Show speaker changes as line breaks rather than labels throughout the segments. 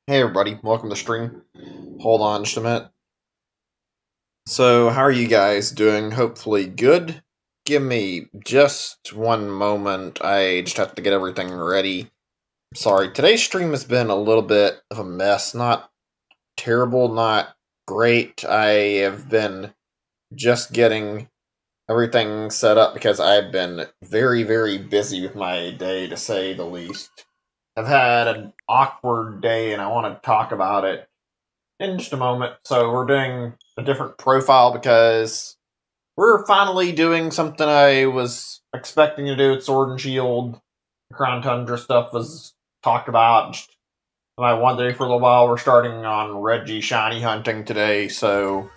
Hey everybody, welcome to the stream. Hold on just a minute. So, how are you guys doing? Hopefully good. Give me just one moment. I just have to get everything ready. Sorry, today's stream has been a little bit of a mess. Not terrible, not great. I have been just getting everything set up because I've been very, very busy with my day, to say the least. I've had an awkward day and I want to talk about it in just a moment. So we're doing a different profile because we're finally doing something I was expecting to do with Sword and Shield. Crown Tundra stuff was talked about. Just my one day for a little while. We're starting on Reggie shiny hunting today, so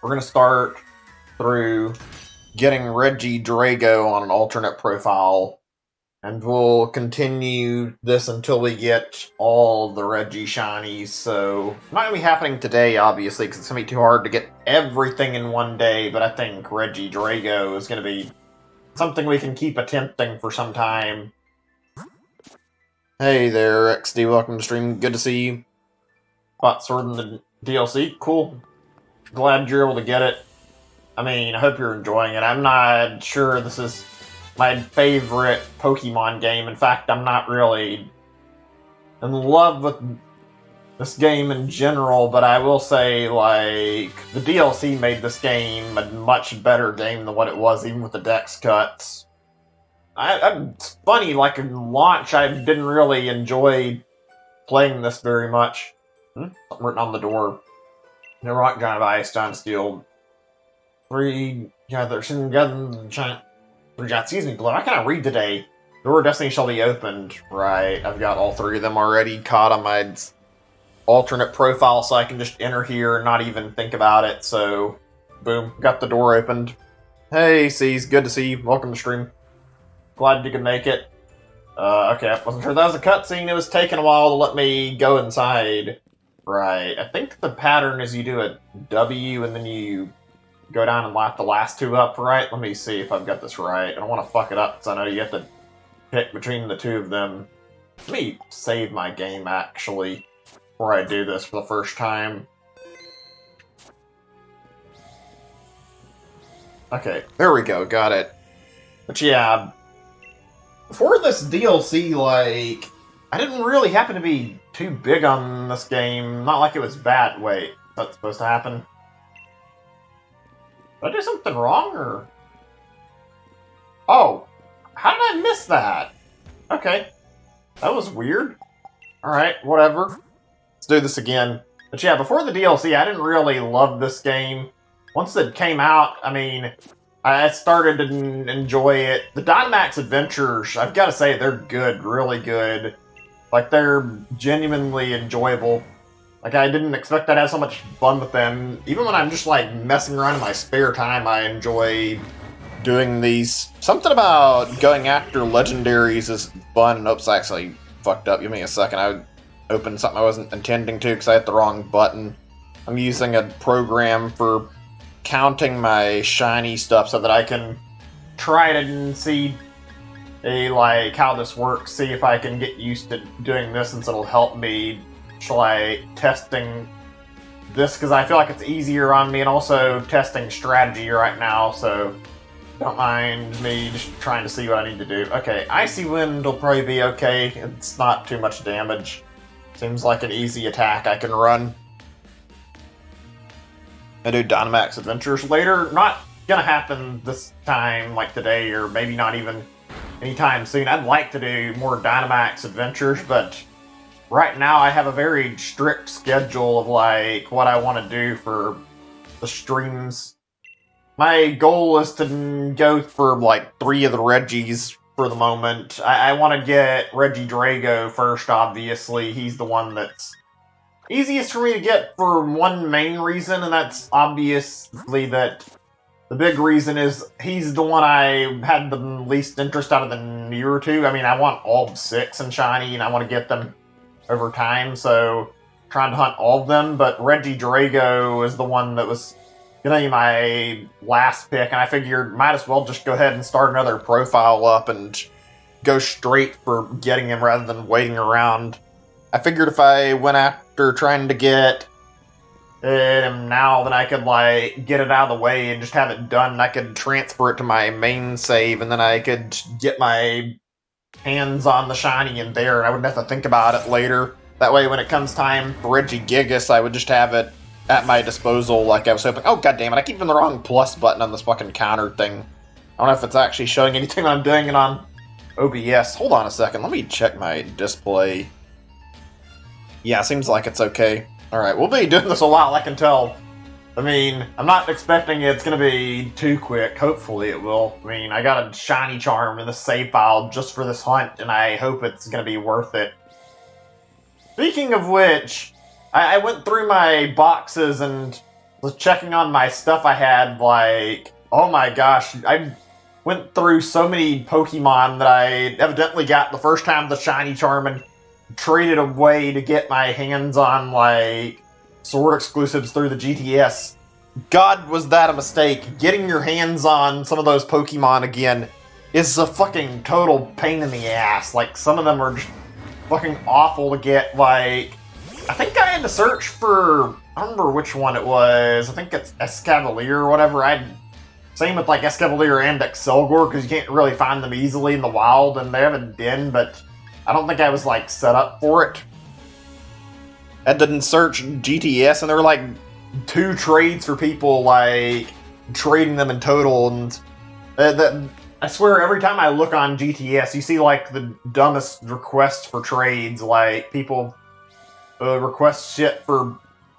we're gonna start through getting Regidrago on an alternate profile. And we'll continue this until we get all the Reggie shinies, so not going to be happening today, obviously, because it's going to be too hard to get everything in one day, but I think Regidrago is going to be something we can keep attempting for some time. Hey there, XD, welcome to the stream, good to see you. Bought Sword in the DLC, cool. Glad you're able to get it. I mean, I hope you're enjoying it. I'm not sure this is my favorite Pokemon game. In fact, I'm not really in love with this game in general, but I will say, like, the DLC made this game a much better game than what it was, even with the dex cuts. It's funny, like, in launch, I didn't really enjoy playing this very much. Something written on the door. The rock giant of ice, giant steel. Three gather, giant. Excuse me, Glow. I cannot read today. The door of destiny shall be opened. Right, I've got all three of them already caught on my alternate profile, so I can just enter here and not even think about it. So, boom, got the door opened. Hey, C's, good to see you. Welcome to stream. Glad you could make it. Okay, I wasn't sure that was a cutscene. It was taking a while to let me go inside. Right, I think the pattern is you do a W and then you go down and lock the last two up, right? Let me see if I've got this right. I don't want to fuck it up, because I know you have to pick between the two of them. Let me save my game, actually, before I do this for the first time. Okay, there we go, got it. But yeah, for this DLC, like, I didn't really happen to be too big on this game. Not like it was bad. Wait, that's supposed to happen? Did I do something wrong, or...? Oh, how did I miss that? Okay, that was weird. Alright, whatever. Let's do this again. But yeah, before the DLC, I didn't really love this game. Once it came out, I mean, I started to enjoy it. The Dynamax Adventures, I've got to say, they're good, really good. Like, they're genuinely enjoyable. Like, I didn't expect I'd have so much fun with them. Even when I'm just, like, messing around in my spare time, I enjoy doing these. Something about going after legendaries is fun. Oops, I actually fucked up. Give me a second. I opened something I wasn't intending to because I hit the wrong button. I'm using a program for counting my shiny stuff so that I can try to see like how this works, see if I can get used to doing this, since it'll help me like testing this, because I feel like it's easier on me, and also testing strategy right now, so don't mind me just trying to see what I need to do. Okay, Icy Wind will probably be okay. It's not too much damage. Seems like an easy attack I can run. I do Dynamax Adventures later. Not gonna happen this time, like today, or maybe not even anytime soon. I'd like to do more Dynamax Adventures, but right now I have a very strict schedule of like what I want to do for the streams. My goal is to go for like 3 of the Reggies for the moment. I want to get Regidrago first, obviously. He's the one that's easiest for me to get for one main reason, and that's obviously that the big reason is he's the one I had the least interest out of the newer two. I mean, I want all 6 in shiny, and I want to get them over time, so trying to hunt all of them, but Regidrago is the one that was gonna be my last pick, and I figured might as well just go ahead and start another profile up and go straight for getting him rather than waiting around I figured if I went after trying to get it now, then I could, like, get it out of the way and just have it done. I could transfer it to my main save, and then I could get my hands on the shiny in there, and I wouldn't have to think about it later. That way, when it comes time for Regidrago, I would just have it at my disposal like I was hoping. Oh, god damn it, I keep hitting the wrong plus button on this fucking counter thing. I don't know if it's actually showing anything when I'm doing it on OBS. Hold on a second, let me check my display. Yeah, seems like it's okay. Alright, we'll be doing this a while, I can tell. I mean, I'm not expecting it's gonna be too quick. Hopefully it will. I mean, I got a shiny charm in the save file just for this hunt, and I hope it's gonna be worth it. Speaking of which, I went through my boxes and was checking on my stuff I had, like, oh my gosh, I went through so many Pokemon that I evidently got the first time the shiny charm and traded away to get my hands on, like, Sword exclusives through the GTS. God, was that a mistake. Getting your hands on some of those Pokemon again is a fucking total pain in the ass. Like, some of them are just fucking awful to get. Like, I think I had to search for, I don't remember which one it was. I think it's Escavalier or whatever. Same with, like, Escavalier and Excelgor, because you can't really find them easily in the wild, and they have a den, but I don't think I was, like, set up for it. I didn't search GTS, and there were, like, 2 trades for people, like, trading them in total, and I swear every time I look on GTS, you see, like, the dumbest requests for trades, like, people request shit for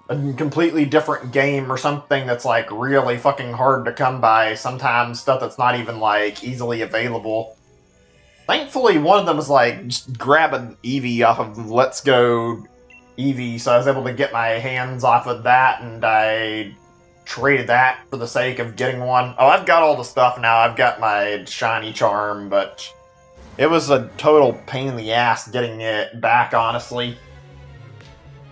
a completely different game or something that's, like, really fucking hard to come by, sometimes stuff that's not even, like, easily available. Thankfully, one of them was, like, just grab an Eevee off of Let's Go Eevee, so I was able to get my hands off of that, and I traded that for the sake of getting one. Oh, I've got all the stuff now. I've got my shiny charm, but it was a total pain in the ass getting it back, honestly.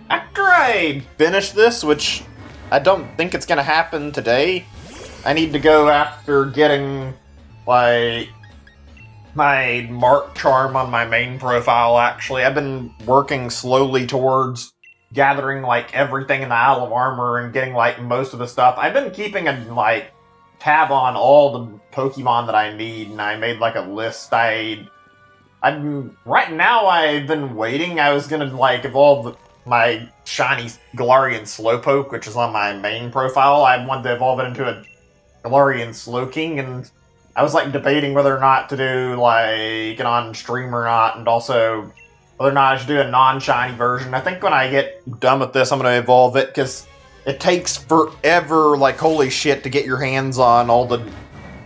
After I finish this, which I don't think it's gonna happen today, I need to go after getting, like, my mark charm on my main profile, actually. I've been working slowly towards gathering, like, everything in the Isle of Armor and getting, like, most of the stuff. I've been keeping a, like, tab on all the Pokemon that I need, and I made, like, a list. Right now, I've been waiting. I was gonna, like, evolve my shiny Galarian Slowpoke, which is on my main profile. I wanted to evolve it into a Galarian Slowking, and I was, like, debating whether or not to do, like, it on stream or not, and also whether or not I should do a non-shiny version. I think when I get done with this, I'm going to evolve it, because it takes forever, like, holy shit, to get your hands on all the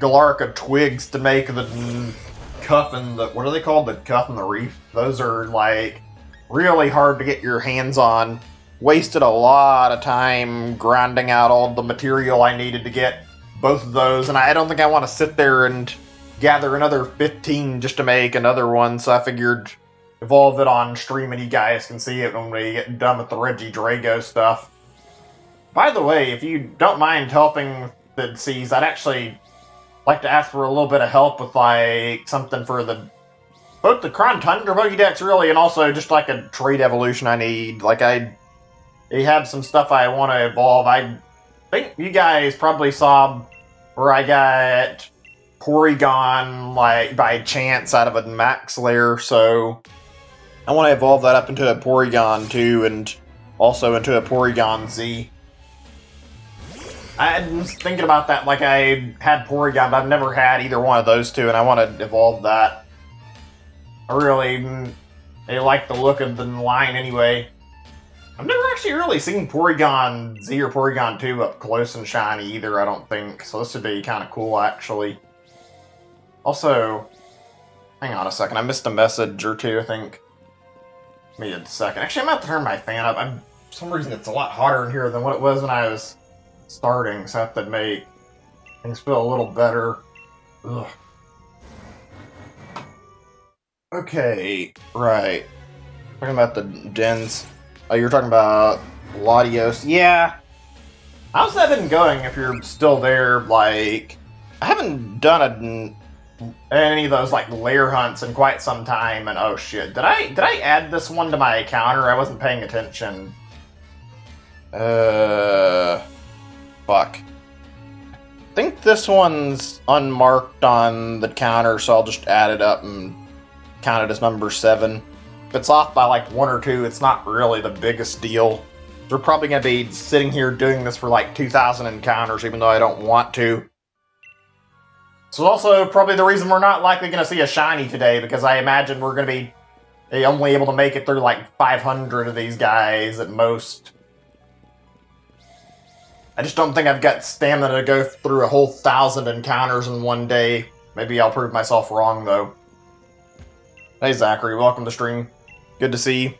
Galarica twigs to make the cuff and the, what are they called? The cuff and the reef. Those are, like, really hard to get your hands on. Wasted a lot of time grinding out all the material I needed to get both of those, and I don't think I want to sit there and gather another 15 just to make another one, so I figured evolve it on stream and you guys can see it when we get done with the Regidrago stuff. By the way, if you don't mind helping the Seas, I'd actually like to ask for a little bit of help with, like, something for both the Cron Tundra Pokédex, really, and also just, like, a trait evolution I need. Like, I have some stuff I want to evolve. I think you guys probably saw where I got Porygon, like, by chance out of a max lair, so I want to evolve that up into a Porygon too, and also into a Porygon Z. I was thinking about that, like, I had Porygon, but I've never had either one of those two, and I want to evolve that. I really like the look of the line anyway. I've never actually really seen Porygon Z or Porygon 2 up close and shiny either, I don't think. So this would be kind of cool, actually. Also, hang on a second. I missed a message or two, I think. Give me a second. Actually, I'm about to turn my fan up. For some reason, it's a lot hotter in here than what it was when I was starting, so I have to make things feel a little better. Ugh. Okay, right. Talking about the dens. Oh, you're talking about Latios. Yeah. How's that been going if you're still there? Like, I haven't done any of those like lair hunts in quite some time, and oh shit, did I add this one to my counter? I wasn't paying attention. Fuck. I think this one's unmarked on the counter, so I'll just add it up and count it as number 7. If it's off by like 1 or 2, it's not really the biggest deal. We're probably going to be sitting here doing this for like 2,000 encounters, even though I don't want to. So also probably the reason we're not likely going to see a shiny today, because I imagine we're going to be only able to make it through like 500 of these guys at most. I just don't think I've got stamina to go through a whole 1,000 encounters in one day. Maybe I'll prove myself wrong, though. Hey, Zachary. Welcome to stream. Good to see you.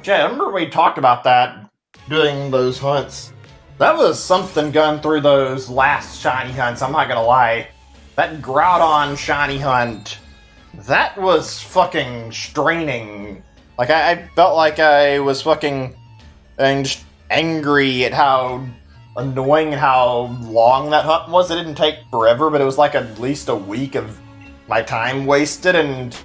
Yeah, I remember we talked about that, doing those hunts. That was something going through those last shiny hunts, I'm not gonna lie. That Groudon shiny hunt, that was fucking straining. Like, I felt like I was fucking just angry at how annoying and how long that hunt was. It didn't take forever, but it was like at least a week of my time wasted and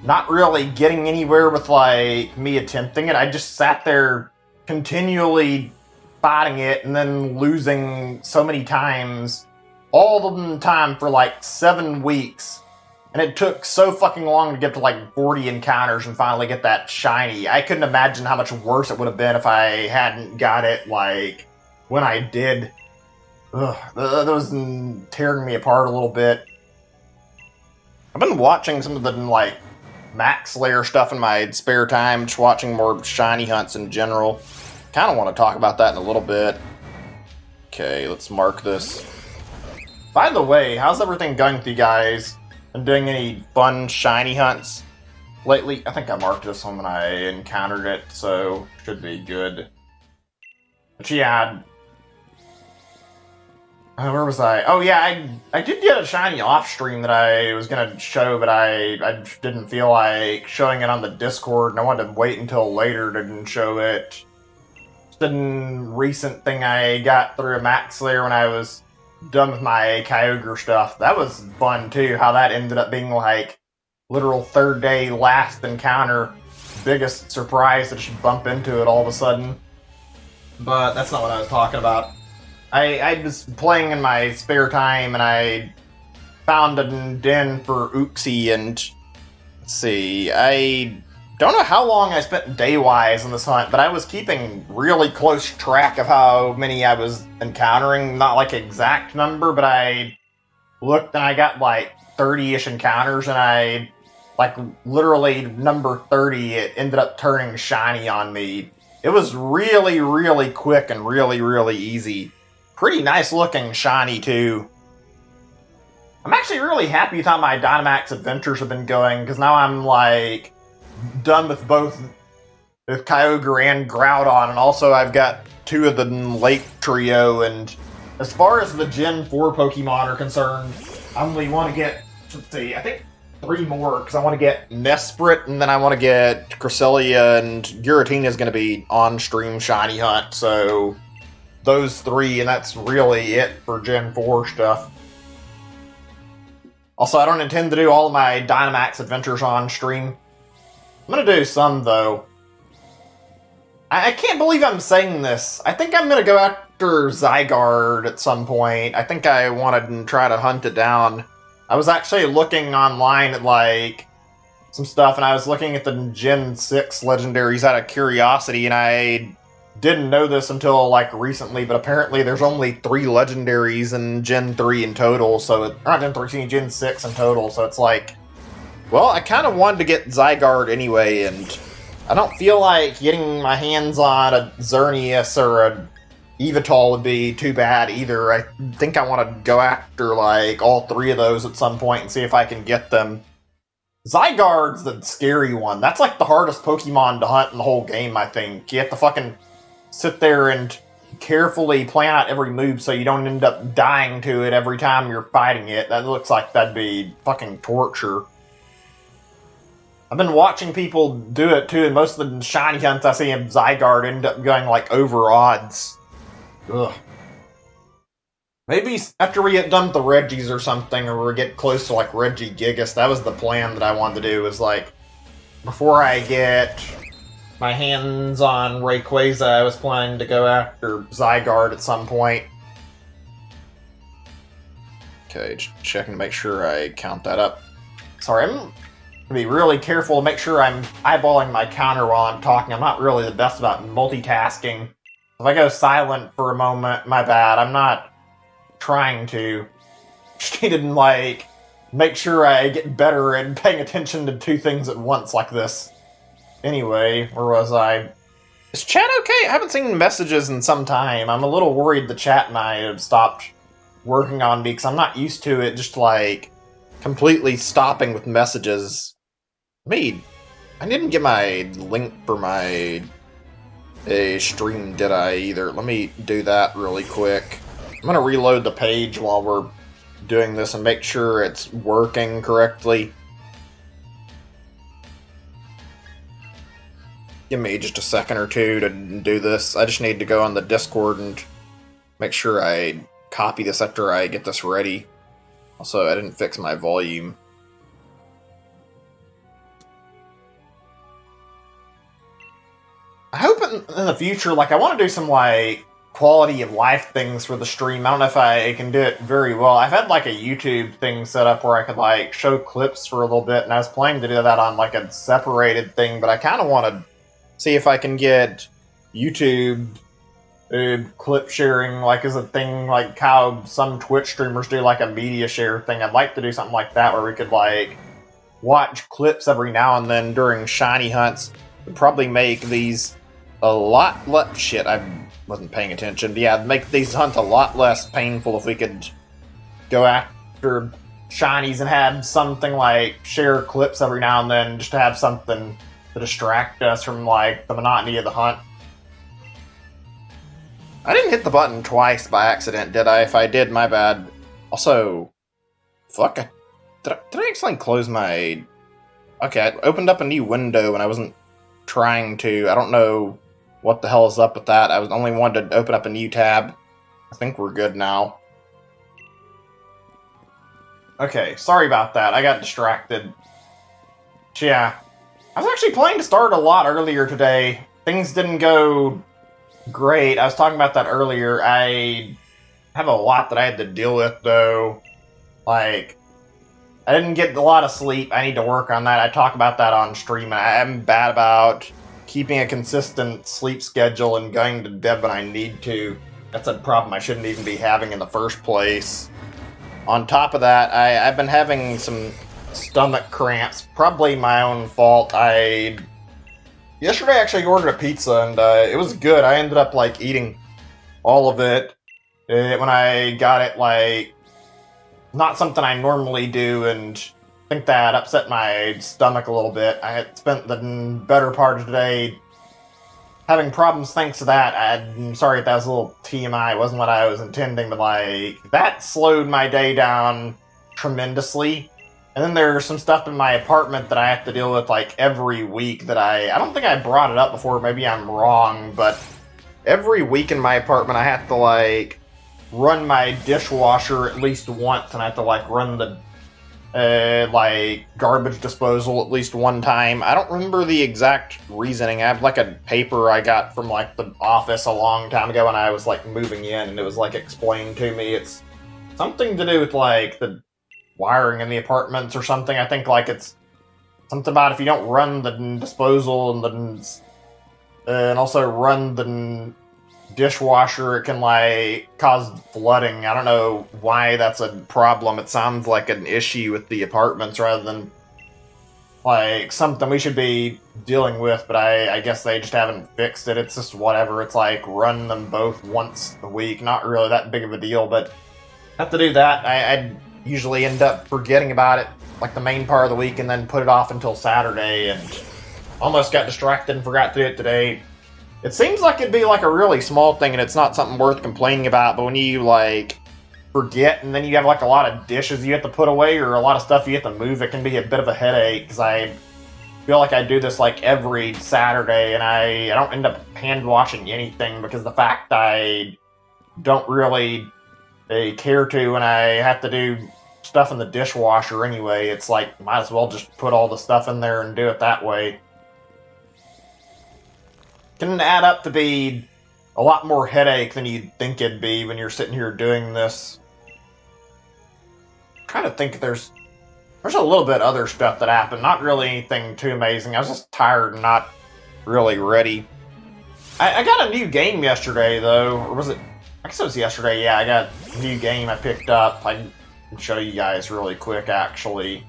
not really getting anywhere with like me attempting it. I just sat there continually fighting it and then losing so many times, all the time for like 7 weeks. And it took so fucking long to get to like 40 encounters and finally get that shiny. I couldn't imagine how much worse it would have been if I hadn't got it, like, when I did. Ugh, that was tearing me apart a little bit. I've been watching some of the, like, Max Slayer stuff in my spare time, just watching more shiny hunts in general. Kind of want to talk about that in a little bit. Okay, let's mark this. By the way, how's everything going with you guys? Been doing any fun shiny hunts lately? I think I marked this one when I encountered it, so should be good. But yeah, where was I? Oh yeah, I did get a shiny off stream that I was gonna show, but I didn't feel like showing it on the Discord, and I wanted to wait until later to show it. Just a recent thing I got through a Max Slayer when I was done with my Kyogre stuff. That was fun too, how that ended up being like literal 3rd day last encounter. Biggest surprise to just bump into it all of a sudden. But that's not what I was talking about. I was playing in my spare time and I found a den for Uxie, and let's see, I don't know how long I spent day-wise in this hunt, but I was keeping really close track of how many I was encountering. Not like exact number, but I looked and I got like 30-ish encounters, and I, like, literally number 30, it ended up turning shiny on me. It was really, really quick and really, really easy. Pretty nice looking shiny, too. I'm actually really happy with how my Dynamax Adventures have been going, because now I'm, like, done with both with Kyogre and Groudon, and also I've got 2 of the Lake Trio, and as far as the Gen 4 Pokemon are concerned, I only want to get, let's see, I think 3 more, because I want to get Nesprit, and then I want to get Cresselia, and Giratina is going to be on-stream shiny hunt, so those 3, and that's really it for Gen 4 stuff. Also, I don't intend to do all of my Dynamax Adventures on stream. I'm gonna do some, though. I can't believe I'm saying this. I think I'm gonna go after Zygarde at some point. I think I want to try to hunt it down. I was actually looking online at, like, some stuff, and I was looking at the Gen 6 legendaries out of curiosity, and I didn't know this until, like, recently, but apparently there's only 3 legendaries in Gen 3 in total, so not Gen 3, Gen 6 in total, so it's like, well, I kind of wanted to get Zygarde anyway, and I don't feel like getting my hands on a Xerneas or a Yveltal would be too bad either. I think I want to go after, like, all 3 of those at some point and see if I can get them. Zygarde's the scary one. That's, like, the hardest Pokemon to hunt in the whole game, I think. You have to fucking sit there and carefully plan out every move so you don't end up dying to it every time you're fighting it. That looks like that'd be fucking torture. I've been watching people do it too, and most of the shiny hunts I see in Zygarde end up going like over odds. Ugh. Maybe after we get done with the Reggies or something, or we get close to like Reggie Gigas, that was the plan that I wanted to do, was like, before I get my hands on Rayquaza, I was planning to go after Zygarde at some point. Okay, just checking to make sure I count that up. Sorry, I'm going to be really careful to make sure I'm eyeballing my counter while I'm talking. I'm not really the best about multitasking. If I go silent for a moment, my bad. I'm not trying to. Just need to, like, make sure I get better at paying attention to two things at once like this. Anyway, where was I? Is chat okay? I haven't seen messages in some time. I'm a little worried the chat might have stopped working on me, because I'm not used to it just, like, completely stopping with messages. I didn't get my link for my stream, did I, either? Let me do that really quick. I'm gonna reload the page while we're doing this and make sure it's working correctly. Give me just a second or two to do this. I just need to go on the Discord and make sure I copy this after I get this ready. Also, I didn't fix my volume. I hope in the future, like, I want to do some, like, quality of life things for the stream. I don't know if I can do it very well. I've had, like, a YouTube thing set up where I could, like, show clips for a little bit, and I was planning to do that on, like, a separated thing, but I kind of want to see if I can get YouTube clip sharing, like, as a thing, like how some Twitch streamers do, like, a media share thing. I'd like to do something like that, where we could, like, watch clips every now and then during shiny hunts. Would probably make these a lot less... Shit, I wasn't paying attention. But yeah, make these hunts a lot less painful if we could go after shinies and have something like share clips every now and then, just to have something to distract us from, like, the monotony of the hunt. I didn't hit the button twice by accident, did I? If I did, my bad. Also, fuck, did I accidentally close my... Okay, I opened up a new window and I wasn't trying to. I don't know what the hell is up with that. I was only wanted to open up a new tab. I think we're good now. Okay, sorry about that. I got distracted. Yeah, I was actually planning to start a lot earlier today. Things didn't go great. I was talking about that earlier. I have a lot that I had to deal with, though. Like, I didn't get a lot of sleep. I need to work on that. I talk about that on stream. I'm bad about keeping a consistent sleep schedule and going to bed when I need to. That's a problem I shouldn't even be having in the first place. On top of that, I've been having some stomach cramps. Probably my own fault. Yesterday I actually ordered a pizza, and it was good. I ended up, like, eating all of it. When I got it, like, not something I normally do, and I think that upset my stomach a little bit. I had spent the better part of today having problems thanks to that. I'm sorry if that was a little TMI. It wasn't what I was intending, but, like, that slowed my day down tremendously. And then there's some stuff in my apartment that I have to deal with, like, every week that I don't think I brought it up before, maybe I'm wrong, but every week in my apartment I have to, like, run my dishwasher at least once, and I have to, like, run the, like, garbage disposal at least one time. I don't remember the exact reasoning. I have, like, a paper I got from, like, the office a long time ago when I was, like, moving in, and it was, like, explained to me. It's something to do with, like, the wiring in the apartments or something. I think, like, it's something about if you don't run the disposal and also run the dishwasher, it can, like, cause flooding. I don't know why that's a problem. It sounds like an issue with the apartments rather than, like, something we should be dealing with, but I guess they just haven't fixed it. It's just whatever. It's like, run them both once a week. Not really that big of a deal, but have to do that. I usually end up forgetting about it, like, the main part of the week, and then put it off until Saturday, and almost got distracted and forgot to do it today. It seems like it'd be, like, a really small thing, and it's not something worth complaining about, but when you, like, forget, and then you have, like, a lot of dishes you have to put away, or a lot of stuff you have to move, it can be a bit of a headache, because I feel like I do this, like, every Saturday, and I don't end up hand-washing anything, because the fact I don't really care to when I have to do stuff in the dishwasher anyway. It's like, might as well just put all the stuff in there and do it that way. Can add up to be a lot more headache than you'd think it'd be when you're sitting here doing this. I'm trying to think if there's a little bit other stuff that happened. Not really anything too amazing. I was just tired and not really ready. I got a new game yesterday, though. Or was it? I guess it was yesterday. Yeah, I got a new game I picked up. I can show you guys really quick, actually.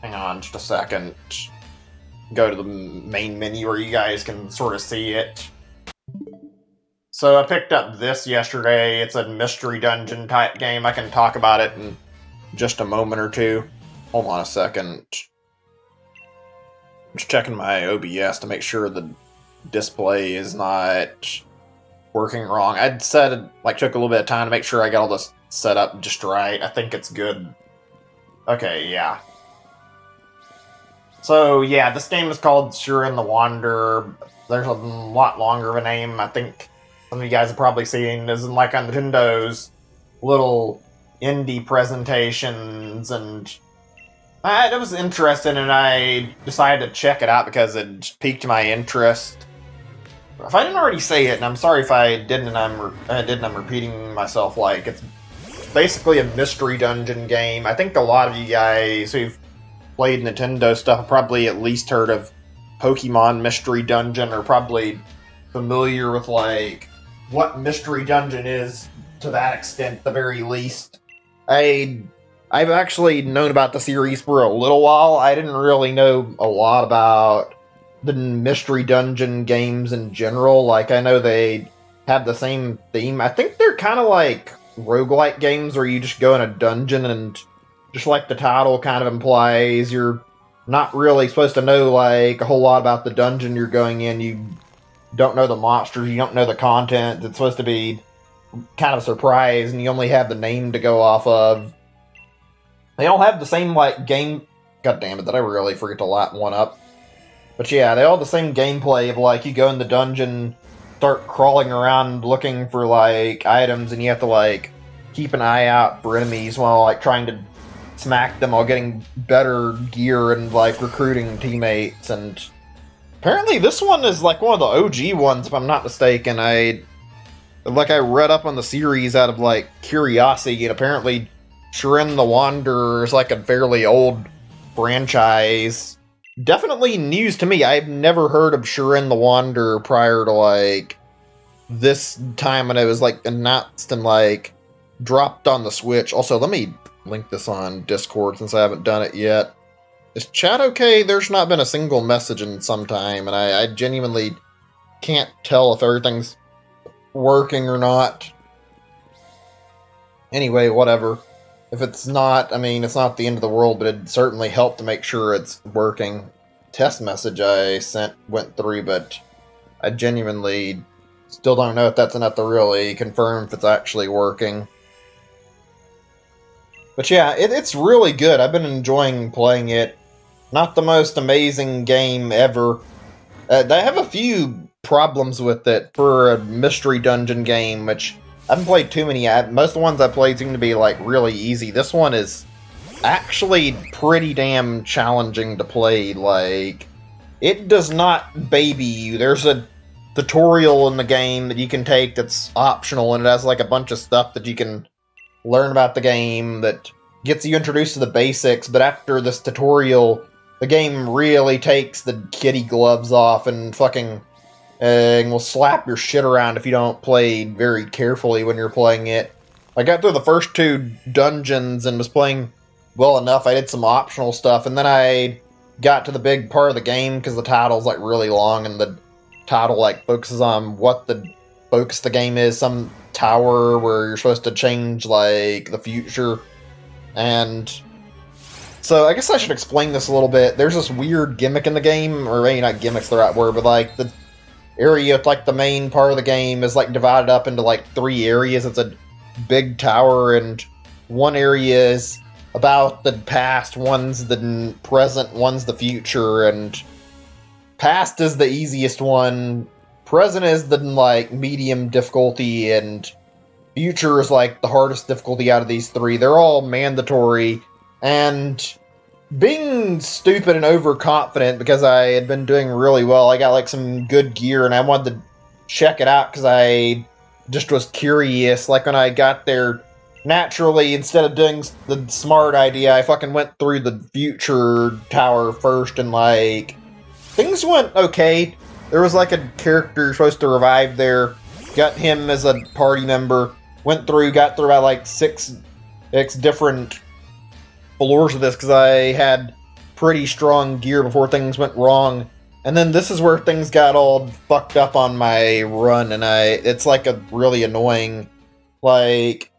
Hang on just a second. Go to the main menu where you guys can sort of see it. So I picked up this yesterday. It's a mystery dungeon type game. I can talk about it in just a moment or two. Hold on a second. I'm just checking my OBS to make sure the display is not working wrong. I'd said it took a little bit of time to make sure I got all this set up just right. I think it's good. Okay, yeah. So yeah, this game is called Shiren the Wanderer. There's a lot longer of a name. I think some of you guys have probably seen this on Nintendo's little indie presentations, and it was interesting, and I decided to check it out because it piqued my interest. If I didn't already say it, and I'm sorry if I didn't, and I'm repeating myself, it's basically a mystery dungeon game. I think a lot of you guys who've played Nintendo stuff have probably at least heard of Pokemon Mystery Dungeon, or probably familiar with, what Mystery Dungeon is to that extent, at the very least. I've actually known about the series for a little while. I didn't really know a lot about the Mystery Dungeon games in general. I know they have the same theme. I think they're kind of like roguelike games where you just go in a dungeon and, just like the title kind of implies, you're not really supposed to know, a whole lot about the dungeon you're going in. You don't know the monsters, you don't know the content. It's supposed to be kind of a surprise, and you only have the name to go off of. They all have the same, game... God damn it, did I really forget to light one up? But yeah, they all have the same gameplay of, you go in the dungeon, start crawling around looking for, items, and you have to, keep an eye out for enemies while, trying to smack them while getting better gear and, recruiting teammates. And apparently this one is, one of the OG ones, if I'm not mistaken. I read up on the series out of, curiosity, and apparently Shiren the Wanderer is, a fairly old franchise. Definitely news to me. I've never heard of Shiren the Wanderer prior to, this time when it was, announced and, dropped on the Switch. Also, let me link this on Discord since I haven't done it yet. Is chat okay? There's not been a single message in some time, and I genuinely can't tell if everything's working or not. Anyway, whatever. If it's not, it's not the end of the world, but it'd certainly help to make sure it's working. Test message I sent went through, but I genuinely still don't know if that's enough to really confirm if it's actually working. But yeah, it's really good. I've been enjoying playing it. Not the most amazing game ever. They have a few problems with it for a mystery dungeon game, which I haven't played too many. Most of the ones I played seem to be, really easy. This one is actually pretty damn challenging to play. It does not baby you. There's a tutorial in the game that you can take that's optional, and it has, a bunch of stuff that you can learn about the game that gets you introduced to the basics, but after this tutorial, the game really takes the kitty gloves off and fucking will slap your shit around if you don't play very carefully when you're playing it. I got through the first 2 dungeons and was playing well enough. I did some optional stuff, and then I got to the big part of the game because the title's really long, and the title focuses on what the focus of the game is. Some tower where you're supposed to change the future, and so I guess I should explain this a little bit. There's this weird gimmick in the game, or maybe not gimmick's the right word, but the area, the main part of the game is divided up into 3 areas. It's a big tower, and one area is about the past, one's the present, one's the future, and past is the easiest one. Present is the medium difficulty, and Future is like the hardest difficulty out of these three. They're all mandatory, and being stupid and overconfident because I had been doing really well, I got like some good gear and I wanted to check it out because I just was curious. Like when I got there, naturally, instead of doing the smart idea, I fucking went through the future tower first, and like things went okay. There was like a character supposed to revive there, got him as a party member, got through about like six different floors of this because I had pretty strong gear before things went wrong. And then this is where things got all fucked up on my run, and it's like a really annoying, like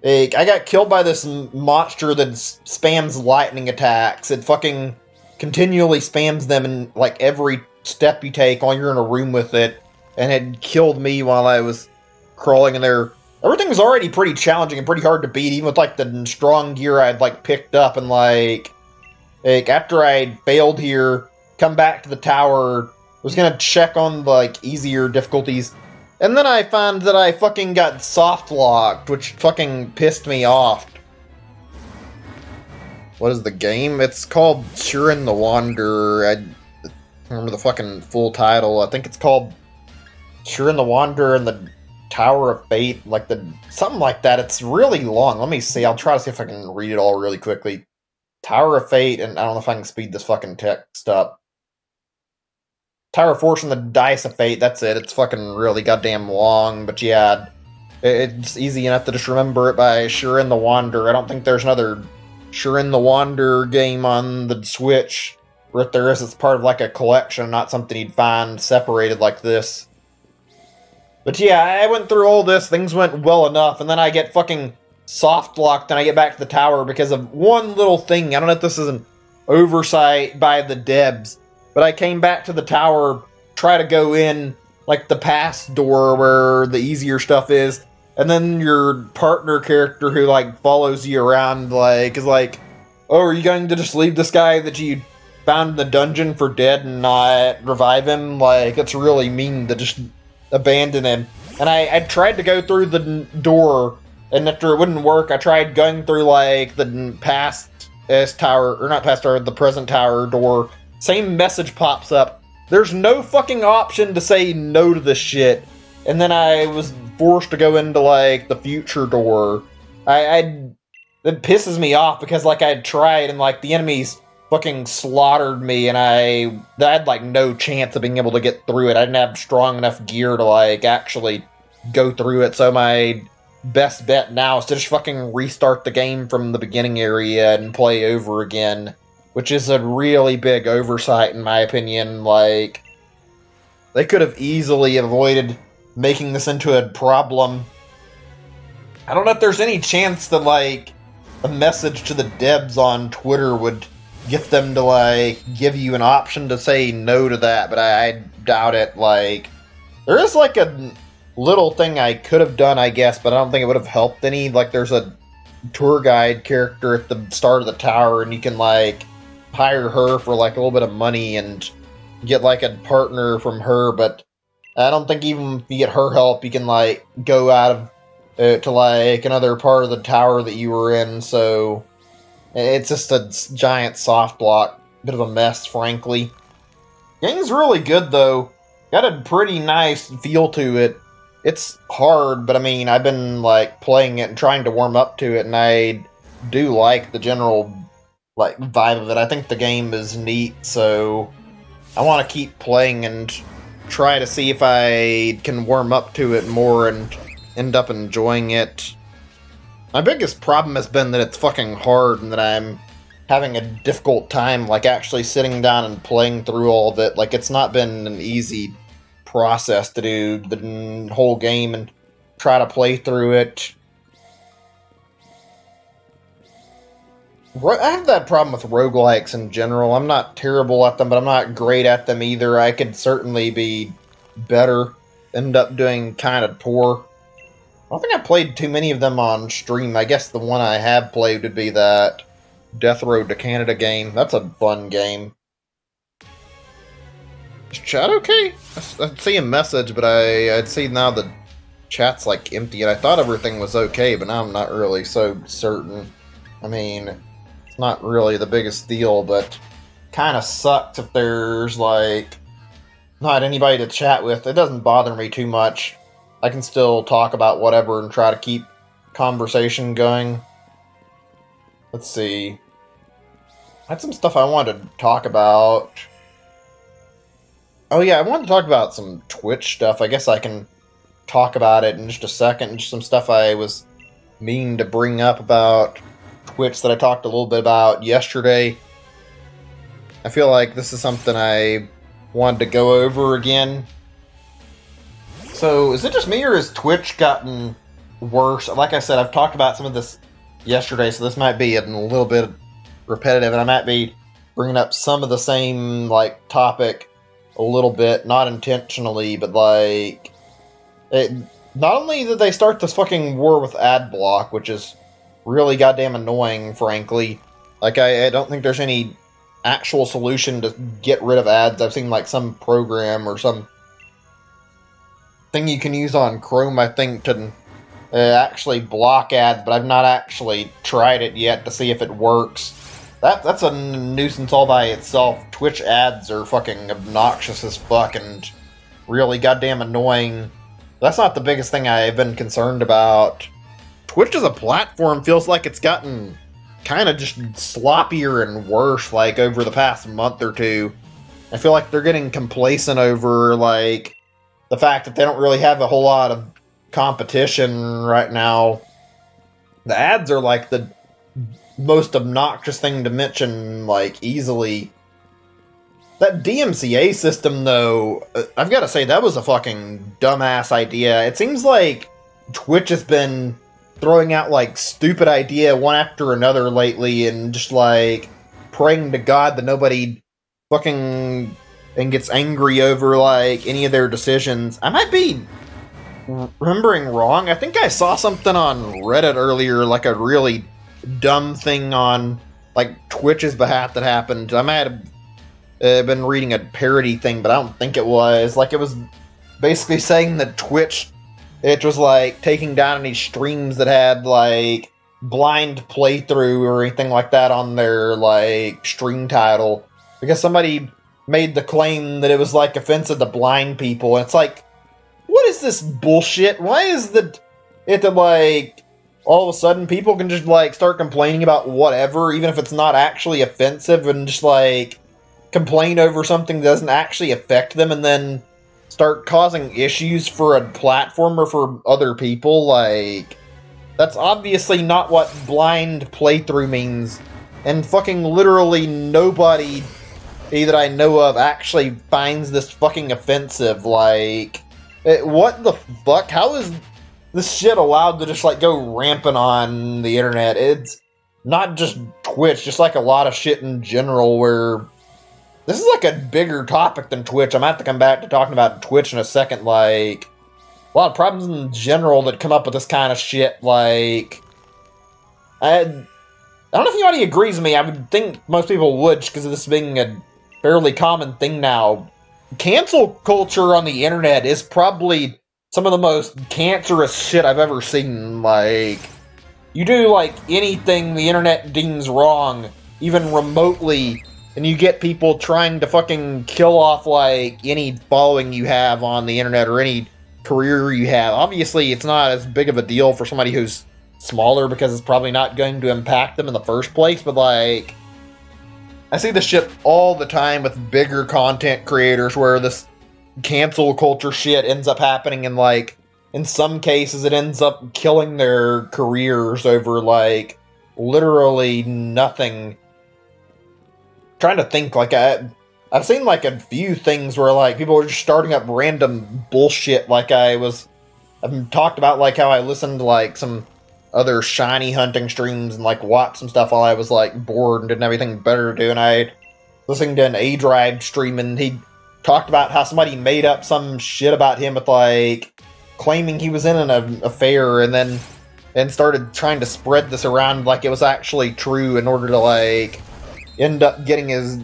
I got killed by this monster that spams lightning attacks. It fucking continually spams them in like every step you take while you're in a room with it, and it killed me while I was crawling in there. Everything was already pretty challenging and pretty hard to beat, even with like the strong gear I'd like picked up, and like after I failed here, come back to the tower, was gonna check on like easier difficulties, and then I found that I fucking got soft locked, which fucking pissed me off. What is the game? It's called Shurin the Wanderer. I don't remember the fucking full title. I think it's called Shurin the Wanderer and the Tower of Fate, something like that. It's really long. Let me see. I'll try to see if I can read it all really quickly. Tower of Fate, and I don't know if I can speed this fucking text up. Tower of Fortune, the Dice of Fate. That's it. It's fucking really goddamn long, but yeah, it's easy enough to just remember it by Shurin the Wanderer. I don't think there's another Shurin the Wanderer game on the Switch, or if there is, it's part of like a collection, not something you'd find separated like this. But yeah, I went through all this, things went well enough, and then I get fucking soft locked and I get back to the tower because of one little thing. I don't know if this is an oversight by the devs, but I came back to the tower, try to go in like the past door where the easier stuff is, and then your partner character who like follows you around like is like, oh, are you going to just leave this guy that you found in the dungeon for dead and not revive him? Like, it's really mean to just abandon him. And I tried to go through the door, and after it wouldn't work, I tried going through like the past tower, or not past tower, the present tower door. Same message pops up. There's no fucking option to say no to this shit. And then I was forced to go into like the future door. It pisses me off because like I tried and like the enemies fucking slaughtered me, and I had like no chance of being able to get through it. I didn't have strong enough gear to like actually go through it, so my best bet now is to just fucking restart the game from the beginning area and play over again, which is a really big oversight in my opinion. Like, they could have easily avoided making this into a problem. I don't know if there's any chance that like a message to the devs on Twitter would get them to like give you an option to say no to that, but I doubt it. Like, there is like a little thing I could have done, I guess, but I don't think it would have helped any. Like, there's a tour guide character at the start of the tower, and you can like hire her for like a little bit of money and get like a partner from her, but I don't think even if you get her help, you can like go out of to like another part of the tower that you were in, so it's just a giant soft block. Bit of a mess, frankly. Game's really good, though. Got a pretty nice feel to it. It's hard, but I mean, I've been like playing it and trying to warm up to it, and I do like the general like vibe of it. I think the game is neat, so I want to keep playing and try to see if I can warm up to it more and end up enjoying it. My biggest problem has been that it's fucking hard and that I'm having a difficult time, like, actually sitting down and playing through all of it. Like, it's not been an easy process to do the whole game and try to play through it. I have that problem with roguelikes in general. I'm not terrible at them, but I'm not great at them either. I could certainly be better. End up doing kind of poor. I don't think I played too many of them on stream. I guess the one I have played would be that Death Road to Canada game. That's a fun game. Is chat okay? I see a message, but I'd see now the chat's like empty, and I thought everything was okay, but now I'm not really so certain. I mean, it's not really the biggest deal, but kind of sucks if there's like not anybody to chat with. It doesn't bother me too much. I can still talk about whatever and try to keep conversation going. Let's see. I had some stuff I wanted to talk about. Oh yeah, I wanted to talk about some Twitch stuff. I guess I can talk about it in just a second. Just some stuff I was meaning to bring up about Twitch that I talked a little bit about yesterday. I feel like this is something I wanted to go over again. So, is it just me, or has Twitch gotten worse? Like I said, I've talked about some of this yesterday, so this might be a little bit repetitive, and I might be bringing up some of the same, like, topic a little bit, not intentionally, but, like, not only did they start this fucking war with ad block, which is really goddamn annoying, frankly. Like, I don't think there's any actual solution to get rid of ads. I've seen, like, some program or some thing you can use on Chrome, I think, to actually block ads, but I've not actually tried it yet to see if it works. That's a nuisance all by itself. Twitch ads are fucking obnoxious as fuck and really goddamn annoying. That's not the biggest thing I've been concerned about. Twitch as a platform feels like it's gotten kind of just sloppier and worse, like, over the past month or two. I feel like they're getting complacent over, like, the fact that they don't really have a whole lot of competition right now. The ads are, like, the most obnoxious thing to mention, like, easily. That DMCA system, though, I've got to say, that was a fucking dumbass idea. It seems like Twitch has been throwing out, like, stupid idea one after another lately, and just, like, praying to God that nobody fucking and gets angry over, like, any of their decisions. I might be remembering wrong. I think I saw something on Reddit earlier, like a really dumb thing on, like, Twitch's behalf that happened. I might have been reading a parody thing, but I don't think it was. Like, it was basically saying that Twitch, it was, like, taking down any streams that had, like, blind playthrough or anything like that on their, like, stream title. Because somebody made the claim that it was, like, offensive to blind people. And it's like, what is this bullshit? Why is it that, like, all of a sudden people can just, like, start complaining about whatever, even if it's not actually offensive, and just, like, complain over something that doesn't actually affect them, and then start causing issues for a platform or for other people? Like, that's obviously not what blind playthrough means. And fucking literally nobody that I know of actually finds this fucking offensive. Like, what the fuck? How is this shit allowed to just, like, go rampant on the internet? It's not just Twitch, just, like, a lot of shit in general, where this is, like, a bigger topic than Twitch. I'm gonna have to come back to talking about Twitch in a second. Like, a lot of problems in general that come up with this kind of shit. Like, I don't know if anybody agrees with me. I would think most people would, because of this being a fairly common thing now. Cancel culture on the internet is probably some of the most cancerous shit I've ever seen. Like, you do, like, anything the internet deems wrong, even remotely, and you get people trying to fucking kill off, like, any following you have on the internet or any career you have. Obviously, it's not as big of a deal for somebody who's smaller, because it's probably not going to impact them in the first place, but, like, I see this shit all the time with bigger content creators where this cancel culture shit ends up happening, and, like, in some cases it ends up killing their careers over, like, literally nothing. I'm trying to think, like, I've seen, like, a few things where, like, people are just starting up random bullshit. Like, I've talked about, like, how I listened to, like, some other shiny hunting streams and, like, watched some stuff while I was, like, bored and didn't have anything better to do, and I listened to an A-Drive stream, and he talked about how somebody made up some shit about him with, like, claiming he was in an affair, and started trying to spread this around like it was actually true in order to, like, end up getting his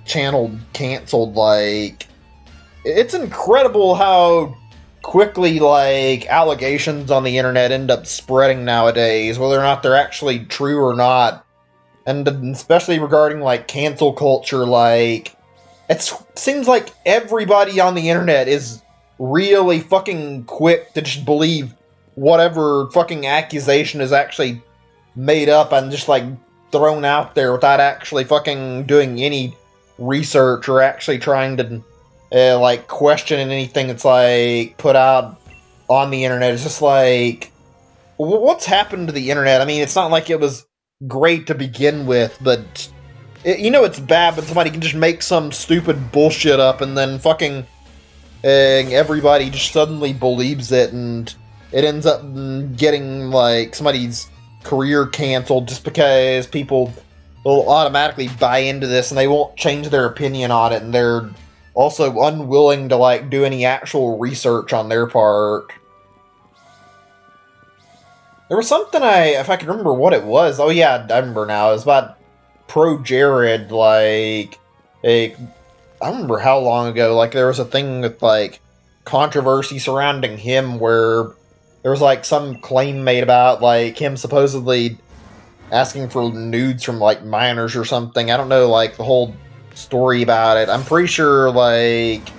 channel canceled. Like, it's incredible how quickly, like, allegations on the internet end up spreading nowadays, whether or not they're actually true or not. And especially regarding, like, cancel culture, like, it seems like everybody on the internet is really fucking quick to just believe whatever fucking accusation is actually made up and just, like, thrown out there without actually fucking doing any research or actually trying to like questioning anything that's like put out on the internet. It's just like, what's happened to the internet? I mean, it's not like it was great to begin with, but it's bad when somebody can just make some stupid bullshit up and then fucking everybody just suddenly believes it, and it ends up getting like somebody's career canceled just because people will automatically buy into this and they won't change their opinion on it, and they're also unwilling to like do any actual research on their part. There was something if I can remember what it was. Oh yeah, I remember now. It was about Pro Jared, like, I remember how long ago, like, there was a thing with, like, controversy surrounding him where there was, like, some claim made about, like, him supposedly asking for nudes from, like, minors or something. I don't know, like, the whole story about it. I'm pretty sure, like...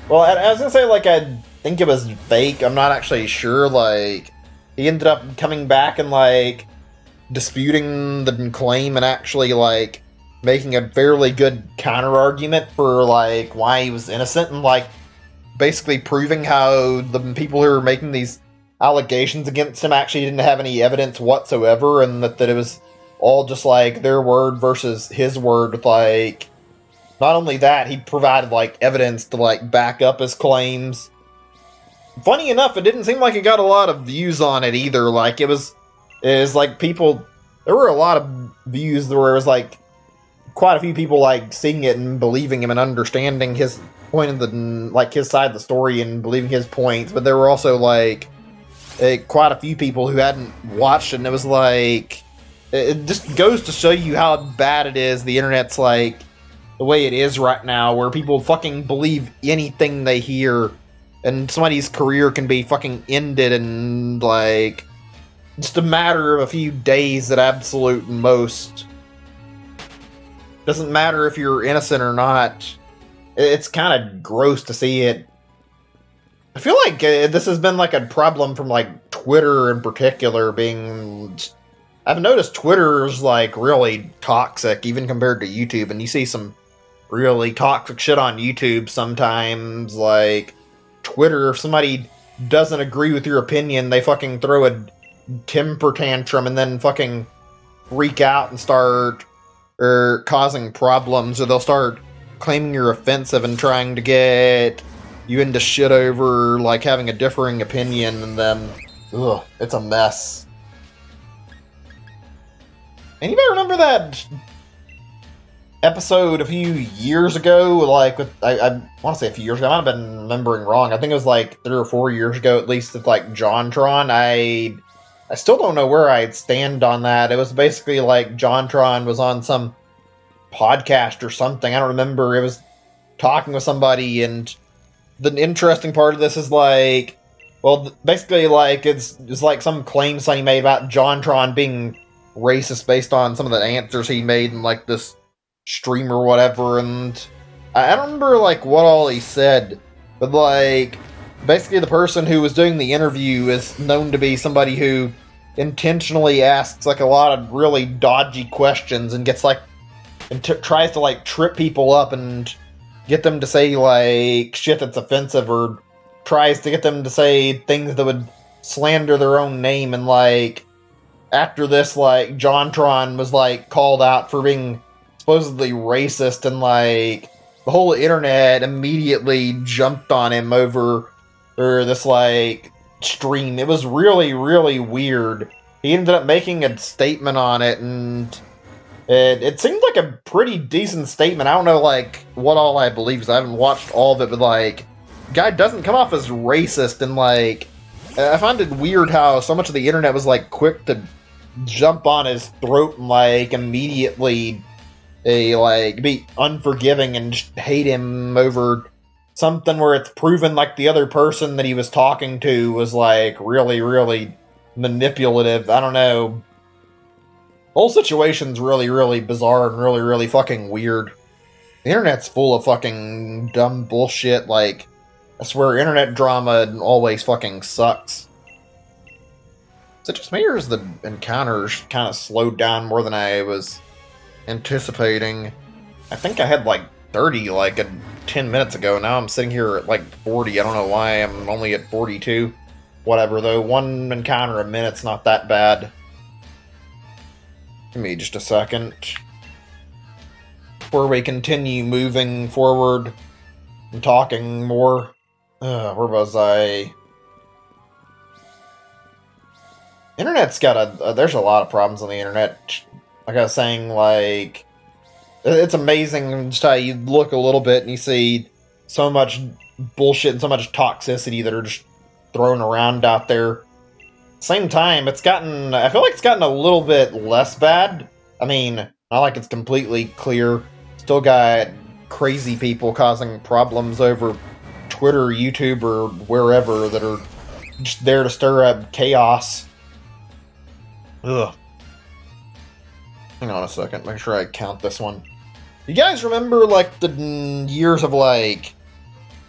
Well, I was gonna say, like, I think it was fake. I'm not actually sure, like... He ended up coming back and, like, disputing the claim and actually, like, making a fairly good counter-argument for, like, why he was innocent, and, like, basically proving how the people who were making these allegations against him actually didn't have any evidence whatsoever, and that it was all just, like, their word versus his word, with, like... Not only that, he provided, like, evidence to, like, back up his claims. Funny enough, it didn't seem like it got a lot of views on it either. Like, it was like people... There were a lot of views where it was, like, quite a few people, like, seeing it and believing him and understanding his point of the... Like, his side of the story and believing his points. But there were also, like, quite a few people who hadn't watched it, and it was, like... It just goes to show you how bad it is. The internet's, like, the way it is right now, where people fucking believe anything they hear, and somebody's career can be fucking ended in, like, just a matter of a few days at absolute most. Doesn't matter if you're innocent or not. It's kind of gross to see it. I feel like this has been, like, a problem from, like, Twitter in particular being... I've noticed Twitter's, like, really toxic, even compared to YouTube, and you see some really toxic shit on YouTube sometimes, like... Twitter, if somebody doesn't agree with your opinion, they fucking throw a temper tantrum and then fucking freak out and start causing problems, or they'll start claiming you're offensive and trying to get you into shit over, like, having a differing opinion, and then, ugh, it's a mess. Anybody remember that episode a few years ago, like, with, I want to say a few years ago, I might have been remembering wrong, I think it was like 3 or 4 years ago at least, with, like, JonTron. I still don't know where I'd stand on that. It was basically like JonTron was on some podcast or something, I don't remember. It was talking with somebody, and the interesting part of this is, like, well, basically, like, it's like some claims that he made about JonTron being racist based on some of the answers he made in, like, this stream or whatever, and I don't remember, like, what all he said, but, like, basically the person who was doing the interview is known to be somebody who intentionally asks, like, a lot of really dodgy questions and gets, like, and tries to, like, trip people up and get them to say, like, shit that's offensive, or tries to get them to say things that would slander their own name, and, like, after this, like, JonTron was, like, called out for being supposedly racist, and, like, the whole internet immediately jumped on him over this, like, stream. It was really, really weird. He ended up making a statement on it, and it seemed like a pretty decent statement. I don't know, like, what all I believe, because I haven't watched all of it, but, like, the guy doesn't come off as racist, and, like, I find it weird how so much of the internet was, like, quick to jump on his throat and, like, immediately... like, be unforgiving and just hate him over something where it's proven like the other person that he was talking to was like really, really manipulative. I don't know. The whole situation's really, really bizarre and really, really fucking weird. The internet's full of fucking dumb bullshit. Like, I swear, internet drama always fucking sucks. Is it just me, or is the encounters kind of slowed down more than I was anticipating? I think I had like 30 like 10 minutes ago. Now I'm sitting here at like 40. I don't know why I'm only at 42. Whatever, though. One encounter a minute's not that bad. Give me just a second. Before we continue moving forward and talking more. Where was I? Internet's got there's a lot of problems on the internet. Like I was saying, like, it's amazing just how you look a little bit and you see so much bullshit and so much toxicity that are just thrown around out there. Same time, I feel like it's gotten a little bit less bad. I mean, not like it's completely clear. Still got crazy people causing problems over Twitter, YouTube, or wherever that are just there to stir up chaos. Ugh. Hang on a second, make sure I count this one. You guys remember, like, the years of, like,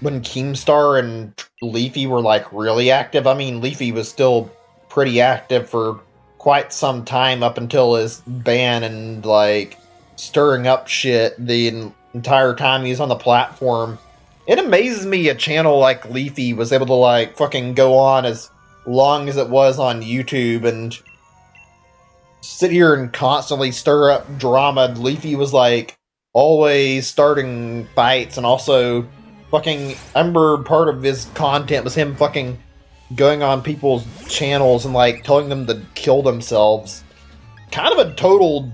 when Keemstar and Leafy were, like, really active? I mean, Leafy was still pretty active for quite some time up until his ban and, like, stirring up shit the entire time he was on the platform. It amazes me a channel like Leafy was able to, like, fucking go on as long as it was on YouTube and sit here and constantly stir up drama. Leafy was, like, always starting fights, and also fucking, I remember part of his content was him fucking going on people's channels and, like, telling them to kill themselves. Kind of a total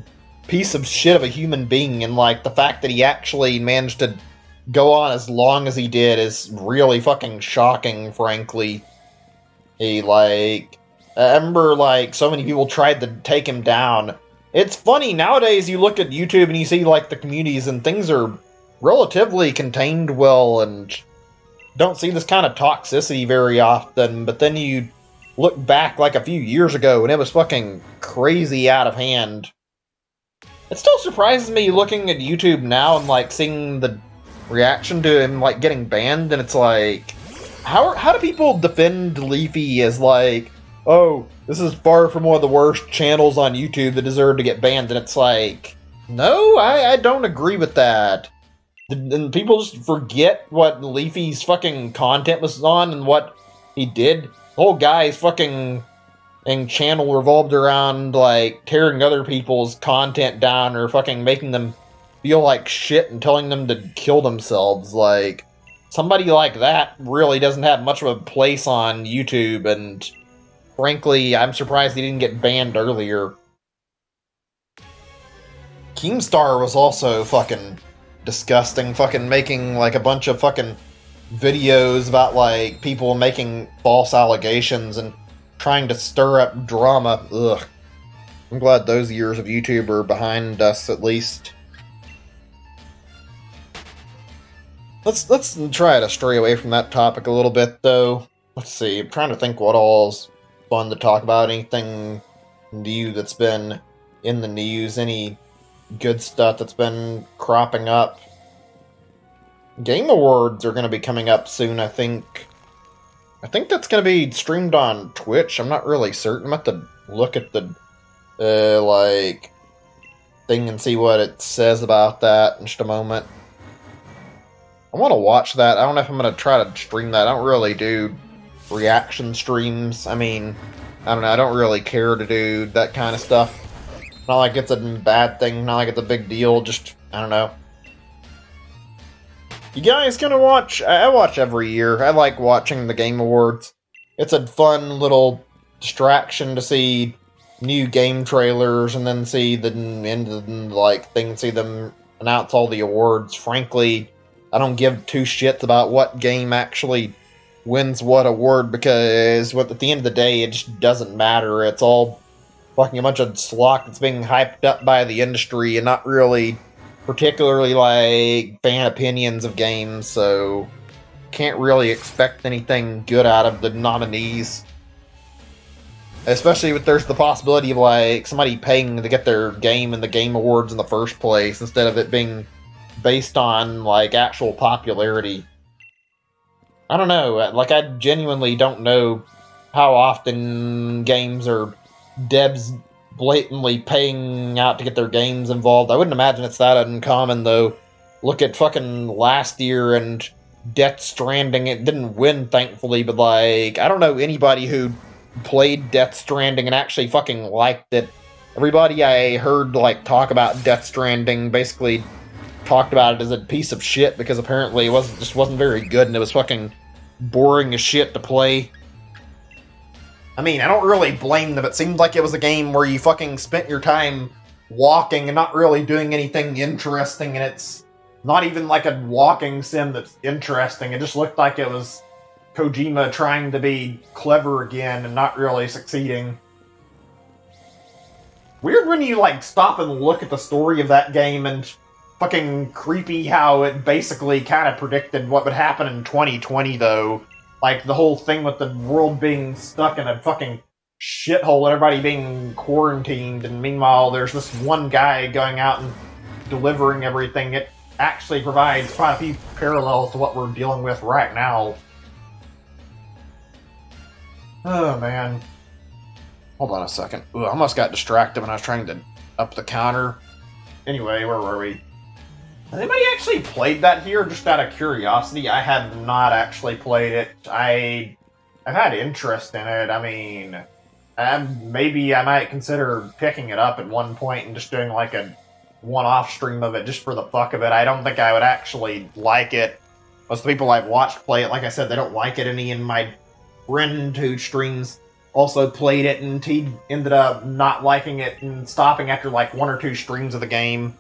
piece of shit of a human being, and, like, the fact that he actually managed to go on as long as he did is really fucking shocking, frankly. I remember, like, so many people tried to take him down. It's funny, nowadays you look at YouTube and you see, like, the communities and things are relatively contained well and don't see this kind of toxicity very often, but then you look back, like, a few years ago and it was fucking crazy out of hand. It still surprises me looking at YouTube now and, like, seeing the reaction to him, like, getting banned, and it's like, how do people defend Leafy as, like, oh, this is far from one of the worst channels on YouTube that deserve to get banned, and it's like, no, I don't agree with that. And people just forget what Leafy's fucking content was on and what he did. The whole guy's fucking channel revolved around, like, tearing other people's content down or fucking making them feel like shit and telling them to kill themselves. Like, somebody like that really doesn't have much of a place on YouTube, and frankly, I'm surprised he didn't get banned earlier. Keemstar was also fucking disgusting, fucking making, like, a bunch of fucking videos about, like, people making false allegations and trying to stir up drama. Ugh. I'm glad those years of YouTube are behind us, at least. Let's try to stray away from that topic a little bit, though. Let's see, I'm trying to think what all's fun to talk about. Anything new that's been in the news, any good stuff that's been cropping up. Game Awards are going to be coming up soon, I think. I think that's going to be streamed on Twitch. I'm not really certain. I'm going to have to look at the, like, thing and see what it says about that in just a moment. I want to watch that. I don't know if I'm going to try to stream that. I don't really do reaction streams. I mean, I don't know. I don't really care to do that kind of stuff. Not like it's a bad thing. Not like it's a big deal. Just, I don't know. You guys gonna watch? I watch every year. I like watching the Game Awards. It's a fun little distraction to see new game trailers and then see the end of the, like, thing, see them announce all the awards. Frankly, I don't give two shits about what game actually wins what award, because at the end of the day, it just doesn't matter. It's all fucking a bunch of slock that's being hyped up by the industry and not really particularly, like, fan opinions of games, so can't really expect anything good out of the nominees. Especially if there's the possibility of, like, somebody paying to get their game in the Game Awards in the first place, instead of it being based on, like, actual popularity. I don't know, like, I genuinely don't know how often games or devs blatantly paying out to get their games involved. I wouldn't imagine it's that uncommon, though. Look at fucking last year and Death Stranding. It didn't win, thankfully, but, like, I don't know anybody who played Death Stranding and actually fucking liked it. Everybody I heard, like, talk about Death Stranding basically talked about it as a piece of shit, because apparently it wasn't very good, and it was fucking boring as shit to play. I mean, I don't really blame them. It seemed like it was a game where you fucking spent your time walking and not really doing anything interesting, and it's not even like a walking sim that's interesting. It just looked like it was Kojima trying to be clever again and not really succeeding. Weird when you, like, stop and look at the story of that game, and fucking creepy how it basically kind of predicted what would happen in 2020, though. Like, the whole thing with the world being stuck in a fucking shithole and everybody being quarantined, and meanwhile there's this one guy going out and delivering everything. It actually provides quite a few parallels to what we're dealing with right now. Oh, man. Hold on a second. Ooh, I almost got distracted when I was trying to up the counter. Anyway, where were we? Has anybody actually played that here, just out of curiosity? I have not actually played it. I've had interest in it. I mean, maybe I might consider picking it up at one point and just doing like a one-off stream of it just for the fuck of it. I don't think I would actually like it. Most of the people I've watched play it, like I said, they don't like it any, and my friend who streams also played it, and he ended up not liking it and stopping after like 1 or 2 streams of the game.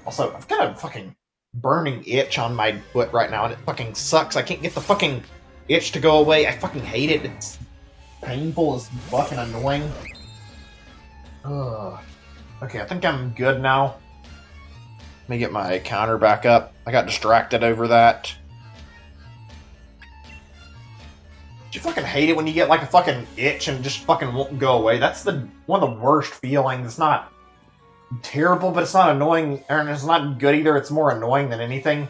Also, I've got a fucking burning itch on my foot right now, and it fucking sucks. I can't get the fucking itch to go away. I fucking hate it. It's painful as fucking annoying. Ugh. Okay, I think I'm good now. Let me get my counter back up. I got distracted over that. Do you fucking hate it when you get like a fucking itch and just fucking won't go away? That's one of the worst feelings. It's not terrible, but it's not annoying, and it's not good either. It's more annoying than anything.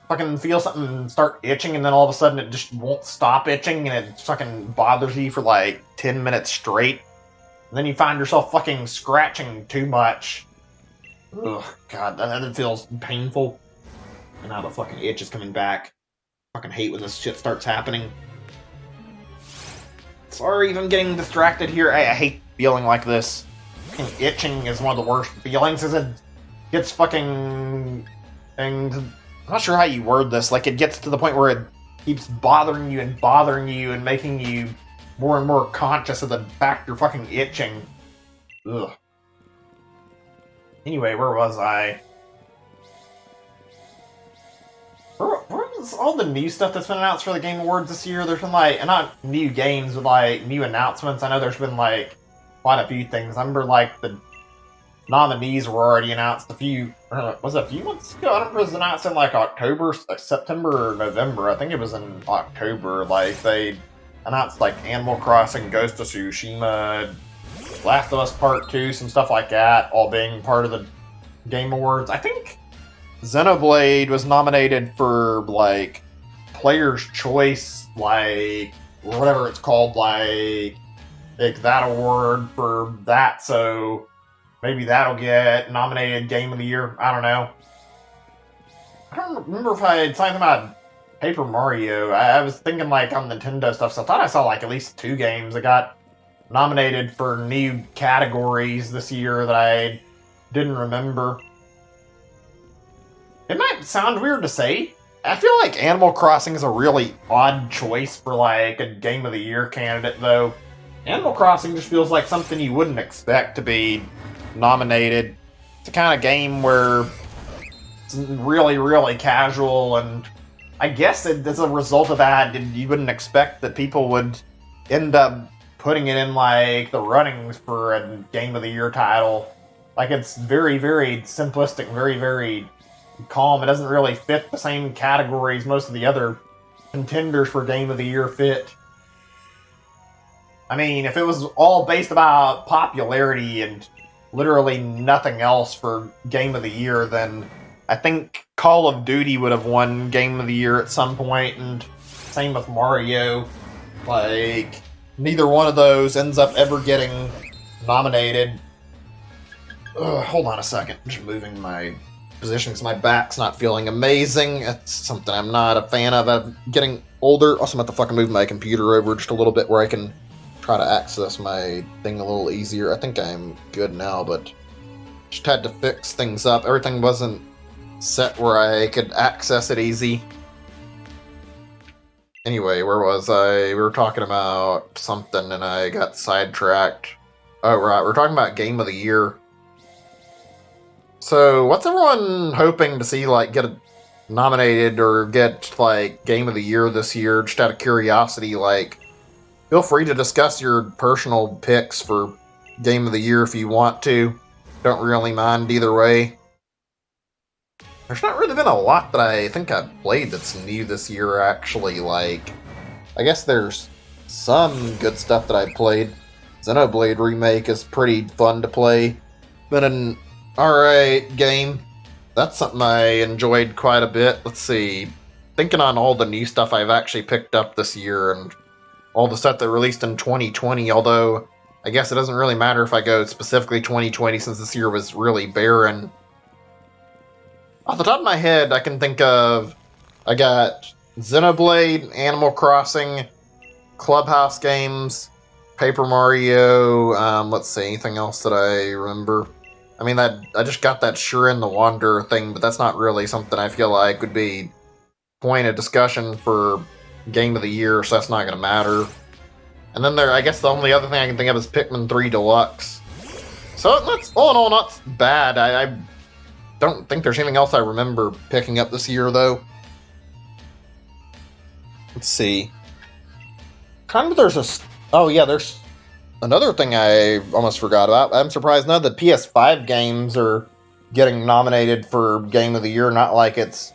Fucking feel something start itching, and then all of a sudden it just won't stop itching, and it fucking bothers you for like 10 minutes straight. And then you find yourself fucking scratching too much. Ugh, God, that feels painful. And now the fucking itch is coming back. Fucking hate when this shit starts happening. Sorry if I'm getting distracted here. I hate feeling like this. Fucking itching is one of the worst feelings, as it gets fucking... And I'm not sure how you word this. Like, it gets to the point where it keeps bothering you and making you more and more conscious of the fact you're fucking itching. Ugh. Anyway, where was I? Where was all the new stuff that's been announced for the Game Awards this year? There's been, like, not new games, but, like, new announcements. I know there's been, like, quite a few things. I remember, like, the nominees were already announced a few... was it a few months ago? I don't remember if it was announced in, like, October, September, or November. I think it was in October. Like, they announced, like, Animal Crossing, Ghost of Tsushima, Last of Us Part 2, some stuff like that, all being part of the Game Awards. I think Xenoblade was nominated for, like, Player's Choice, like, or whatever it's called, like that award for that, so maybe that'll get nominated Game of the Year. I don't know. I don't remember if I had something about Paper Mario. I was thinking, like, on Nintendo stuff, so I thought I saw, like, at least 2 games that got nominated for new categories this year that I didn't remember. It might sound weird to say. I feel like Animal Crossing is a really odd choice for, like, a Game of the Year candidate, though. Animal Crossing just feels like something you wouldn't expect to be nominated. It's the kind of game where it's really, really casual, and I guess as a result of that, you wouldn't expect that people would end up putting it in, like, the runnings for a Game of the Year title. Like, it's very, very simplistic, very, very calm. It doesn't really fit the same categories most of the other contenders for Game of the Year fit. I mean, if it was all based about popularity and literally nothing else for Game of the Year, then I think Call of Duty would have won Game of the Year at some point, and same with Mario. Like, neither one of those ends up ever getting nominated. Hold on a second. I'm just moving my position because my back's not feeling amazing. That's something I'm not a fan of. I'm getting older. Also, I'm about to fucking move my computer over just a little bit where I can try to access my thing a little easier. I think I'm good now, but just had to fix things up. Everything wasn't set where I could access it easy. Anyway, where was I? We were talking about something and I got sidetracked. Oh, right. We're talking about Game of the Year. So, what's everyone hoping to see, like, get nominated or get, like, Game of the Year this year? Just out of curiosity, like, feel free to discuss your personal picks for Game of the Year if you want to. Don't really mind either way. There's not really been a lot that I think I've played that's new this year, actually. Like, I guess there's some good stuff that I played. Xenoblade Remake is pretty fun to play. Been an alright game. That's something I enjoyed quite a bit. Let's see. Thinking on all the new stuff I've actually picked up this year and all the stuff that released in 2020, although I guess it doesn't really matter if I go specifically 2020 since this year was really barren. Off the top of my head, I can think of, I got Xenoblade, Animal Crossing, Clubhouse games, Paper Mario, let's see, anything else that I remember? I mean, I just got that Shiren the Wanderer thing, but that's not really something I feel like would be point of discussion for Game of the Year, so that's not going to matter. And then I guess the only other thing I can think of is Pikmin 3 Deluxe. So, that's, all in all, not bad. I don't think there's anything else I remember picking up this year, though. Let's see. Kind of there's another thing I almost forgot about. I'm surprised none of the PS5 games are getting nominated for Game of the Year. Not like it's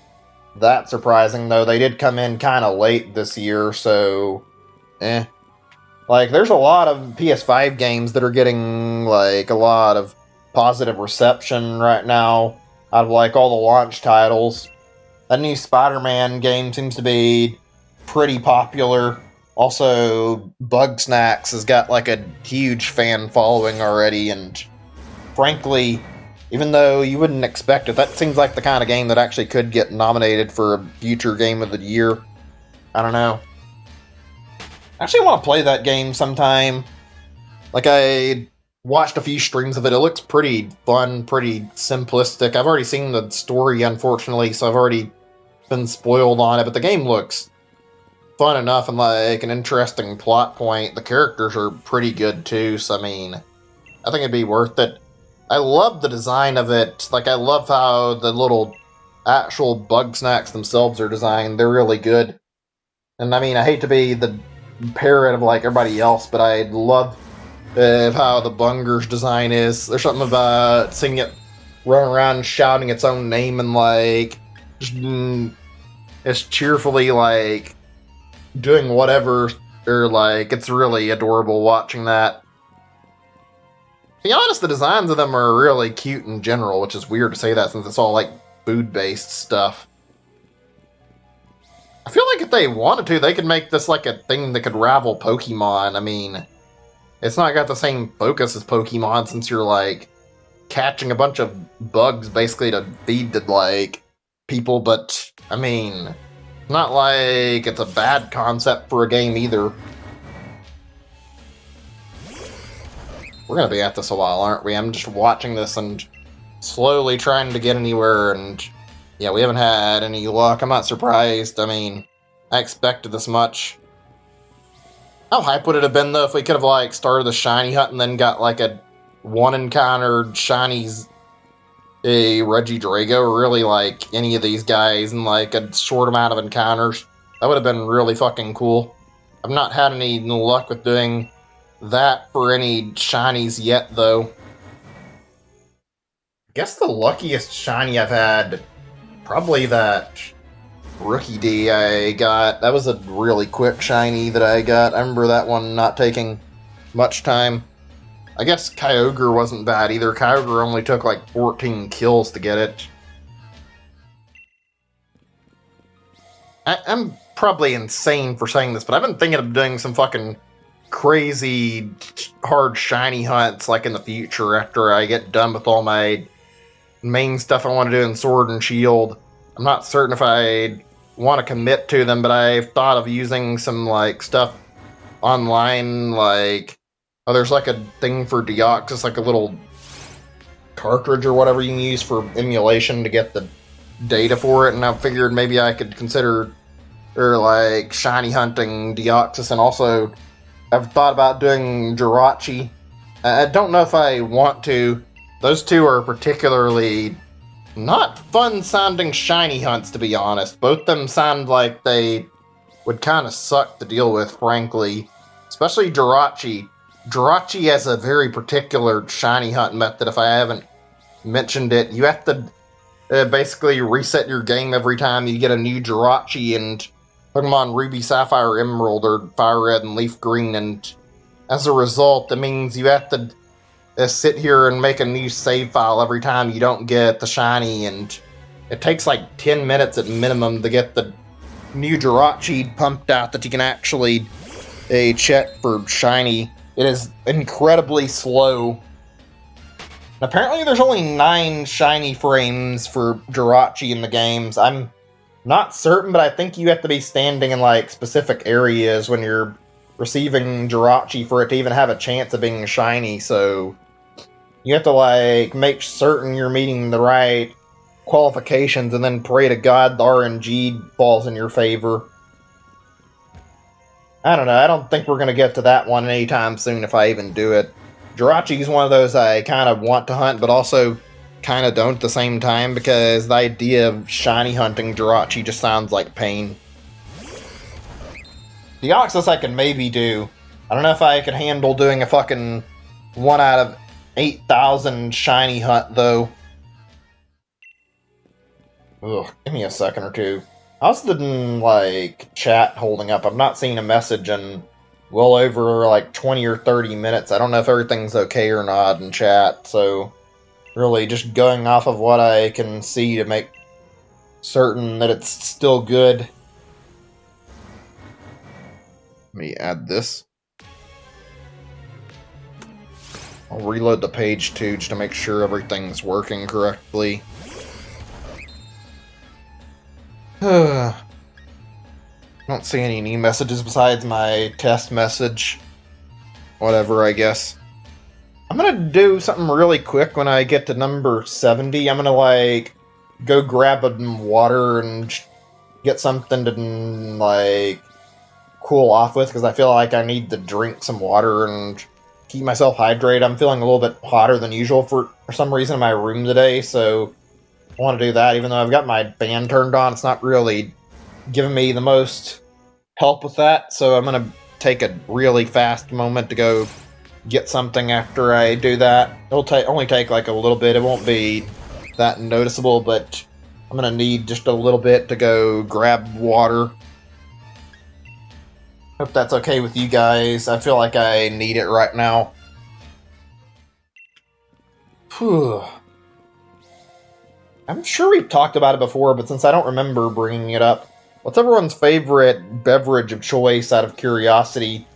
that surprising, though. They did come in kind of late this year, so Like, there's a lot of PS5 games that are getting, like, a lot of positive reception right now out of, like, all the launch titles. That new Spider-Man game seems to be pretty popular. Also, Bugsnax has got, like, a huge fan following already, and frankly, even though you wouldn't expect it, that seems like the kind of game that actually could get nominated for a future Game of the Year. I don't know. I actually want to play that game sometime. Like, I watched a few streams of it. It looks pretty fun, pretty simplistic. I've already seen the story, unfortunately, so I've already been spoiled on it, but the game looks fun enough and like an interesting plot point. The characters are pretty good too, so I mean, I think it'd be worth it. I love the design of it. Like, I love how the little actual Bugsnax themselves are designed. They're really good. And I mean, I hate to be the parrot of like everybody else, but I love how the Bunger's design is. There's something about seeing it run around shouting its own name and like just it's cheerfully like doing whatever, or like it's really adorable watching that. To be honest, the designs of them are really cute in general, which is weird to say that since it's all like food-based stuff. I feel like if they wanted to, they could make this like a thing that could rival Pokemon. I mean, it's not got the same focus as Pokemon since you're like catching a bunch of bugs basically to feed to like people, but I mean, not like it's a bad concept for a game either. We're gonna be at this a while, aren't we? I'm just watching this and slowly trying to get anywhere, and yeah, we haven't had any luck. I'm not surprised. I mean, I expected this much. How hype would it have been, though, if we could have, like, started the shiny hunt and then got, like, a one-encountered shinies, a Regidrago, or really, like, any of these guys in, like, a short amount of encounters? That would have been really fucking cool. I've not had any luck with doing that for any shinies yet, though. I guess the luckiest shiny I've had Probably that Rookie D I got. That was a really quick shiny that I got. I remember that one not taking much time. I guess Kyogre wasn't bad either. Kyogre only took like 14 kills to get it. I'm probably insane for saying this, but I've been thinking of doing some fucking crazy hard shiny hunts like in the future after I get done with all my main stuff I want to do in Sword and Shield. I'm not certain if I want to commit to them, but I've thought of using some like stuff online, like there's like a thing for Deoxys, like a little cartridge or whatever you can use for emulation to get the data for it, and I figured maybe I could consider like shiny hunting Deoxys, and also I've thought about doing Jirachi. I don't know if I want to. Those two are particularly not fun-sounding shiny hunts, to be honest. Both of them sound like they would kind of suck to deal with, frankly. Especially Jirachi. Jirachi has a very particular shiny hunt method, if I haven't mentioned it. You have to basically reset your game every time you get a new Jirachi, and Pokemon Ruby, Sapphire, Emerald, or Fire Red and Leaf Green, and as a result, it means you have to sit here and make a new save file every time you don't get the shiny, and it takes like 10 minutes at minimum to get the new Jirachi pumped out that you can actually check for shiny. It is incredibly slow. Apparently there's only 9 shiny frames for Jirachi in the games. I'm not certain, but I think you have to be standing in like specific areas when you're receiving Jirachi for it to even have a chance of being shiny, so you have to like make certain you're meeting the right qualifications and then pray to God the RNG falls in your favor. I don't know, I don't think we're going to get to that one anytime soon if I even do it. Jirachi is one of those I kind of want to hunt, but also kind of don't at the same time, because the idea of shiny hunting Jirachi just sounds like pain. Deoxys I can maybe do. I don't know if I could handle doing a fucking 1 out of 8,000 shiny hunt, though. Ugh, give me a second or two. How's the, like, chat holding up? I'm not seeing a message in well over, like, 20 or 30 minutes. I don't know if everything's okay or not in chat, so really just going off of what I can see to make certain that it's still good. Let me add this. I'll reload the page too, just to make sure everything's working correctly. Don't see any new messages besides my test message. Whatever, I guess. I'm gonna do something really quick when I get to number 70. I'm gonna, like, go grab some water and get something to, like, cool off with, because I feel like I need to drink some water and keep myself hydrated. I'm feeling a little bit hotter than usual for some reason in my room today, so I want to do that. Even though I've got my fan turned on, it's not really giving me the most help with that, so I'm going to take a really fast moment to go get something after I do that. It'll only take like a little bit. It won't be that noticeable, but I'm going to need just a little bit to go grab water. Hope that's okay with you guys. I feel like I need it right now. Whew. I'm sure we've talked about it before, but since I don't remember bringing it up, what's everyone's favorite beverage of choice out of curiosity?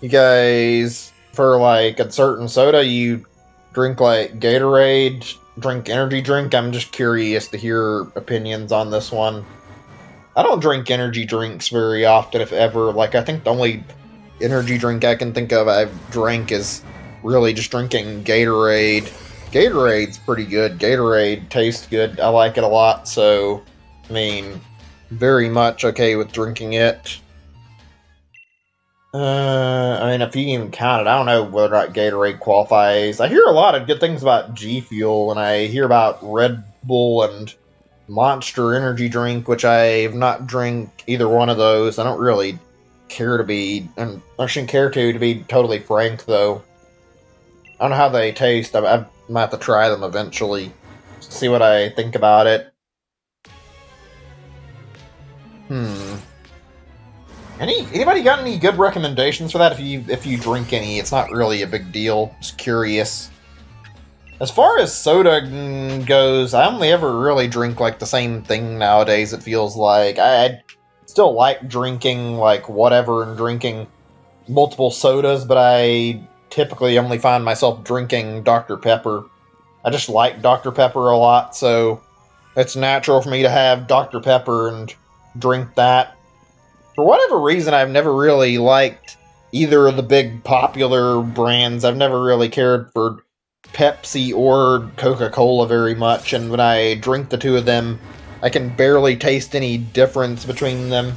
You guys, for like a certain soda, you drink like Gatorade, drink energy drink? I'm just curious to hear opinions on this one. I don't drink energy drinks very often, if ever. Like, I think the only energy drink I can think of I've drank is really just drinking Gatorade. Gatorade's pretty good. Gatorade tastes good. I like it a lot, so, I mean, very much okay with drinking it. I mean, if you can even count it, I don't know whether or not Gatorade qualifies. I hear a lot of good things about G Fuel, and I hear about Red Bull and Monster Energy Drink, which I've not drank either one of those. I don't really care to be, and I shouldn't care to be totally frank, though. I don't know how they taste. I might have to try them eventually, see what I think about it. Anybody got any good recommendations for that? If you drink any, it's not really a big deal. Just curious. As far as soda goes, I only ever really drink like the same thing nowadays. It feels like I still like drinking like whatever and drinking multiple sodas, but I typically only find myself drinking Dr. Pepper. I just like Dr. Pepper a lot, so it's natural for me to have Dr. Pepper and drink that. For whatever reason, I've never really liked either of the big popular brands. I've never really cared for Pepsi or Coca-Cola very much, and when I drink the two of them, I can barely taste any difference between them.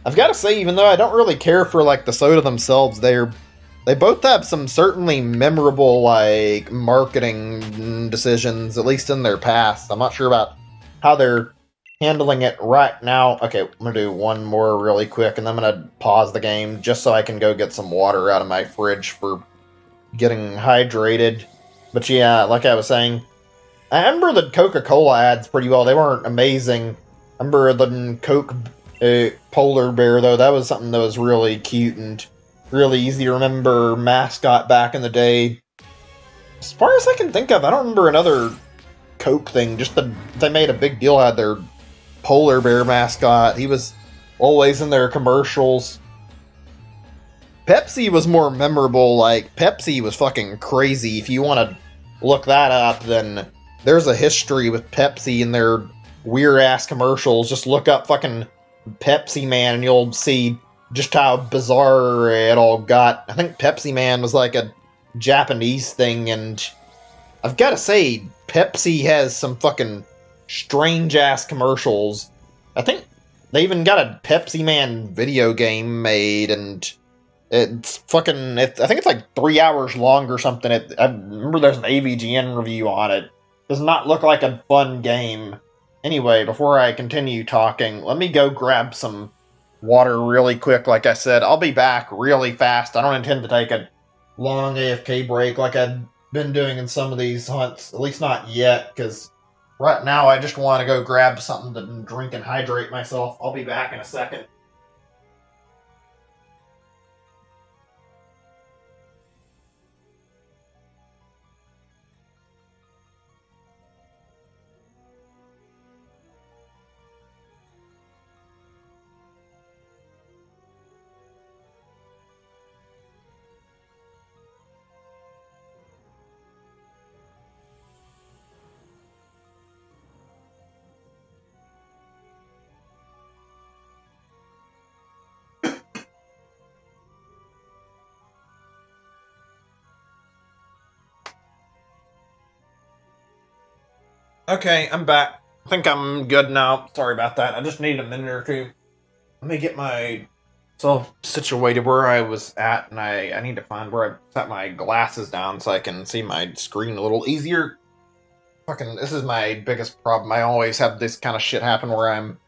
I've got to say, even though I don't really care for like the soda themselves, they both have some certainly memorable like marketing decisions, at least in their past. I'm not sure about how they're handling it right now. Okay, I'm gonna do one more really quick, and then I'm gonna pause the game just so I can go get some water out of my fridge for getting hydrated. But yeah, like I was saying, I remember the Coca-Cola ads pretty well. They weren't amazing. I remember the Coke polar bear, though. That was something that was really cute and really easy to remember mascot back in the day. As far as I can think of, I don't remember another Coke thing. Just they made a big deal out of their polar bear mascot. He was always in their commercials. Pepsi was more memorable. Like, Pepsi was fucking crazy. If you want to look that up, then there's a history with Pepsi and their weird-ass commercials. Just look up fucking Pepsi Man and you'll see just how bizarre it all got. I think Pepsi Man was like a Japanese thing, and I've got to say, Pepsi has some fucking strange-ass commercials. I think they even got a Pepsi Man video game made, and it's fucking... I think it's like 3 hours long or something. I remember there's an AVGN review on it. Does not look like a fun game. Anyway, before I continue talking, let me go grab some water really quick. Like I said, I'll be back really fast. I don't intend to take a long AFK break like I've been doing in some of these hunts. At least not yet, because right now I just want to go grab something to drink and hydrate myself. I'll be back in a second. Okay, I'm back. I think I'm good now. Sorry about that. I just need a minute or two. Let me get myself situated where I was at, and I need to find where I set my glasses down so I can see my screen a little easier. Fucking, this is my biggest problem. I always have this kind of shit happen where I'm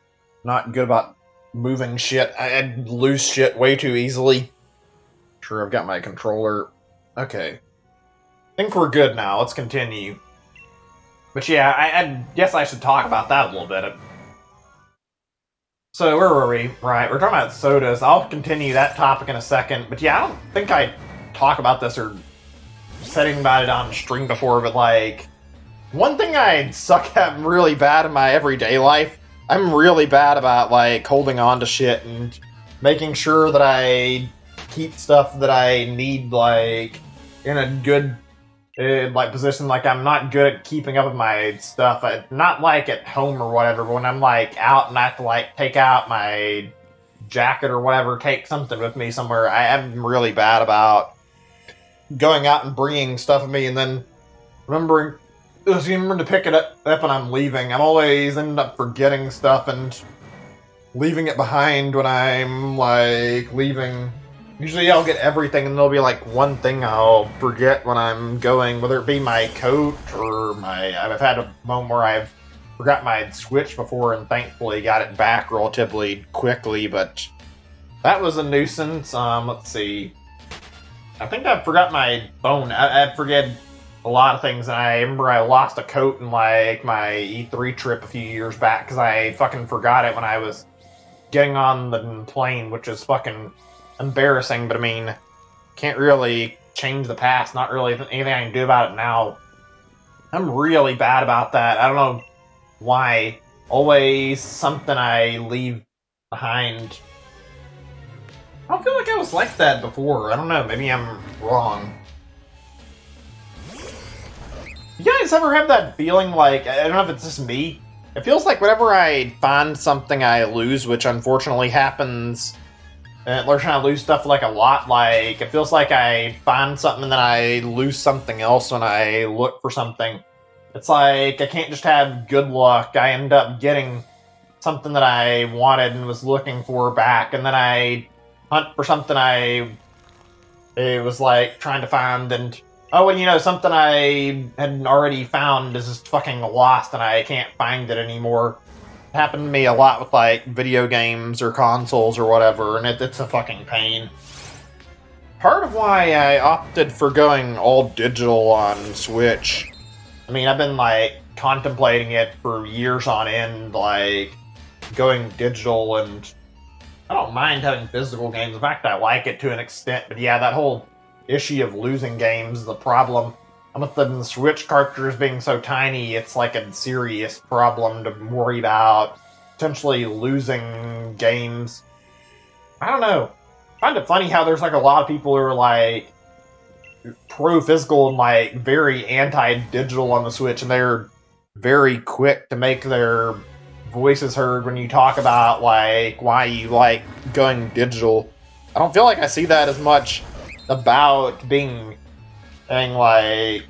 not good about moving shit. I lose shit way too easily. Sure, I've got my controller. Okay. I think we're good now. Let's continue. But yeah, I guess I should talk about that a little bit. So, where were we? Right, we're talking about sodas. I'll continue that topic in a second. But yeah, I don't think I talked about this or said anything about it on stream before, but like, one thing I suck at really bad in my everyday life, I'm really bad about like holding on to shit and making sure that I keep stuff that I need like in a good like position. Like, I'm not good at keeping up with my stuff. Not like at home or whatever, but when I'm like out and I have to like take out my jacket or whatever, take something with me somewhere, I am really bad about going out and bringing stuff with me and then remembering to pick it up when I'm leaving. I'm always end up forgetting stuff and leaving it behind when I'm like leaving. Usually I'll get everything and there'll be like one thing I'll forget when I'm going, whether it be my coat or I've had a moment where I've forgot my Switch before and thankfully got it back relatively quickly, but that was a nuisance. Let's see. I think I forgot my phone. I forget a lot of things. And I remember I lost a coat in like my E3 trip a few years back because I fucking forgot it when I was getting on the plane, which is fucking embarrassing. But I mean, can't really change the past. Not really anything I can do about it now. I'm really bad about that. I don't know why. Always something I leave behind. I don't feel like I was like that before. I don't know. Maybe I'm wrong. You guys ever have that feeling like, I don't know if it's just me, it feels like whenever I find something I lose, which unfortunately happens, and learn how to lose stuff like a lot, like, it feels like I find something and then I lose something else when I look for something. It's like, I can't just have good luck. I end up getting something that I wanted and was looking for back, and then I hunt for something it was like trying to find, and oh, and you know, something I had already found is just fucking lost and I can't find it anymore. It happened to me a lot with like video games or consoles or whatever, and it's a fucking pain. Part of why I opted for going all digital on Switch, I mean, I've been like contemplating it for years on end, like going digital, and I don't mind having physical games. In fact, I like it to an extent, but yeah, that whole issue of losing games is the problem. And with the Switch cartridges being so tiny, it's like a serious problem to worry about potentially losing games. I don't know. I find it funny how there's like a lot of people who are like pro-physical and like very anti-digital on the Switch, and they're very quick to make their voices heard when you talk about like why you like going digital. I don't feel like I see that as much about being like,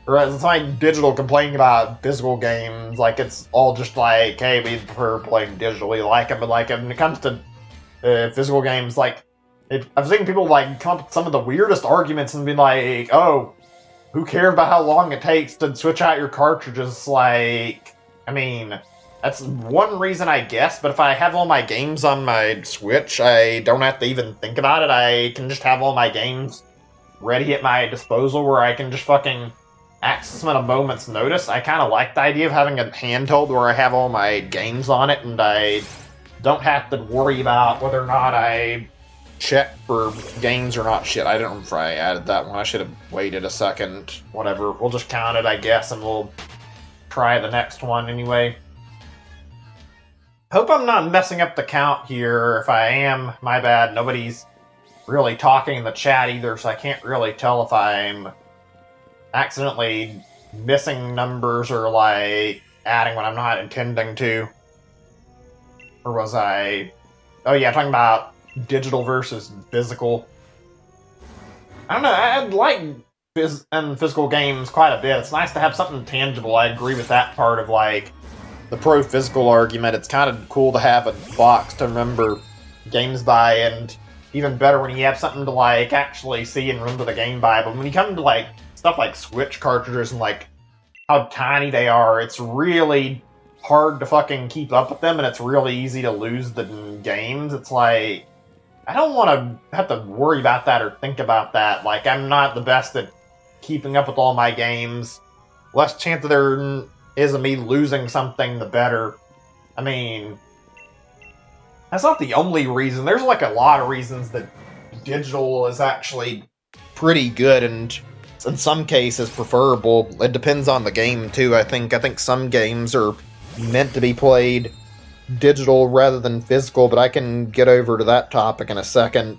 or it's like digital complaining about physical games, like it's all just like, hey, we prefer playing digital, we like them, but like when it comes to physical games, like I've seen people like come up with some of the weirdest arguments and be like, oh, who cares about how long it takes to switch out your cartridges? Like, I mean, that's one reason, I guess, but if I have all my games on my Switch, I don't have to even think about it. I can just have all my games ready at my disposal where I can just fucking access them at a moment's notice. I kind of like the idea of having a handheld where I have all my games on it and I don't have to worry about whether or not I check for games or not. Shit, I don't know if I added that one. I should have waited a second. Whatever, we'll just count it, I guess, and we'll try the next one anyway. Hope I'm not messing up the count here. If I am, my bad. Nobody's really talking in the chat either, so I can't really tell if I'm accidentally missing numbers or like adding when I'm not intending to. Or was I... Oh yeah, talking about digital versus physical. I don't know, I like physical games quite a bit. It's nice to have something tangible. I agree with that part of like the pro-physical argument. It's kind of cool to have a box to remember games by, and even better when you have something to like actually see and remember the game by. But when you come to like stuff like Switch cartridges and like how tiny they are, it's really hard to fucking keep up with them, and it's really easy to lose the games. It's like, I don't want to have to worry about that or think about that. Like, I'm not the best at keeping up with all my games. Less chance that there is of me losing something, the better. I mean, that's not the only reason. There's like a lot of reasons that digital is actually pretty good, and in some cases preferable. It depends on the game too. I think some games are meant to be played digital rather than physical, but I can get over to that topic in a second.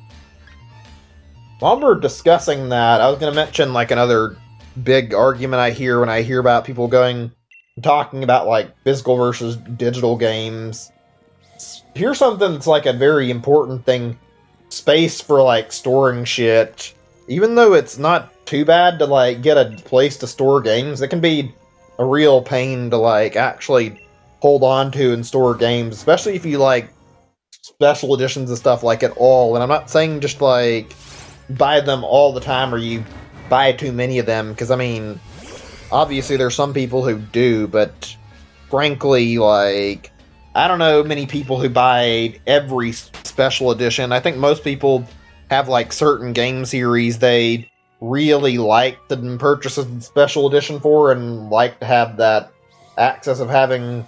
While we're discussing that, I was going to mention like another big argument I hear when I hear about people talking about like physical versus digital games. Here's something that's like a very important thing: space for like storing shit. Even though it's not too bad to like get a place to store games, it can be a real pain to like actually hold on to and store games, especially if you like special editions and stuff like it all. And I'm not saying just like buy them all the time or you buy too many of them, because I mean, obviously there's some people who do, but frankly, like, I don't know many people who buy every special edition. I think most people have like certain game series they really like to purchase a special edition for, and like to have that access of having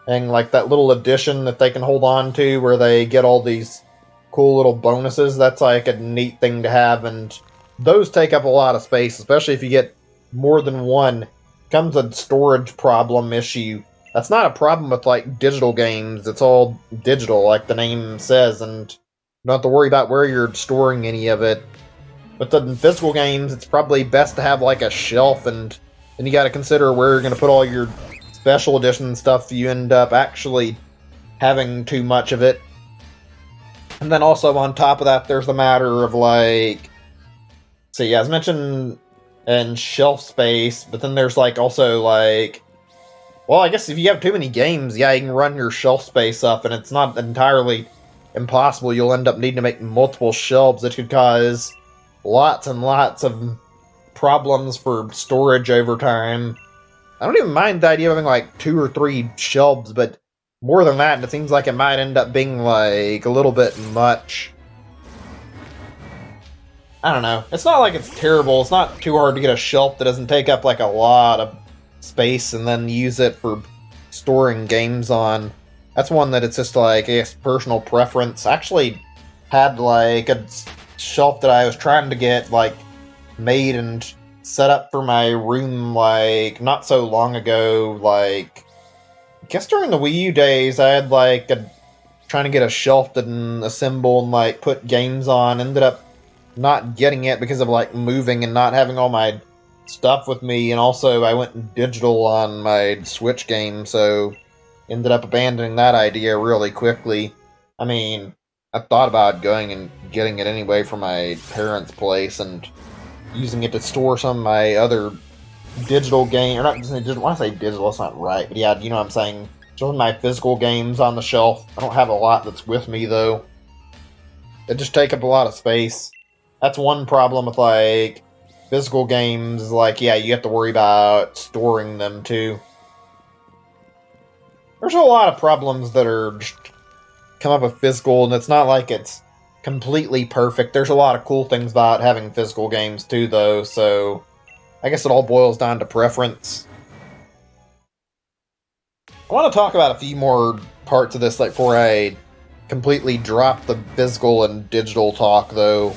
like that little edition that they can hold on to where they get all these cool little bonuses. That's like a neat thing to have, and those take up a lot of space, especially if you get more than one. Comes a storage problem issue. That's not a problem with like digital games. It's all digital, like the name says, and you don't have to worry about where you're storing any of it. But the physical games, it's probably best to have like a shelf, and then you got to consider where you're going to put all your special edition stuff. You end up actually having too much of it. And then also on top of that, there's the matter of like, see, as mentioned, and shelf space, but then there's like also like, well, I guess if you have too many games, yeah, you can run your shelf space up, and it's not entirely impossible. You'll end up needing to make multiple shelves, that could cause lots and lots of problems for storage over time. I don't even mind the idea of having like 2 or 3 shelves, but more than that, it seems like it might end up being like a little bit much. I don't know. It's not like it's terrible. It's not too hard to get a shelf that doesn't take up like a lot of space and then use it for storing games on. That's one that it's just like, I guess, personal preference. I actually had like a shelf that I was trying to get like made and set up for my room like not so long ago. Like, I guess during the Wii U days, I had like trying to get a shelf that assemble and like put games on. Ended up not getting it because of like moving and not having all my stuff with me, and also I went digital on my Switch game, so ended up abandoning that idea really quickly. I mean, I thought about going and getting it anyway from my parents' place and using it to store some of my other digital game, or not digital, when I say digital, that's not right, but yeah, you know what I'm saying, some of my physical games on the shelf. I don't have a lot that's with me though. It just take up a lot of space. That's one problem with like physical games, like, yeah, you have to worry about storing them too. There's a lot of problems that are just come up with physical, and it's not like it's completely perfect. There's a lot of cool things about having physical games too, though, so I guess it all boils down to preference. I want to talk about a few more parts of this, like, before I completely drop the physical and digital talk, though.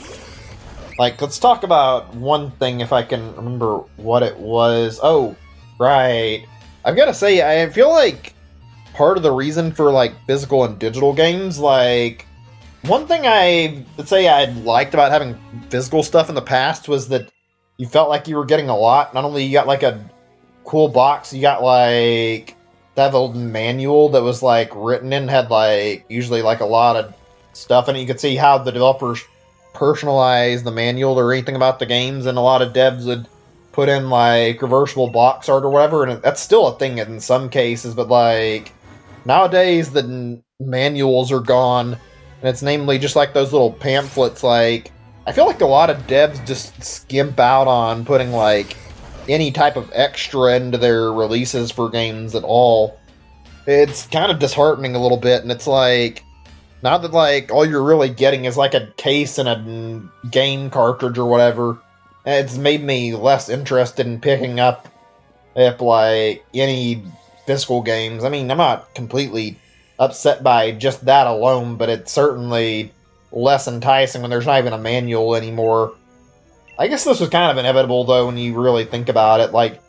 Like, let's talk about one thing, if I can remember what it was. Oh, right. I've got to say, I feel like part of the reason for, like, physical and digital games, like, one thing I would say I liked about having physical stuff in the past was that you felt like you were getting a lot. Not only you got, like, a cool box, you got, like, that old manual that was, like, written in, had, like, usually, like, a lot of stuff in it. You could see how the developers personalize the manual or anything about the games, and a lot of devs would put in like reversible box art or whatever, and that's still a thing in some cases, but like nowadays the manuals are gone, and it's namely just like those little pamphlets. Like, I feel like a lot of devs just skimp out on putting like any type of extra into their releases for games at all. It's kind of disheartening a little bit, and it's like, now that, like, all you're really getting is, like, a case and a game cartridge or whatever, it's made me less interested in picking up, if, like, any physical games. I mean, I'm not completely upset by just that alone, but it's certainly less enticing when there's not even a manual anymore. I guess this was kind of inevitable, though, when you really think about it. Like,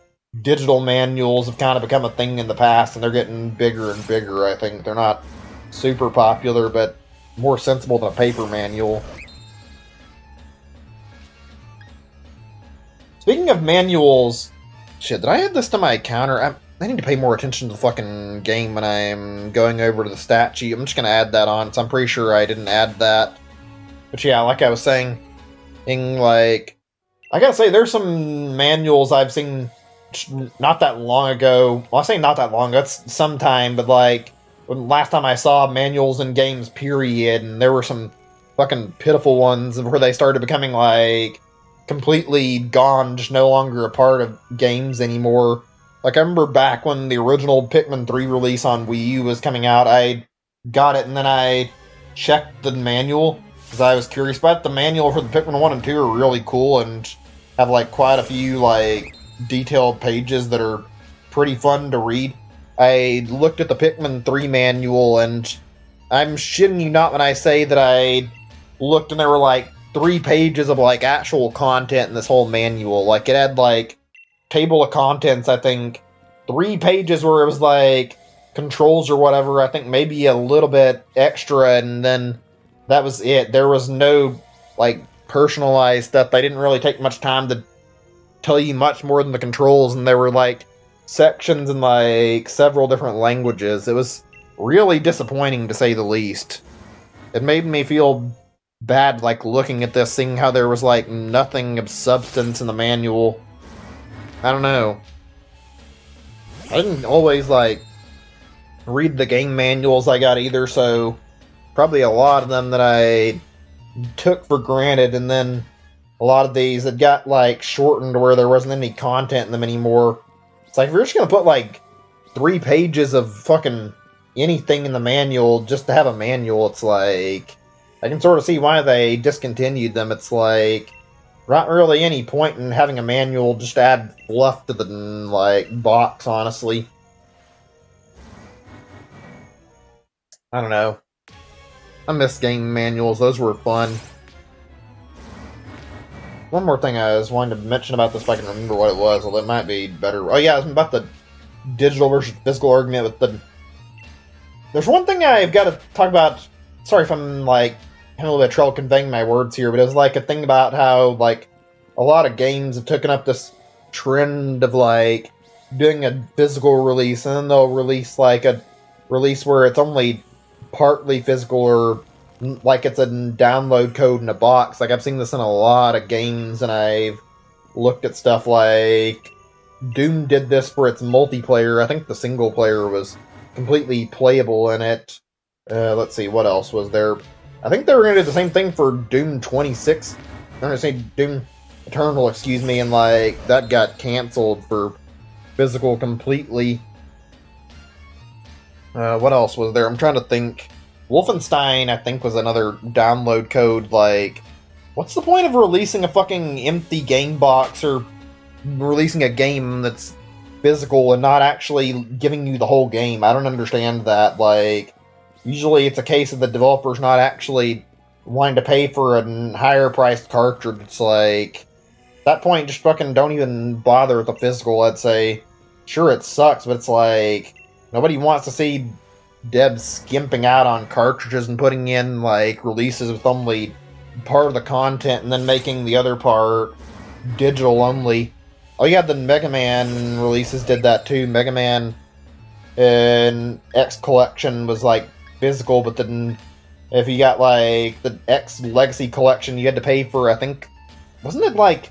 digital manuals have kind of become a thing in the past, and they're getting bigger and bigger, I think. They're not super popular, but more sensible than a paper manual. Speaking of manuals, shit, did I add this to my counter? I need to pay more attention to the fucking game when I'm going over to the stat sheet. I'm just gonna add that on, so I'm pretty sure I didn't add that. But yeah, like I was saying, like, I gotta say, there's some manuals I've seen not that long ago. Well, I say not that long, that's some time, but like, last time I saw manuals in games, period, and there were some fucking pitiful ones where they started becoming, like, completely gone, just no longer a part of games anymore. Like, I remember back when the original Pikmin 3 release on Wii U was coming out, I got it, and then I checked the manual, because I was curious about it. The manual for the Pikmin 1 and 2 are really cool, and have like quite a few like detailed pages that are pretty fun to read. I looked at the Pikmin 3 manual, and I'm shitting you not when I say that I looked and there were like 3 pages of like actual content in this whole manual. Like it had like table of contents, I think 3 pages where it was like controls or whatever, I think maybe a little bit extra, and then that was it. There was no like personalized stuff. They didn't really take much time to tell you much more than the controls, and there were like sections in like several different languages. It was really disappointing to say the least. It made me feel bad like looking at this, seeing how there was like nothing of substance in the manual. I don't know. I didn't always like read the game manuals I got either, so probably a lot of them that I took for granted, and then a lot of these that got like shortened where there wasn't any content in them anymore. It's like if you're just gonna put like 3 pages of fucking anything in the manual just to have a manual, it's like I can sort of see why they discontinued them. It's like not really any point in having a manual, just to add fluff to the like box, honestly. I don't know. I miss game manuals. Those were fun. One more thing I was wanting to mention about this, if I can remember what it was, although it might be better. Oh yeah, it was about the digital versus physical argument with the... There's one thing I've got to talk about. Sorry if I'm like having a little bit of trouble conveying my words here, but it was like a thing about how like a lot of games have taken up this trend of like doing a physical release, and then they'll release like a release where it's only partly physical, or like it's a download code in a box. Like I've seen this in a lot of games, and I've looked at stuff like Doom did this for its multiplayer. I think the single player was completely playable in it. Let's see, what else was there? I think they were going to do the same thing for Doom 26. I'm going to say Doom Eternal, excuse me, and like that got canceled for physical completely. What else was there? I'm trying to think. Wolfenstein, I think, was another download code. Like, what's the point of releasing a fucking empty game box, or releasing a game that's physical and not actually giving you the whole game? I don't understand that. Like, usually it's a case of the developer's not actually wanting to pay for a higher priced cartridge. It's like, at that point, just fucking don't even bother with the physical, I'd say. Sure, it sucks, but it's like, nobody wants to see devs skimping out on cartridges and putting in, like, releases with only part of the content and then making the other part digital only. Oh yeah, the Mega Man releases did that too. Mega Man X Collection was, like, physical, but then if you got, like, the X Legacy Collection, you had to pay for, I think, wasn't it, like,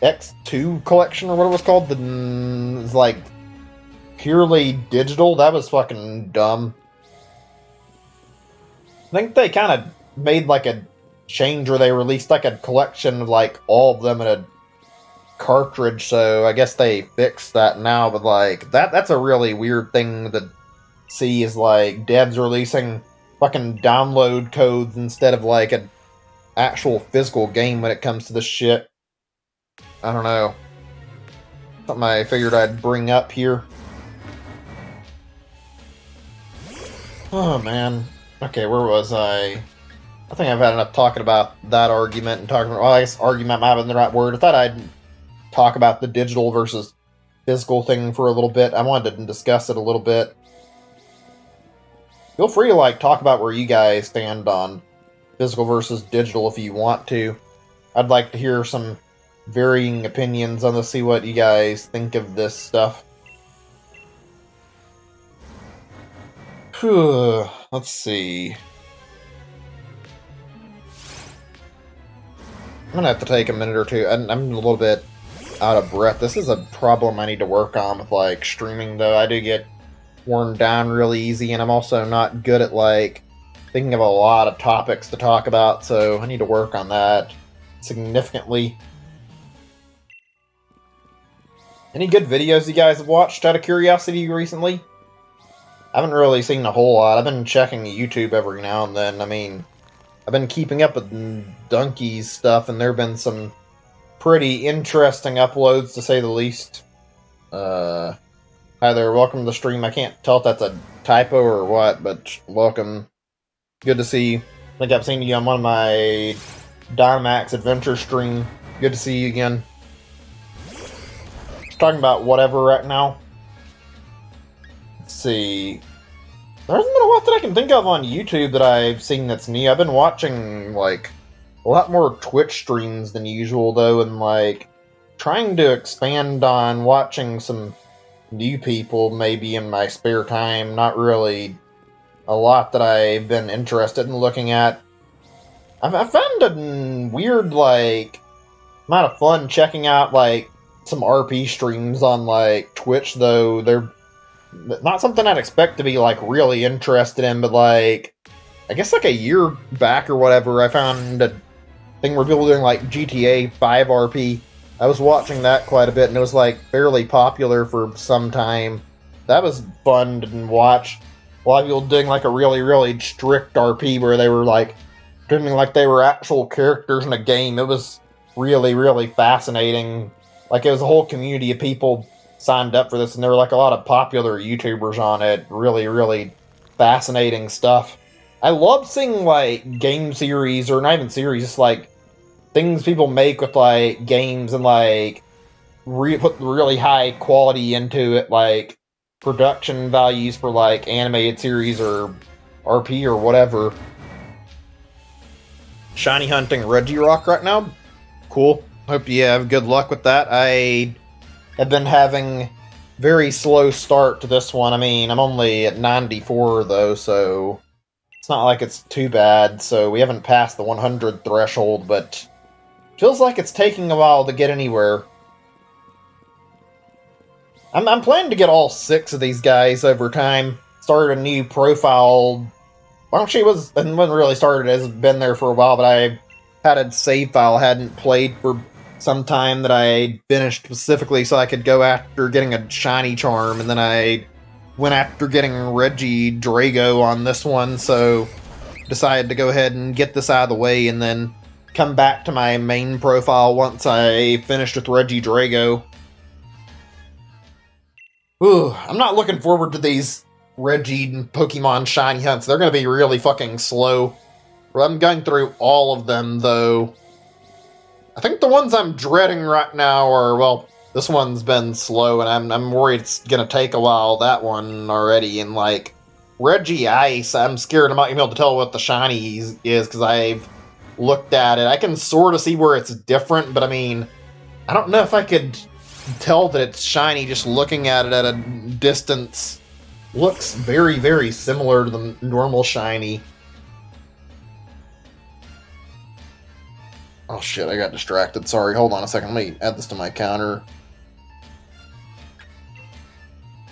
X2 Collection or what it was called? It's, like, purely digital. That was fucking dumb. I think they kind of made like a change where they released like a collection of like all of them in a cartridge, so I guess they fixed that now, but like that's a really weird thing to see, is like devs releasing fucking download codes instead of like an actual physical game when it comes to this shit. I don't know. Something I figured I'd bring up here. Oh, man. Okay, where was I? I think I've had enough talking about that argument and talking about... Well, I guess argument might have been the right word. I thought I'd talk about the digital versus physical thing for a little bit. I wanted to discuss it a little bit. Feel free to, like, talk about where you guys stand on physical versus digital if you want to. I'd like to hear some varying opinions on this, see what you guys think of this stuff. Let's see. I'm gonna have to take a minute or two. I'm a little bit out of breath. This is a problem I need to work on with, like, streaming, though. I do get worn down really easy, and I'm also not good at, like, thinking of a lot of topics to talk about, so I need to work on that significantly. Any good videos you guys have watched out of curiosity recently? I haven't really seen a whole lot. I've been checking YouTube every now and then. I mean, I've been keeping up with Donkey's stuff, and there have been some pretty interesting uploads, to say the least. Hi there, welcome to the stream. I can't tell if that's a typo or what, but welcome. Good to see you. I think I've seen you on one of my Dynamax Adventures stream. Good to see you again. Just talking about whatever right now. Let's see. There hasn't been a lot that I can think of on YouTube that I've seen that's new. I've been watching, like, a lot more Twitch streams than usual, though, and, like, trying to expand on watching some new people, maybe, in my spare time. Not really a lot that I've been interested in looking at. I've found a weird, like, amount of fun checking out, like, some RP streams on, like, Twitch, though. They're not something I'd expect to be, like, really interested in, but, like, I guess, like, a year back or whatever, I found a thing where people were doing, like, GTA 5 RP. I was watching that quite a bit, and it was, like, fairly popular for some time. That was fun to watch. A lot of people doing, like, a really, really strict RP where they were, like, pretending like they were actual characters in a game. It was really, really fascinating. Like, it was a whole community of people signed up for this, and there were, like, a lot of popular YouTubers on it. Really, really fascinating stuff. I love seeing, like, game series, or not even series, just, like, things people make with, like, games and, like, put really high quality into it, like, production values for, like, animated series or RP or whatever. Shiny hunting Regidrago right now. Cool. Hope you have good luck with that. I have been having very slow start to this one. I mean, I'm only at 94 though, so it's not like it's too bad. So we haven't passed the 100 threshold, but feels like it's taking a while to get anywhere. I'm planning to get all 6 of these guys over time. Started a new profile. Well, actually, it wasn't really started. It's been there for a while, but I had a save file I hadn't played for some time that I finished specifically so I could go after getting a shiny charm, and then I went after getting Regidrago on this one, so decided to go ahead and get this out of the way and then come back to my main profile once I finished with Regidrago. Ooh, I'm not looking forward to these Regi and Pokemon shiny hunts. They're going to be really fucking slow. I'm going through all of them, though. I think the ones I'm dreading right now are, well, this one's been slow, and I'm worried it's going to take a while, that one already, and, like, Regi Ice, I'm scared I'm not going to be able to tell what the shiny is, because I've looked at it. I can sort of see where it's different, but, I mean, I don't know if I could tell that it's shiny just looking at it at a distance. Looks very, very similar to the normal shiny. Oh shit, I got distracted. Sorry, hold on a second. Let me add this to my counter.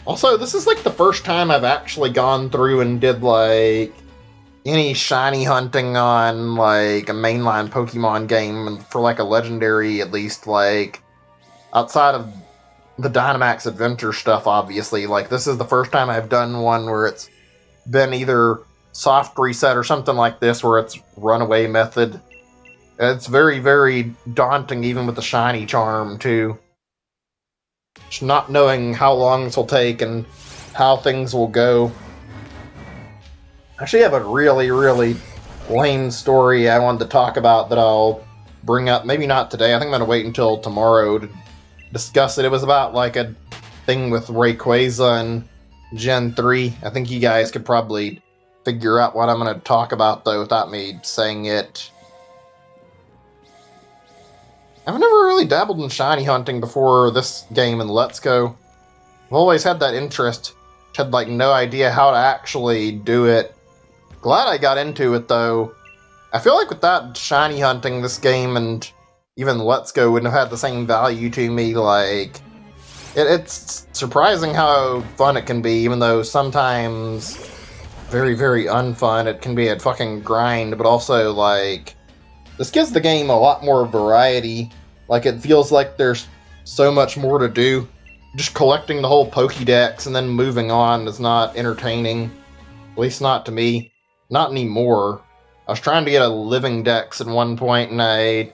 Also, this is like the first time I've actually gone through and did like any shiny hunting on like a mainline Pokemon game, and for like a legendary at least, like outside of the Dynamax Adventure stuff, obviously. Like, this is the first time I've done one where it's been either soft reset or something like this, where it's runaway method. It's very, very daunting, even with the shiny charm, too. Just not knowing how long this will take and how things will go. I actually have a really, really lame story I wanted to talk about that I'll bring up. Maybe not today. I think I'm going to wait until tomorrow to discuss it. It was about, like, a thing with Rayquaza and Gen 3. I think you guys could probably figure out what I'm going to talk about, though, without me saying it. I've never really dabbled in shiny hunting before this game in Let's Go. I've always had that interest. Had, like, no idea how to actually do it. Glad I got into it, though. I feel like without shiny hunting, this game and even Let's Go wouldn't have had the same value to me. Like, it's surprising how fun it can be, even though sometimes very, very unfun. It can be a fucking grind, but also, like, this gives the game a lot more variety. Like, it feels like there's so much more to do. Just collecting the whole Pokédex and then moving on is not entertaining. At least not to me. Not anymore. I was trying to get a living dex at one point, and I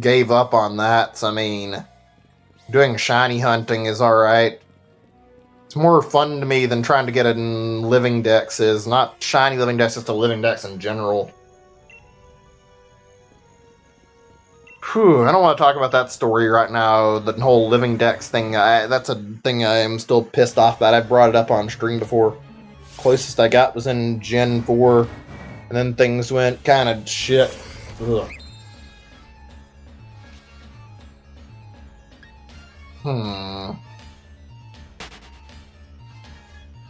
gave up on that. So, I mean, doing shiny hunting is alright. It's more fun to me than trying to get it in living dexes. Not shiny living dex, just a living dex in general. Whew, I don't want to talk about that story right now, the whole living dex thing. That's a thing I am still pissed off about. I brought it up on stream before. Closest I got was in Gen 4, and then things went kind of shit. Ugh.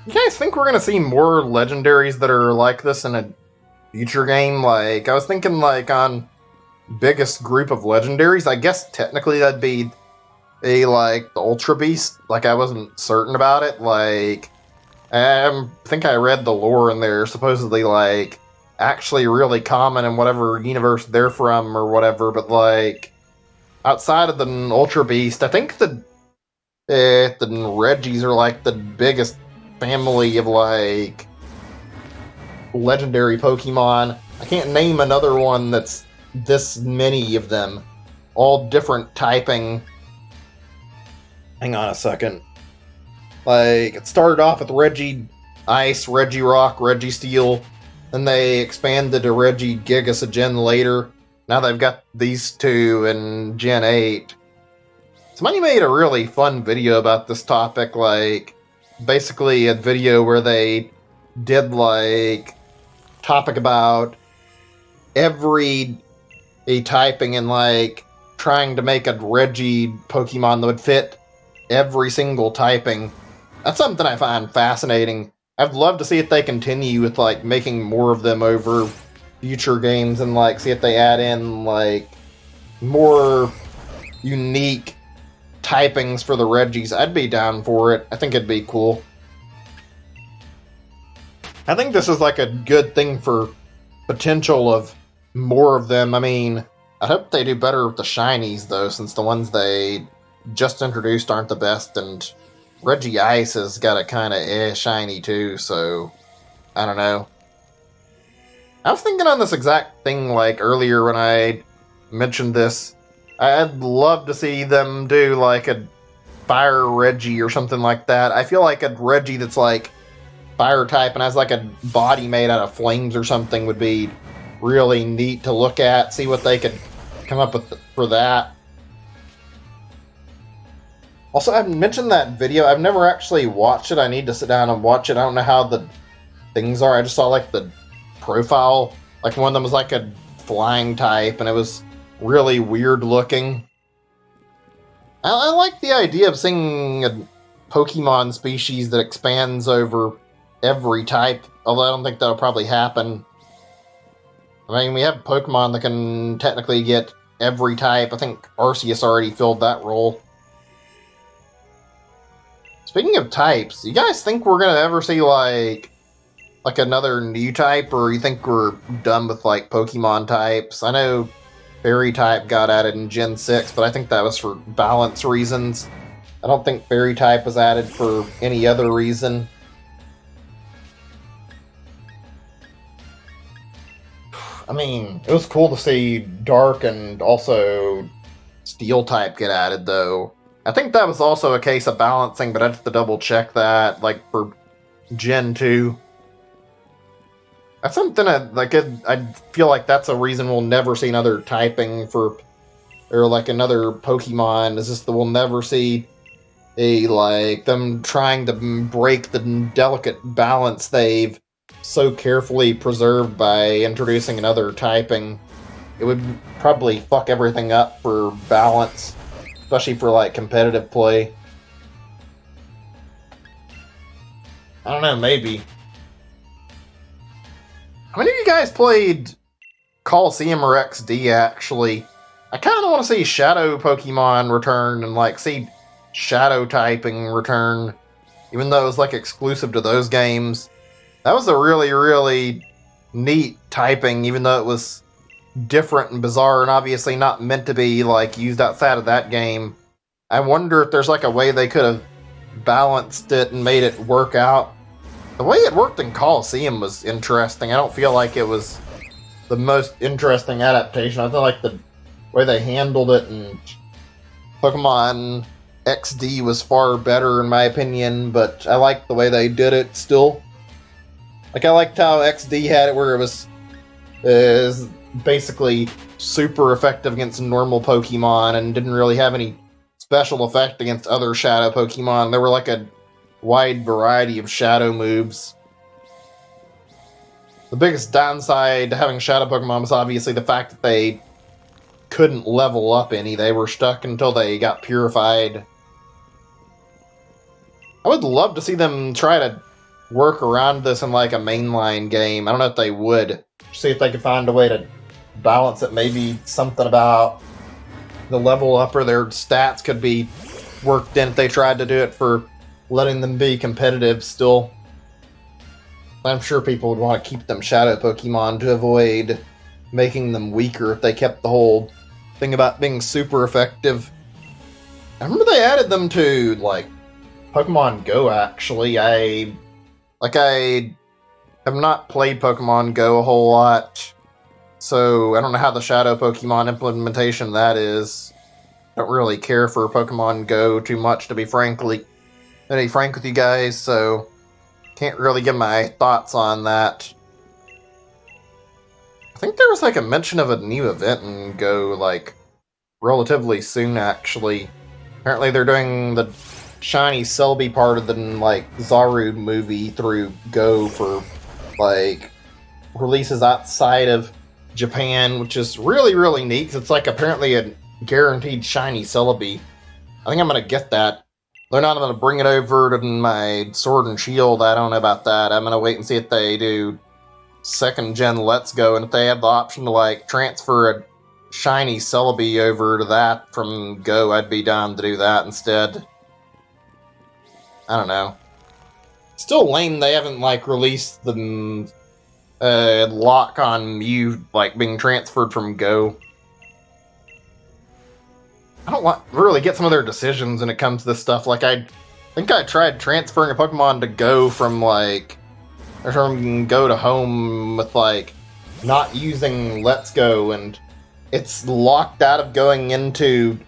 You guys think we're gonna see more legendaries that are like this in a future game? Like, I was thinking, like, on biggest group of legendaries, I guess technically that'd be like, the Ultra Beast. Like, I wasn't certain about it. Like, I think I read the lore in there, supposedly, like, actually really common in whatever universe they're from or whatever, but, like, outside of the Ultra Beast, I think the Regis are, like, the biggest family of, like, legendary Pokemon. I can't name another one that's this many of them. All different typing. Hang on a second. Like, it started off with Regi Ice, Regi Rock, Regi Steel, then they expanded to Regi Gigas a gen later. Now they've got these two in Gen 8. Somebody made a really fun video about this topic, like, basically a video where they did, like, topic about every typing and, like, trying to make a Regi Pokemon that would fit every single typing. That's something I find fascinating. I'd love to see if they continue with, like, making more of them over future games and, like, see if they add in, like, more unique typings for the Regis. I'd be down for it. I think it'd be cool. I think this is, like, a good thing for potential of more of them. I mean, I hope they do better with the shinies, though, since the ones they just introduced aren't the best, and Regi Ice has got a kind of shiny, too, so I don't know. I was thinking on this exact thing, like, earlier when I mentioned this. I'd love to see them do, like, a Fire Regi or something like that. I feel like a Regi that's, like, Fire type and has, like, a body made out of flames or something would be really neat to look at, see what they could come up with for that. Also, I mentioned that video. I've never actually watched it. I need to sit down and watch it. I don't know how the things are. I just saw, like, the profile. Like, one of them was, like, a flying type, and it was really weird looking. I like the idea of seeing a Pokemon species that expands over every type, although I don't think that'll probably happen. I mean, we have Pokemon that can technically get every type. I think Arceus already filled that role. Speaking of types, you guys think we're gonna ever see, like another new type, or you think we're done with, like, Pokemon types? I know Fairy type got added in Gen 6, but I think that was for balance reasons. I don't think Fairy type was added for any other reason. I mean, it was cool to see Dark and also Steel type get added, though. I think that was also a case of balancing, but I have to double check that, like, for Gen 2. That's something I feel like that's a reason we'll never see another typing for, or, like, another Pokemon. Is just that we'll never see them trying to break the delicate balance they've so carefully preserved by introducing another typing. It would probably fuck everything up for balance, especially for, like, competitive play. I don't know, maybe. How many of you guys played Coliseum or XD, actually? I kind of want to see Shadow Pokemon return and, like, see Shadow typing return, even though it was, like, exclusive to those games. That was a really, really neat typing, even though it was different and bizarre and obviously not meant to be, like, used outside of that game. I wonder if there's, like, a way they could have balanced it and made it work out. The way it worked in Coliseum was interesting. I don't feel like it was the most interesting adaptation. I feel like the way they handled it, and Pokemon XD was far better in my opinion, but I liked the way they did it still. Like, I liked how XD had it where it was basically super effective against normal Pokemon and didn't really have any special effect against other Shadow Pokemon. There were like a wide variety of Shadow moves. The biggest downside to having Shadow Pokemon was obviously the fact that they couldn't level up any. They were stuck until they got purified. I would love to see them try to work around this in like a mainline game. I don't know if they would. See if they could find a way to balance it. Maybe something about the level up or their stats could be worked in if they tried to do it for letting them be competitive still. I'm sure people would want to keep them Shadow Pokemon to avoid making them weaker if they kept the whole thing about being super effective. I remember they added them to, like, Pokemon Go, actually. I have not played Pokemon Go a whole lot, so I don't know how the Shadow Pokemon implementation of that is. I don't really care for Pokemon Go too much, to be frank with you guys, so can't really give my thoughts on that. I think there was like a mention of a new event in Go, like, relatively soon, actually. Apparently they're doing the Shiny Celebi part of the, like, Zaru movie through Go for, like, releases outside of Japan, which is really, really neat, because it's, like, apparently a guaranteed Shiny Celebi. I think I'm gonna get that. They're not going to bring it over to my Sword and Shield. I don't know about that. I'm going to wait and see if they do second gen Let's Go, and if they have the option to, like, transfer a Shiny Celebi over to that from Go, I'd be down to do that instead. I don't know. Still lame they haven't, like, released the lock on Mew, like, being transferred from Go. I don't really get some of their decisions when it comes to this stuff. Like, I think I tried transferring a Pokemon to Go from, like, or from Go to Home with, like, not using Let's Go, and it's locked out of going into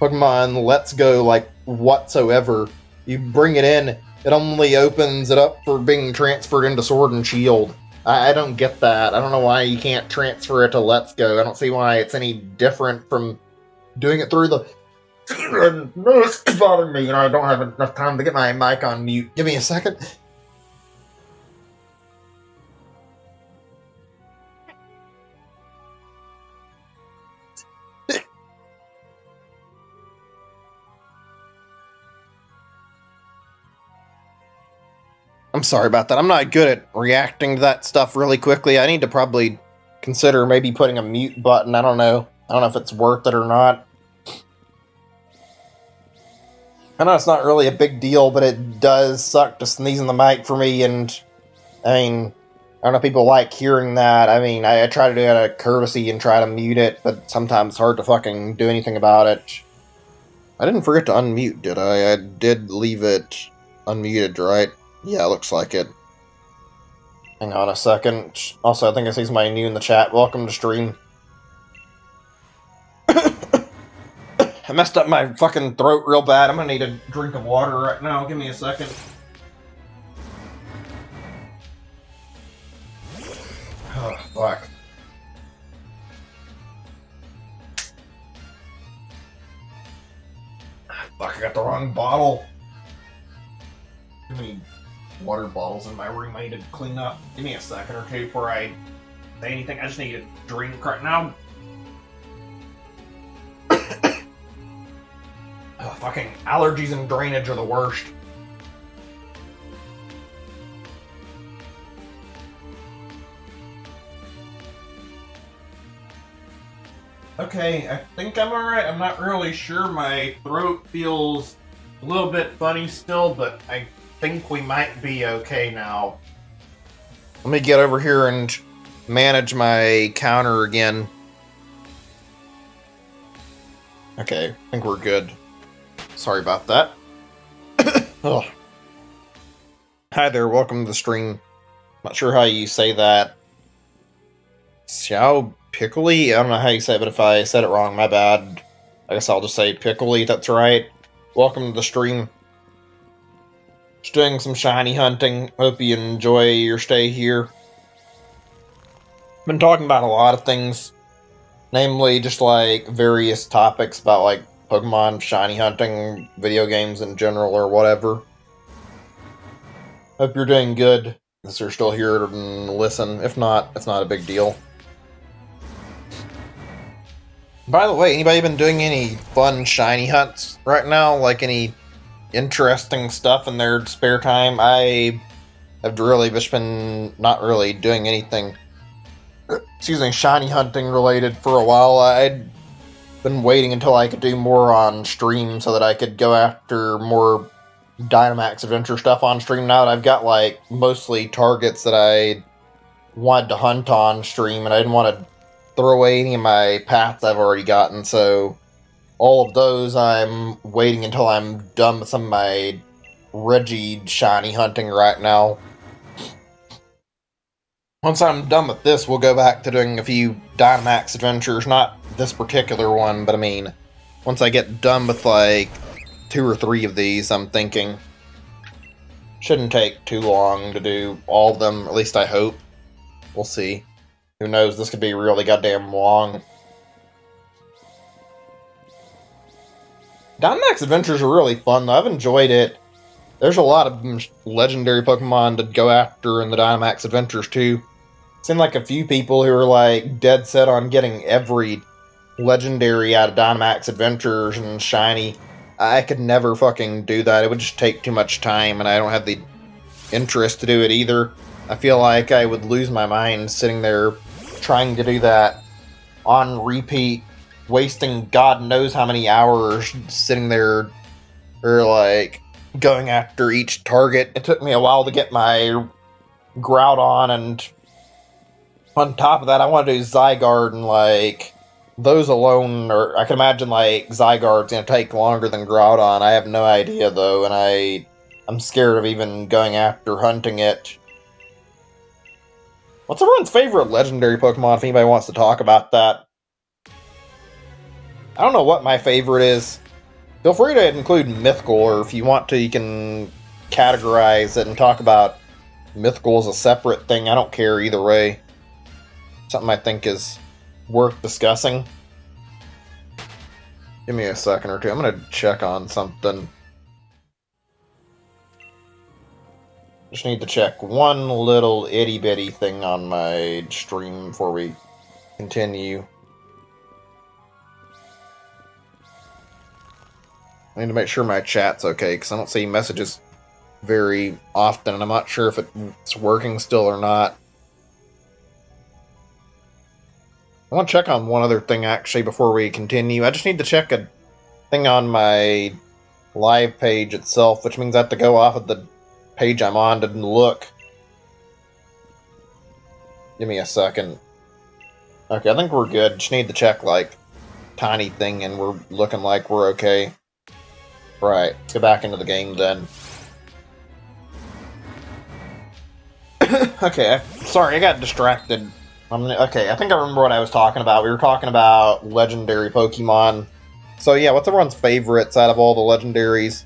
Pokemon Let's Go, like, whatsoever. You bring it in, it only opens it up for being transferred into Sword and Shield. I don't get that. I don't know why you can't transfer it to Let's Go. I don't see why it's any different from doing it through the... No, it's bothering me, I don't have enough time to get my mic on mute. Give me a second. I'm sorry about that. I'm not good at reacting to that stuff really quickly. I need to probably consider maybe putting a mute button. I don't know. I don't know if it's worth it or not. I know it's not really a big deal, but it does suck to sneeze in the mic for me, and, I mean, I don't know if people like hearing that. I mean, I try to do it out of courtesy and try to mute it, but sometimes it's hard to fucking do anything about it. I didn't forget to unmute, did I? I did leave it unmuted, right? Yeah, looks like it. Hang on a second. Also, I think I see somebody new in the chat. Welcome to stream. I messed up my fucking throat real bad. I'm gonna need a drink of water right now. Give me a second. Oh, fuck. Fuck, I got the wrong bottle. Too many water bottles in my room I need to clean up. Give me a second or two before I say anything. I just need a drink right now. Fucking allergies and drainage are the worst. Okay, I think I'm alright. I'm not really sure. My throat feels a little bit funny still, but I think we might be okay now. Let me get over here and manage my counter again. Okay, I think we're good. Sorry about that. Oh. Hi there, welcome to the stream. Not sure how you say that. Xiao Pickly? I don't know how you say it, but if I said it wrong, my bad. I guess I'll just say Pickly, that's right. Welcome to the stream. Just doing some shiny hunting. Hope you enjoy your stay here. Been talking about a lot of things. Namely, just like various topics about like Pokemon, shiny hunting, video games in general, or whatever. Hope you're doing good. If you're still here to listen. If not, it's not a big deal. By the way, anybody been doing any fun shiny hunts right now? Like any interesting stuff in their spare time? I have really just been not really doing anything, excuse me, shiny hunting related for a while. I'd been waiting until I could do more on stream so that I could go after more Dynamax Adventure stuff on stream now that I've got like mostly targets that I wanted to hunt on stream, and I didn't want to throw away any of my paths I've already gotten, so all of those I'm waiting until I'm done with some of my Regid shiny hunting right now. Once I'm done with this, we'll go back to doing a few Dynamax adventures, not this particular one, but I mean, once I get done with like 2 or 3 of these, I'm thinking. Shouldn't take too long to do all of them, at least I hope. We'll see. Who knows, this could be really goddamn long. Dynamax Adventures are really fun, though. I've enjoyed it. There's a lot of legendary Pokemon to go after in the Dynamax Adventures, too. Seemed like a few people who are, like, dead set on getting every legendary out of Dynamax Adventures and shiny. I could never fucking do that. It would just take too much time, and I don't have the interest to do it either. I feel like I would lose my mind sitting there trying to do that on repeat, wasting God knows how many hours sitting there, or like going after each target. It took me a while to get my Groudon, and on top of that, I want to do Zygarde, and like those alone, or I can imagine like Zygarde's gonna take longer than Groudon. I have no idea though, and I'm scared of even going after hunting it. What's everyone's favorite legendary Pokemon, if anybody wants to talk about that? I don't know what my favorite is. Feel free to include Mythical, or if you want to, you can categorize it and talk about Mythical as a separate thing. I don't care either way. Something I think is worth discussing. Give me a second or two. I'm going to check on something. Just need to check one little itty-bitty thing on my stream before we continue. I need to make sure my chat's okay, because I don't see messages very often, and I'm not sure if it's working still or not. I want to check on one other thing, actually, before we continue. I just need to check a thing on my live page itself, which means I have to go off of the page I'm on to look. Give me a second. Okay, I think we're good. Just need to check, like, tiny thing, and we're looking like we're okay. Right, let's get back into the game, then. Okay, sorry, I got distracted. Okay, I think I remember what I was talking about. We were talking about legendary Pokemon. So yeah, what's everyone's favorites out of all the legendaries?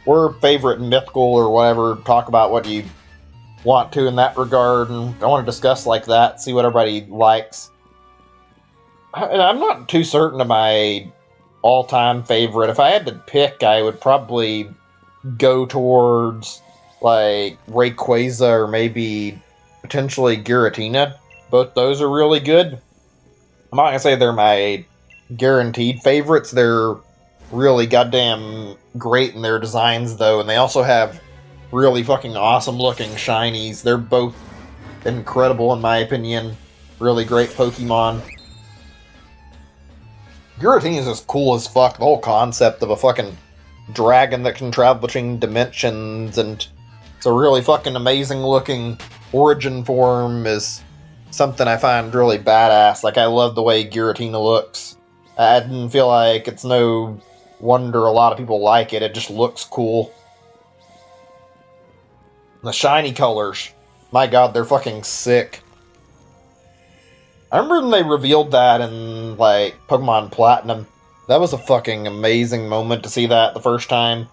Or favorite mythical or whatever. Talk about what you want to in that regard, and I want to discuss like that, see what everybody likes. I'm not too certain of my all-time favorite. If I had to pick, I would probably go towards like Rayquaza or maybe potentially Giratina. Both those are really good. I'm not gonna say they're my guaranteed favorites. They're really goddamn great in their designs, though, and they also have really fucking awesome looking shinies. They're both incredible, in my opinion. Really great Pokemon. Giratina is just cool as fuck. The whole concept of a fucking dragon that can travel between dimensions, and it's a really fucking amazing looking origin form is something I find really badass. Like, I love the way Giratina looks. I didn't feel like it's no wonder a lot of people like it. It just looks cool. The shiny colors, my god, they're fucking sick. I remember when they revealed that in, like, Pokemon Platinum. That was a fucking amazing moment to see that the first time.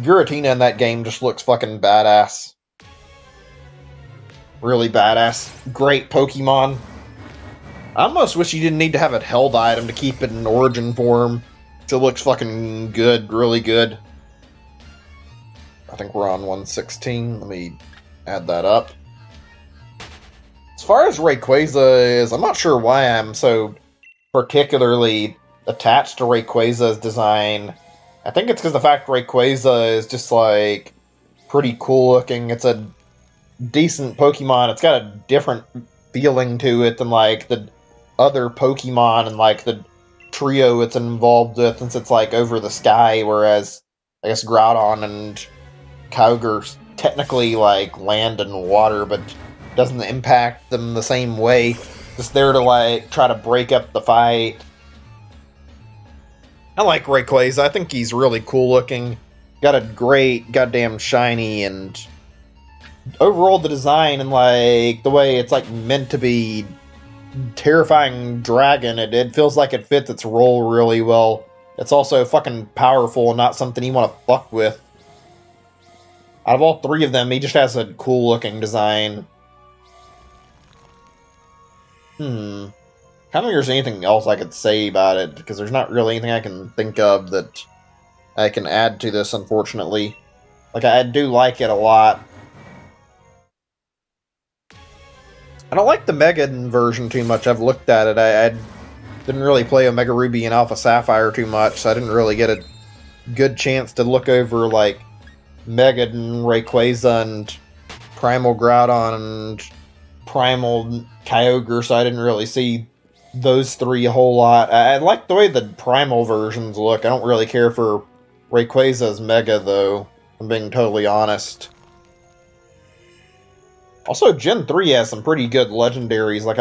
Giratina in that game just looks fucking badass. Really badass. Great Pokemon. I almost wish you didn't need to have a held item to keep it in origin form. It looks fucking good, really good. I think we're on 116. Let me add that up. As far as Rayquaza is, I'm not sure why I'm so particularly attached to Rayquaza's design. I think it's because the fact Rayquaza is just, like, pretty cool looking. It's a decent Pokemon. It's got a different feeling to it than, like, the other Pokemon and, like, the trio it's involved with, since it's, like, over the sky, whereas, I guess, Groudon and Kyogre's technically, like, land and water, but doesn't impact them the same way. Just there to, like, try to break up the fight. I like Rayquaza. I think he's really cool looking. Got a great goddamn shiny, and overall the design and, like, the way it's, like, meant to be terrifying dragon, it feels like it fits its role really well. It's also fucking powerful and not something you want to fuck with. Out of all three of them, he just has a cool looking design. I don't think there's anything else I could say about it, because there's not really anything I can think of that I can add to this, unfortunately. Like, I do like it a lot. I don't like the Mega version too much. I've looked at it. I didn't really play Omega Ruby and Alpha Sapphire too much, so I didn't really get a good chance to look over, like, Mega and Rayquaza and Primal Groudon and Primal Kyogre, so I didn't really see those three a whole lot. I like the way the Primal versions look. I don't really care for Rayquaza's Mega, though, if I'm being totally honest. Also, Gen 3 has some pretty good legendaries. Like,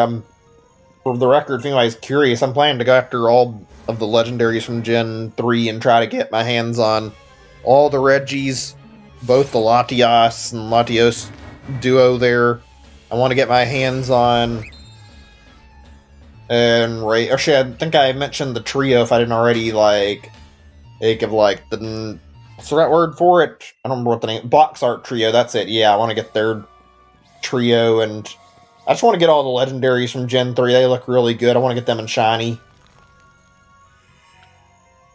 for the record, if anybody's curious, I'm planning to go after all of the legendaries from Gen 3 and try to get my hands on all the Regis, both the Latios and Latios duo there. I want to get my hands on, and actually, I think I mentioned the trio if I didn't already, like, think of, like, what's the right word for it? I don't remember what the name, Box Art Trio, that's it. Yeah, I want to get their trio, and I just want to get all the legendaries from Gen 3. They look really good. I want to get them in shiny.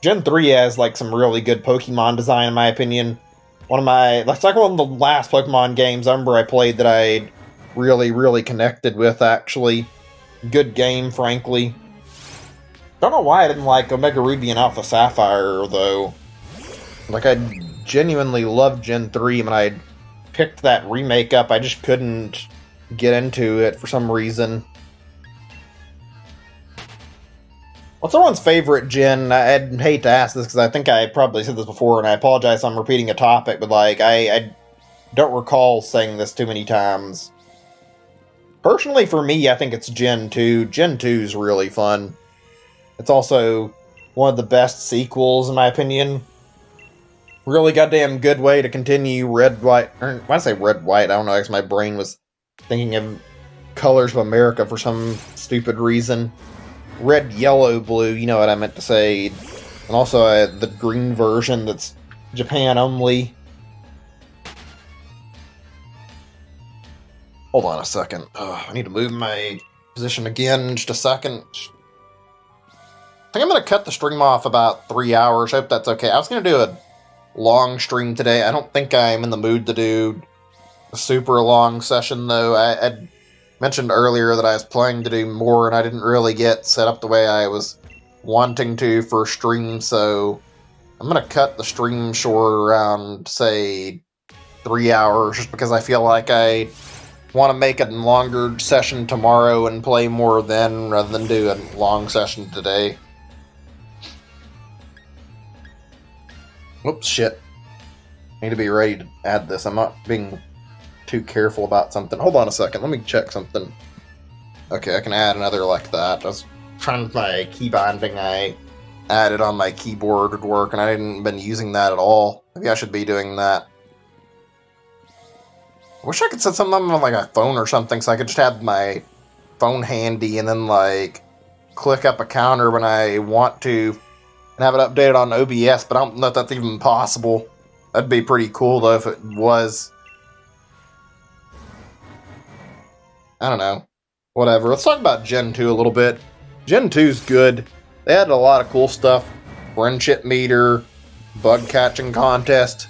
Gen 3 has, like, some really good Pokemon design, in my opinion. It's like one of the last Pokemon games I remember I played that I really, really connected with, actually. Good game, frankly. Don't know why I didn't like Omega Ruby and Alpha Sapphire, though. Like, I genuinely loved Gen 3, and I picked that remake up. I just couldn't get into it for some reason. What's everyone's favorite gen? I'd hate to ask this because I think I probably said this before, and I apologize if I'm repeating a topic, but, like, I don't recall saying this too many times. Personally, for me, I think it's Gen 2. Gen 2 is really fun. It's also one of the best sequels, in my opinion. Really goddamn good way to continue Red, White... Or, when I say Red, White, I don't know, because my brain was thinking of Colors of America for some stupid reason. Red, Yellow, Blue, you know what I meant to say. And also the green version that's Japan only. Hold on a second. I need to move my position again in just a second. I think I'm going to cut the stream off about 3 hours. I hope that's okay. I was going to do a long stream today. I don't think I'm in the mood to do a super long session, though. I mentioned earlier that I was planning to do more, and I didn't really get set up the way I was wanting to for stream, so I'm going to cut the stream short around, say, 3 hours, just because I feel like I want to make a longer session tomorrow and play more then, rather than do a long session today. Oops, shit. Need to be ready to add this. I'm not being too careful about something. Hold on a second, let me check something. Okay, I can add another like that. I was trying with my key binding I added on my keyboard would work, and I hadn't been using that at all. Maybe I should be doing that. I wish I could set something on like a phone or something so I could just have my phone handy and then, like, click up a counter when I want to and have it updated on OBS, but I don't know if that's even possible. That'd be pretty cool, though, if it was. I don't know. Whatever. Let's talk about Gen 2 a little bit. Gen 2's good. They had a lot of cool stuff. Friendship meter, bug catching contest.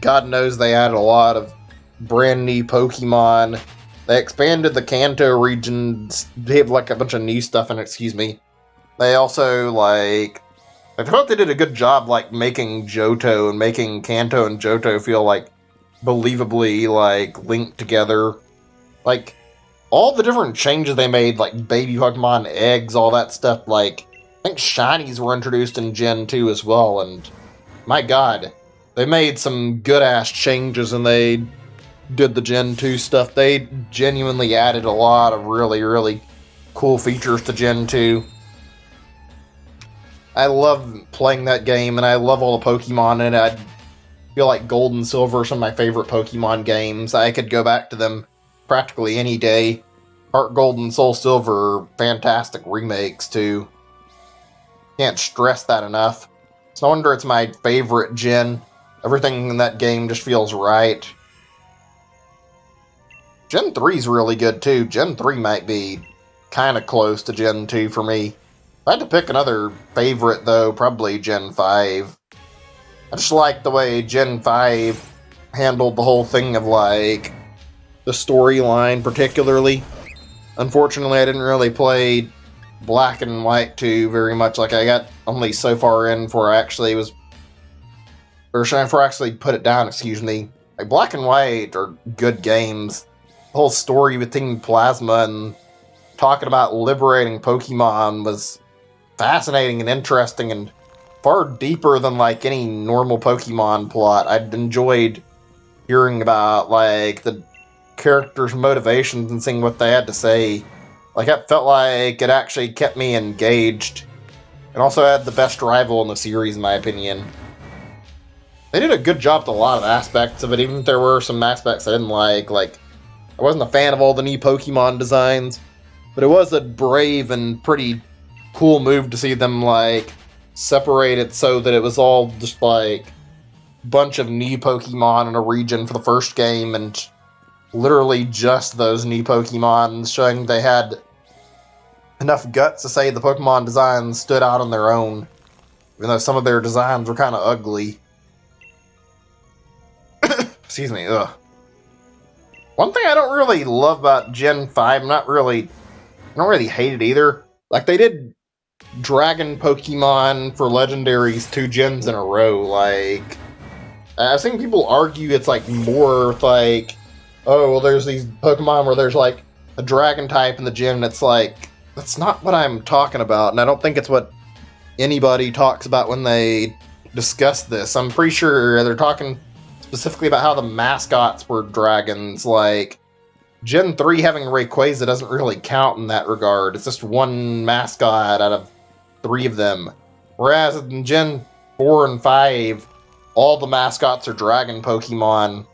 God knows they added a lot of brand new Pokemon. They expanded the Kanto region. They have like a bunch of new stuff in it, excuse me. They also, like, I thought they did a good job, like, making Johto and making Kanto and Johto feel, like, believably, like, linked together. Like, all the different changes they made, like baby Pokemon, eggs, all that stuff, like, I think shinies were introduced in Gen 2 as well, and my god, they made some good-ass changes and they did the Gen 2 stuff. They genuinely added a lot of really, really cool features to Gen 2. I love playing that game, and I love all the Pokemon in it. I feel like Gold and Silver are some of my favorite Pokemon games. I could go back to them practically any day. Heart Gold and Soul Silver are fantastic remakes, too. Can't stress that enough. It's no wonder it's my favorite gen. Everything in that game just feels right. Gen 3's really good, too. Gen 3 might be kind of close to Gen 2 for me. If I had to pick another favorite, though, probably Gen 5. I just like the way Gen 5 handled the whole thing of, like, the storyline particularly. Unfortunately, I didn't really play Black and White 2 very much. Like, I got only so far in before I actually was... Or before I actually put it down, excuse me. Like, Black and White are good games. The whole story with Team Plasma and talking about liberating Pokemon was fascinating and interesting and far deeper than, like, any normal Pokemon plot. I enjoyed hearing about, like, the characters' motivations and seeing what they had to say. Like, it felt like it actually kept me engaged. And also had the best rival in the series, in my opinion. They did a good job with a lot of aspects of it, even if there were some aspects I didn't like. Like, I wasn't a fan of all the new Pokemon designs, but it was a brave and pretty cool move to see them, like, separate it so that it was all just, like, a bunch of new Pokemon in a region for the first game, and literally just those new Pokemon, showing they had enough guts to say the Pokemon designs stood out on their own, even though some of their designs were kind of ugly. Excuse me, ugh. One thing I don't really love about Gen 5, I don't really hate it either. Like, they did Dragon Pokemon for Legendaries 2 gens in a row. Like, I've seen people argue it's, like, more like, oh, well, there's these Pokemon where there's, like, a Dragon type in the gen, and it's like, that's not what I'm talking about, and I don't think it's what anybody talks about when they discuss this. I'm pretty sure they're talking specifically about how the mascots were dragons. Like, Gen 3 having Rayquaza doesn't really count in that regard. It's just one mascot out of 3 of them. Whereas in Gen 4 and 5, all the mascots are dragon Pokemon.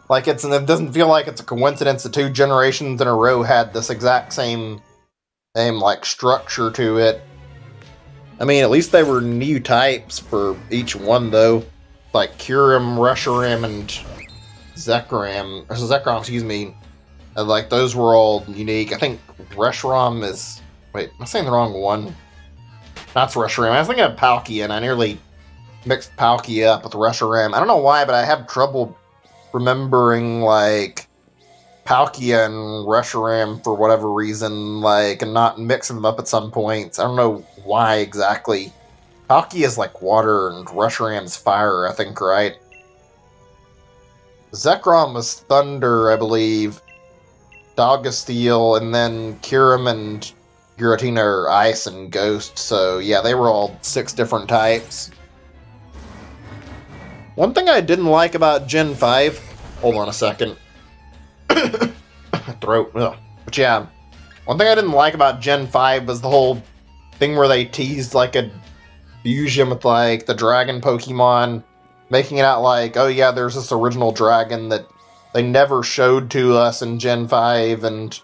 Like, it doesn't feel like it's a coincidence that 2 generations in a row had this exact same like, structure to it. I mean, at least they were new types for each one, though. Like, Kyurem, Reshiram, and Zekrom, excuse me. And, like, those were all unique. I think Reshiram is... Wait, am I saying the wrong one? That's Reshiram. I was thinking of Palkia, and I nearly mixed Palkia up with Reshiram. I don't know why, but I have trouble remembering, like, Palkia and Reshiram for whatever reason, like, and not mixing them up at some points. I don't know why exactly. Palkia is like water and Reshiram's fire, I think, right? Zekrom was thunder, I believe. Dogasteel, and then Kyurem and Giratina are ice and ghost, so yeah, they were all 6 different types. One thing I didn't like about Gen 5... Hold on a second. Throat. Ugh. But yeah, one thing I didn't like about Gen 5 was the whole thing where they teased, like, a fusion with, like, the dragon Pokemon, making it out like, oh yeah, there's this original dragon that they never showed to us in Gen 5, and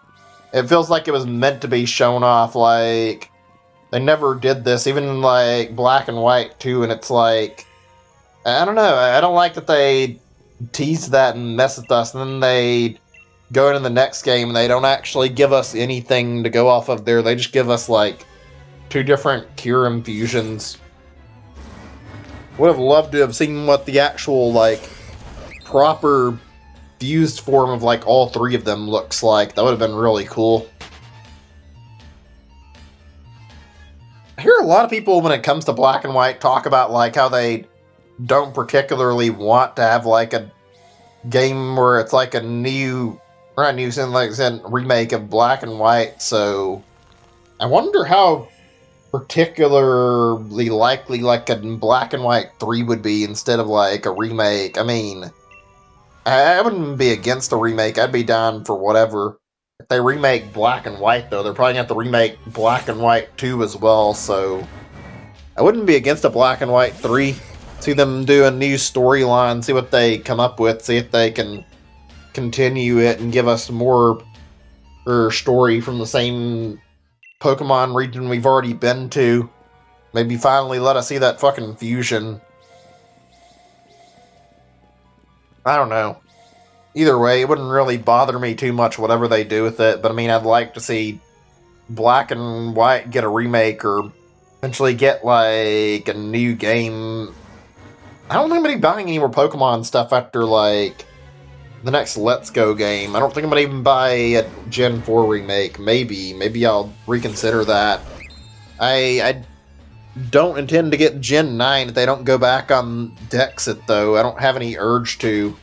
it feels like it was meant to be shown off. Like, they never did this, even in, like, Black and White, too, and it's like, I don't know, I don't like that they tease that and mess with us, and then they go into the next game and they don't actually give us anything to go off of there. They just give us, like, 2 different cure infusions. Would have loved to have seen what the actual, like, proper fused form of, like, all 3 of them looks like. That would have been really cool. I hear a lot of people, when it comes to Black and White, talk about, like, how they don't particularly want to have, like, a game where it's, like, a new, or not new, like I said, remake of Black and White, so I wonder how particularly likely, like, a Black and White 3 would be instead of, like, a remake. I mean, I wouldn't be against a remake. I'd be down for whatever. If they remake Black and White, though, they're probably going to have to remake Black and White 2 as well, so I wouldn't be against a Black and White 3. See them do a new storyline, see what they come up with, see if they can continue it and give us more story from the same Pokemon region we've already been to. Maybe finally let us see that fucking fusion. I don't know. Either way, it wouldn't really bother me too much whatever they do with it, but I mean, I'd like to see Black and White get a remake or eventually get, like, a new game. I don't think I'm going to be buying any more Pokemon stuff after, like, the next Let's Go game. I don't think I'm going to even buy a Gen 4 remake. Maybe I'll reconsider that. I don't intend to get Gen 9 if they don't go back on Dexit, though. I don't have any urge to.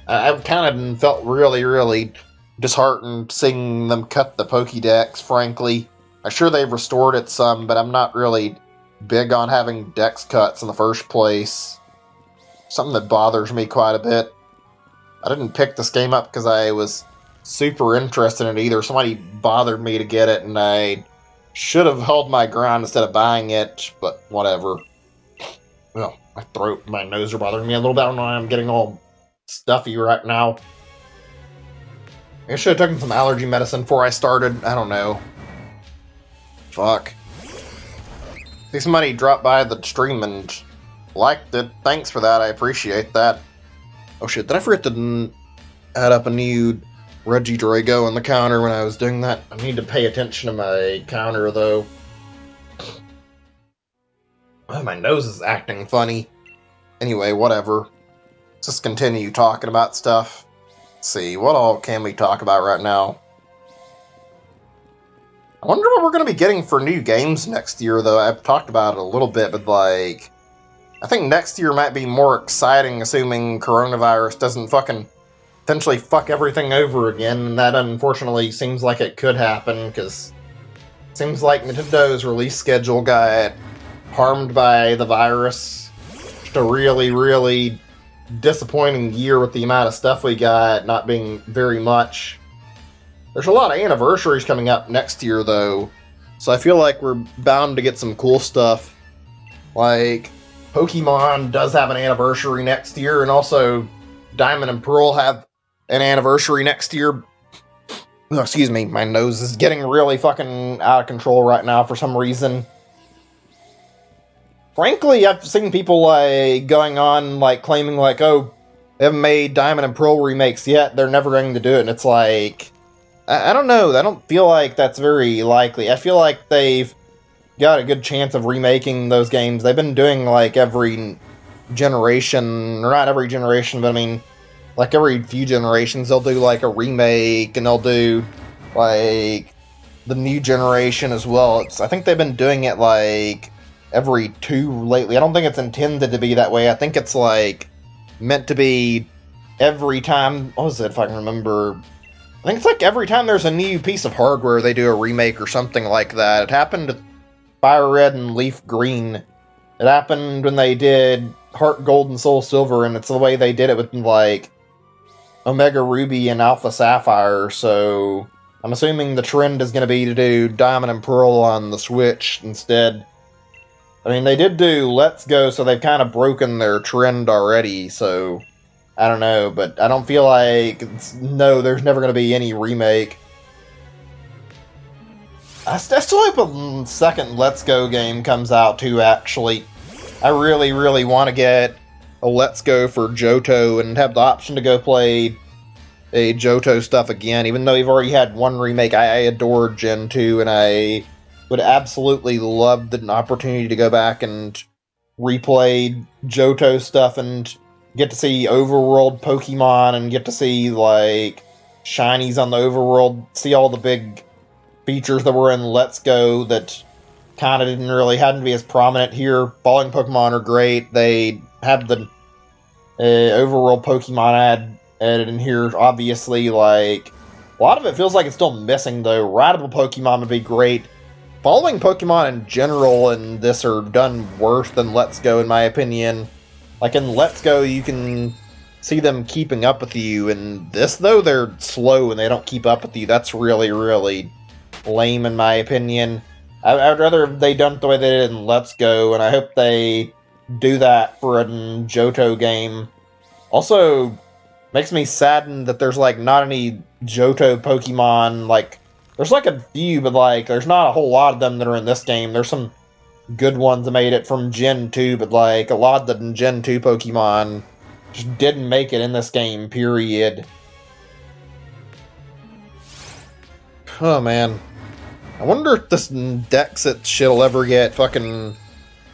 I've kind of felt really, really disheartened seeing them cut the Pokédex, frankly. I'm sure they've restored it some, but I'm not really big on having Dex cuts in the first place. Something that bothers me quite a bit. I didn't pick this game up because I was super interested in it either. Somebody bothered me to get it, and I should have held my ground instead of buying it, but whatever. Well, my throat, my nose are bothering me a little bit. I don't know why I'm getting all stuffy right now. I should have taken some allergy medicine before I started. I don't know. Fuck. See, somebody dropped by the stream and liked it. Thanks for that. I appreciate that. Oh shit, did I forget to add up a new Regidrago on the counter when I was doing that? I need to pay attention to my counter, though. Oh, my nose is acting funny. Anyway, whatever. Let's just continue talking about stuff. Let's see, what all can we talk about right now? I wonder what we're going to be getting for new games next year, though. I've talked about it a little bit, but, like, I think next year might be more exciting, assuming coronavirus doesn't fucking potentially fuck everything over again, and that unfortunately seems like it could happen, because it seems like Nintendo's release schedule got harmed by the virus. Just a really, really disappointing year with the amount of stuff we got not being very much. There's a lot of anniversaries coming up next year, though, so I feel like we're bound to get some cool stuff. Like, Pokemon does have an anniversary next year, and also Diamond and Pearl have an anniversary next year. Oh, excuse me, my nose is getting really fucking out of control right now for some reason. Frankly, I've seen people, like, going on, like, claiming, like, oh, they haven't made Diamond and Pearl remakes yet, they're never going to do it, and it's like, I don't know, I don't feel like that's very likely. I feel like they've got a good chance of remaking those games. They've been doing, like, every generation, or not every generation, but I mean, like, every few generations, they'll do, like, a remake, and they'll do, like, the new generation as well. I think they've been doing it, like, every 2 lately. I don't think it's intended to be that way. I think it's, like, meant to be every time, what was it, if I can remember? I think it's, like, every time there's a new piece of hardware, they do a remake or something like that. It happened to Fire Red and Leaf Green. It happened when they did Heart Gold and Soul Silver, and it's the way they did it with, like, Omega Ruby and Alpha Sapphire, so I'm assuming the trend is going to be to do Diamond and Pearl on the Switch instead. I mean, they did do Let's Go, so they've kind of broken their trend already, so I don't know, but I don't feel like no, there's never going to be any remake. I still hope a second Let's Go game comes out too, actually. I really, really want to get a Let's Go for Johto and have the option to go play a Johto stuff again, even though we've already had one remake. I adore Gen 2, and I would absolutely love the opportunity to go back and replay Johto stuff and get to see overworld Pokemon and get to see, like, shinies on the overworld, see all the big features that were in Let's Go that kind of hadn't be as prominent here. Falling Pokemon are great. They have the overworld Pokemon added in here, obviously. Like, a lot of it feels like it's still missing, though. Rideable Pokemon would be great. Following Pokemon in general in this are done worse than Let's Go, in my opinion. Like, in Let's Go, you can see them keeping up with you. In this, though, they're slow and they don't keep up with you. That's really, really lame, in my opinion. I'd rather they done it the way they did in Let's Go, and I hope they do that for a Johto game. Also, makes me saddened that there's, like, not any Johto Pokemon. Like, there's, like, a few, but, like, there's not a whole lot of them that are in this game. There's some good ones that made it from Gen 2, but, like, a lot of the Gen 2 Pokemon just didn't make it in this game, period. Oh, man. I wonder if this Dexit shit'll ever get fucking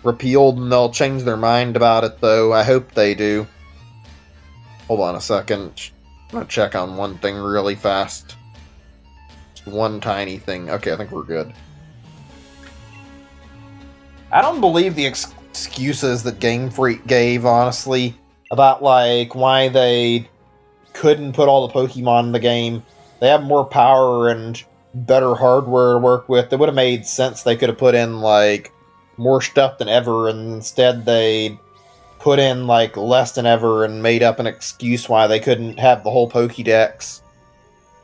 repealed and they'll change their mind about it, though. I hope they do. Hold on a second. I'm gonna check on one thing really fast. Just one tiny thing. Okay, I think we're good. I don't believe the excuses that Game Freak gave, honestly, about, like, why they couldn't put all the Pokemon in the game. They have more power and better hardware to work with. It would have made sense. They could have put in, like, more stuff than ever, and instead they put in, like, less than ever and made up an excuse why they couldn't have the whole Pokédex.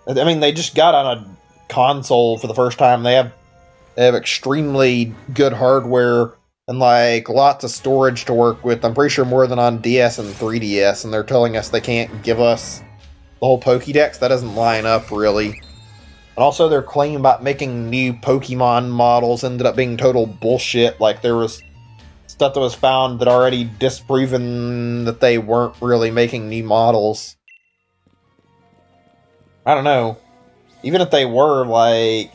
I mean, they just got on a console for the first time. They have extremely good hardware and, like, lots of storage to work with. I'm pretty sure more than on DS and 3DS, and they're telling us they can't give us the whole Pokédex. That doesn't line up, really. And also, their claim about making new Pokemon models ended up being total bullshit. Like, there was stuff that was found that already disproven that they weren't really making new models. I don't know. Even if they were, like,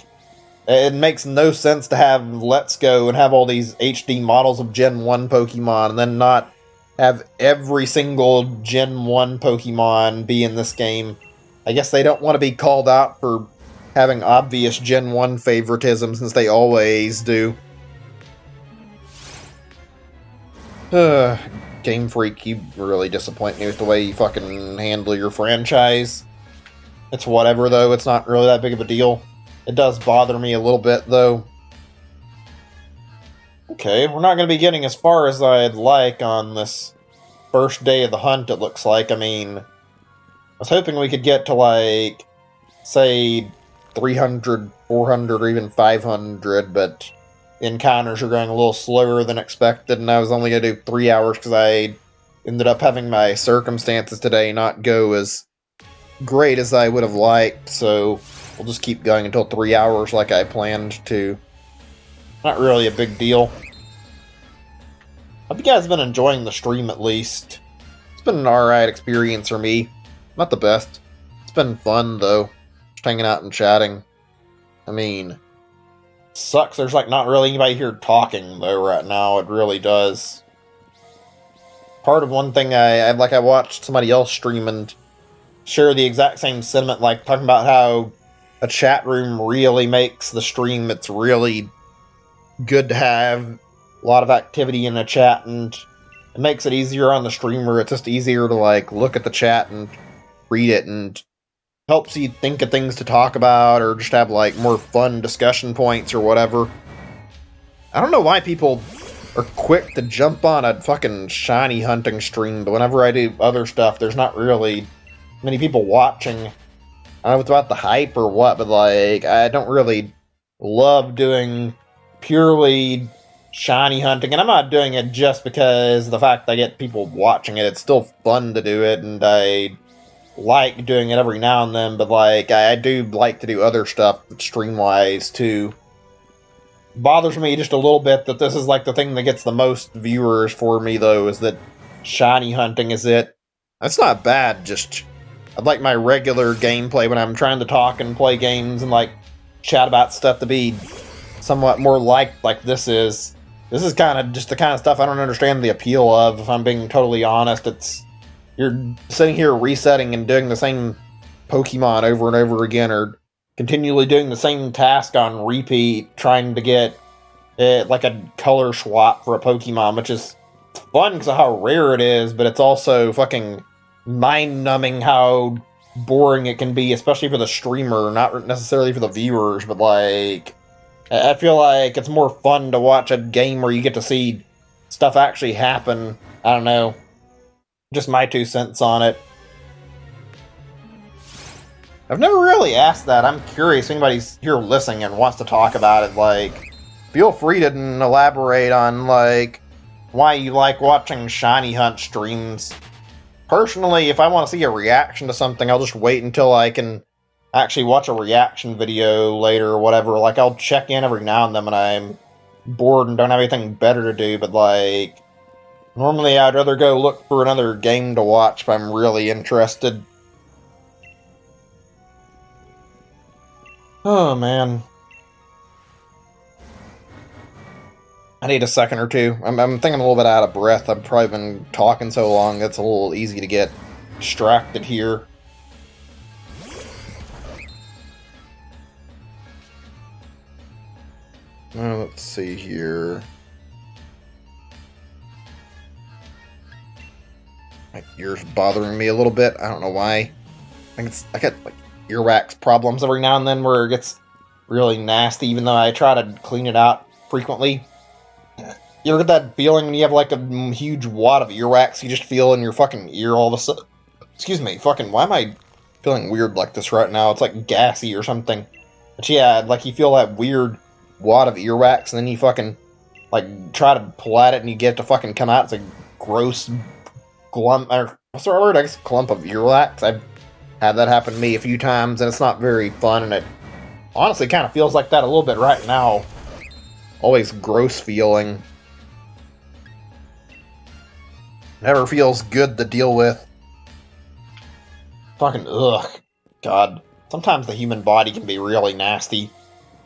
it makes no sense to have Let's Go and have all these HD models of Gen 1 Pokemon and then not have every single Gen 1 Pokemon be in this game. I guess they don't want to be called out for having obvious Gen 1 favoritism, since they always do. Game Freak, you really disappoint me with the way you fucking handle your franchise. It's whatever, though. It's not really that big of a deal. It does bother me a little bit, though. Okay, we're not going to be getting as far as I'd like on this first day of the hunt, it looks like. I mean, I was hoping we could get to, like, say 300, 400, or even 500, but encounters are going a little slower than expected, and I was only going to do 3 hours because I ended up having my circumstances today not go as great as I would have liked, so we'll just keep going until 3 hours like I planned to. Not really a big deal. Hope you guys have been enjoying the stream, at least. It's been an alright experience for me. Not the best. It's been fun, though. Just hanging out and chatting. I mean, sucks there's, like, not really anybody here talking, though, right now. It really does. Part of one thing I watched somebody else stream and share the exact same sentiment, like, talking about how a chat room really makes the stream. It's really good to have a lot of activity in a chat, and it makes it easier on the streamer. It's just easier to, like, look at the chat and read it, and helps you think of things to talk about, or just have, like, more fun discussion points or whatever. I don't know why people are quick to jump on a fucking shiny hunting stream, but whenever I do other stuff, there's not really many people watching. I don't know if it's about the hype or what, but, like, I don't really love doing purely shiny hunting, and I'm not doing it just because of the fact that I get people watching it. It's still fun to do it, and I like doing it every now and then, but like I do like to do other stuff stream-wise too. Bothers me just a little bit that this is like the thing that gets the most viewers for me, though, is that shiny hunting is it. That's not bad, just I'd like my regular gameplay when I'm trying to talk and play games and like chat about stuff to be somewhat more like this is. This is kind of just the kind of stuff I don't understand the appeal of, if I'm being totally honest. It's you're sitting here resetting and doing the same Pokemon over and over again, or continually doing the same task on repeat, trying to get like a color swap for a Pokemon, which is fun because of how rare it is, but it's also fucking mind-numbing how boring it can be, especially for the streamer, not necessarily for the viewers, but like, I feel like it's more fun to watch a game where you get to see stuff actually happen. I don't know. Just my 2 cents on it. I've never really asked that. I'm curious if anybody's here listening and wants to talk about it. Like, feel free to elaborate on, like, why you like watching shiny hunt streams. Personally, if I want to see a reaction to something, I'll just wait until I can actually watch a reaction video later or whatever. Like, I'll check in every now and then when I'm bored and don't have anything better to do, but like, normally I'd rather go look for another game to watch if I'm really interested. Oh, man. I need a second or two. I'm thinking a little bit out of breath. I've probably been talking so long, it's a little easy to get distracted here. Let's see here. My ear's bothering me a little bit. I don't know why. I get like earwax problems every now and then where it gets really nasty, even though I try to clean it out frequently. You ever get that feeling when you have like a huge wad of earwax you just feel in your fucking ear all of a sudden? Excuse me, fucking, why am I feeling weird like this right now? It's like gassy or something. But yeah, like you feel that weird wad of earwax and then you fucking like try to pull at it and you get it to fucking come out. It's a gross glump, or what's the word? I guess clump of earwax. I've had that happen to me a few times and it's not very fun, and it honestly kind of feels like that a little bit right now. Always gross feeling. Never feels good to deal with. Fucking ugh. God. Sometimes the human body can be really nasty.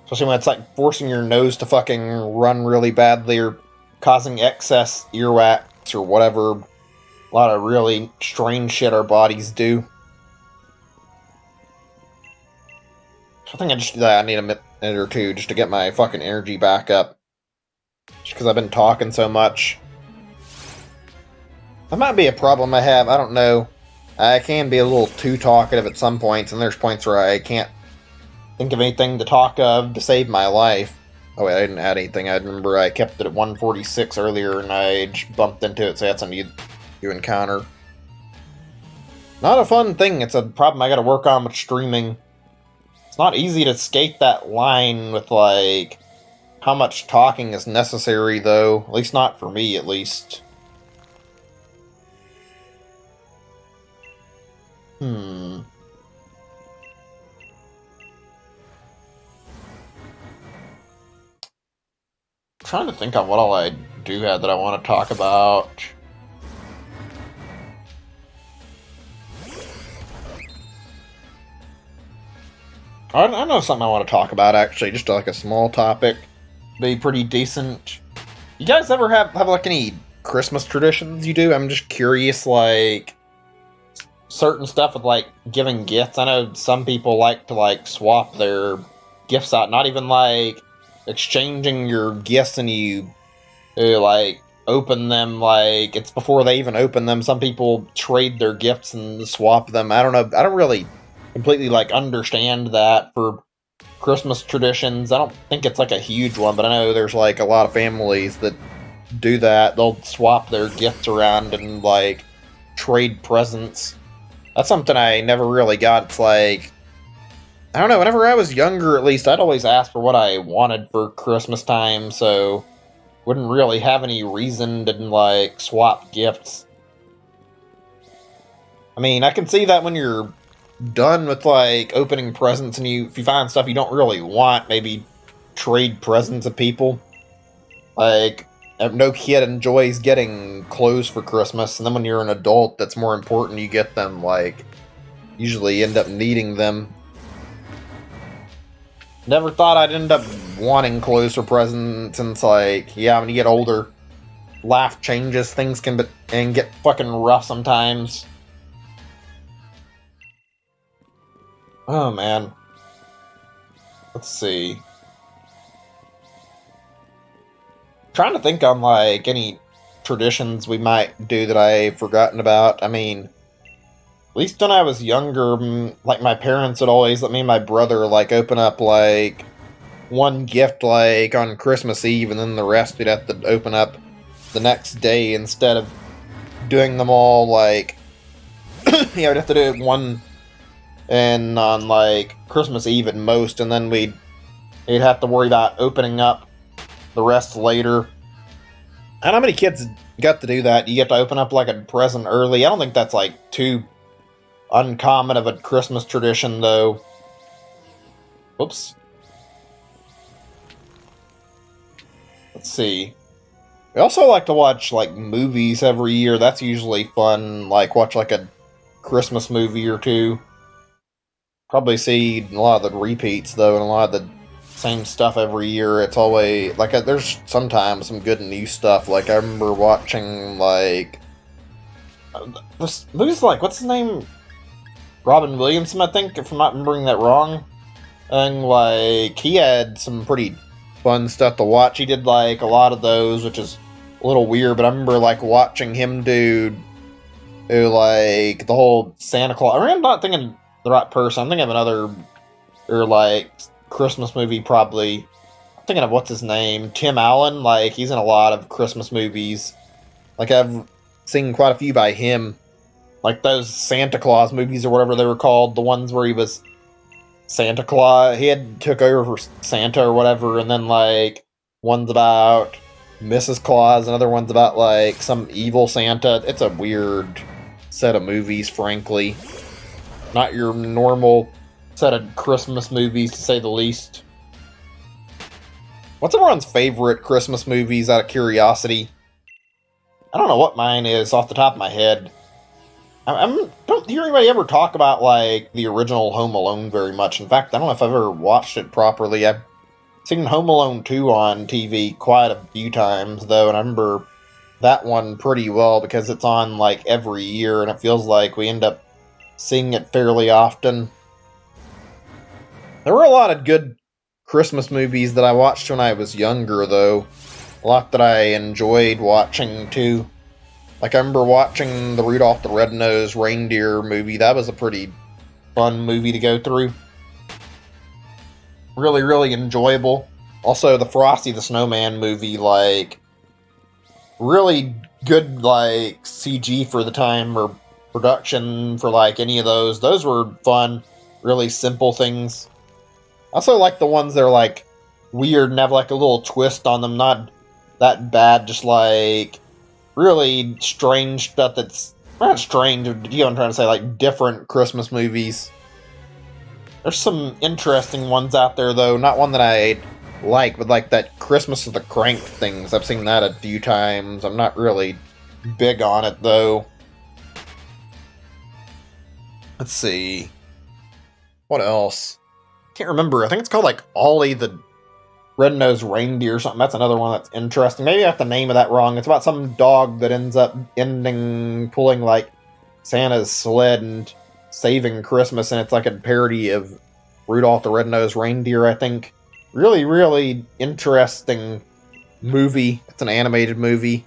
Especially when it's like forcing your nose to fucking run really badly or causing excess earwax or whatever. A lot of really strange shit our bodies do. I think I need a minute or two just to get my fucking energy back up. Just because I've been talking so much. That might be a problem I have, I don't know. I can be a little too talkative at some points, and there's points where I can't think of anything to talk of to save my life. Oh wait, I didn't add anything. I remember I kept it at 146 earlier, and I just bumped into it, so that's a new encounter. Not a fun thing, it's a problem I gotta work on with streaming. It's not easy to skate that line with, like, how much talking is necessary, though. At least not for me, at least. I'm trying to think on what all I do have that I want to talk about. I know something I want to talk about, actually. Just like a small topic. Be pretty decent. You guys ever have like any Christmas traditions you do? I'm just curious, like, certain stuff with, like, giving gifts. I know some people like to, like, swap their gifts out. Not even, like, exchanging your gifts and you, like, open them, like, it's before they even open them. Some people trade their gifts and swap them. I don't know. I don't really completely, like, understand that for Christmas traditions. I don't think it's, like, a huge one, but I know there's, like, a lot of families that do that. They'll swap their gifts around and, like, trade presents. That's something I never really got. It's like, I don't know, whenever I was younger, at least, I'd always ask for what I wanted for Christmas time, so wouldn't really have any reason to, like, swap gifts. I mean, I can see that when you're done with, like, opening presents and if you find stuff you don't really want, maybe trade presents of people. Like, no kid enjoys getting clothes for Christmas, and then when you're an adult, that's more important, you get them, like, usually end up needing them. Never thought I'd end up wanting clothes for presents, and it's like, yeah, when you get older, life changes, things can get fucking rough sometimes. Oh, man. Let's see. Trying to think on, like, any traditions we might do that I've forgotten about. I mean, at least when I was younger, like, my parents would always let me and my brother, like, open up, like, one gift, like, on Christmas Eve, and then the rest we'd have to open up the next day instead of doing them all, like, yeah, we'd have to do it one and on, like, Christmas Eve at most, and then we'd have to worry about opening up the rest later. I don't know how many kids got to do that. You get to open up, like, a present early. I don't think that's, like, too uncommon of a Christmas tradition, though. Oops. Let's see. We also like to watch, like, movies every year. That's usually fun. Like, watch, like, a Christmas movie or two. Probably see a lot of the repeats, though, and a lot of the same stuff every year. It's always, like, there's sometimes some good new stuff. Like, I remember watching, like, this movie's, like, what's his name? Robin Williamson, I think, if I'm not remembering that wrong. And, like, he had some pretty fun stuff to watch. He did, like, a lot of those, which is a little weird, but I remember, like, watching him do like, the whole Santa Claus. I mean, I'm not thinking the right person. I'm thinking of another, or, like, Christmas movie, probably. I'm thinking of, what's his name? Tim Allen. Like, he's in a lot of Christmas movies. Like, I've seen quite a few by him. Like those Santa Claus movies or whatever they were called, the ones where he was Santa Claus, he had took over for Santa or whatever, and then, like, one's about Mrs. Claus, another one's about, like, some evil Santa. It's a weird set of movies, frankly. Not your normal set of Christmas movies, to say the least. What's everyone's favorite Christmas movies, out of curiosity? I don't know what mine is off the top of my head. I don't hear anybody ever talk about, like, the original Home Alone very much. In fact, I don't know if I've ever watched it properly. I've seen Home Alone 2 on TV quite a few times, though, and I remember that one pretty well because it's on, like, every year, and it feels like we end up seeing it fairly often. There were a lot of good Christmas movies that I watched when I was younger, though. A lot that I enjoyed watching, too. Like, I remember watching the Rudolph the Red-Nosed Reindeer movie. That was a pretty fun movie to go through. Really, really enjoyable. Also, the Frosty the Snowman movie, like, really good, like, CG for the time, or production for, like, any of those. Those were fun, really simple things. I also like the ones that are, like, weird and have, like, a little twist on them. Not that bad, just, like, really strange stuff that's not strange, you know what I'm trying to say, like, different Christmas movies. There's some interesting ones out there, though. Not one that I like, but, like, that Christmas of the Crank things. I've seen that a few times. I'm not really big on it, though. Let's see. What else? Can't remember. I think it's called, like, Ollie the Red-Nosed Reindeer or something. That's another one that's interesting. Maybe I have the name of that wrong. It's about some dog that ends up pulling, like, Santa's sled and saving Christmas, and it's like a parody of Rudolph the Red-Nosed Reindeer, I think. Really, really interesting movie. It's an animated movie.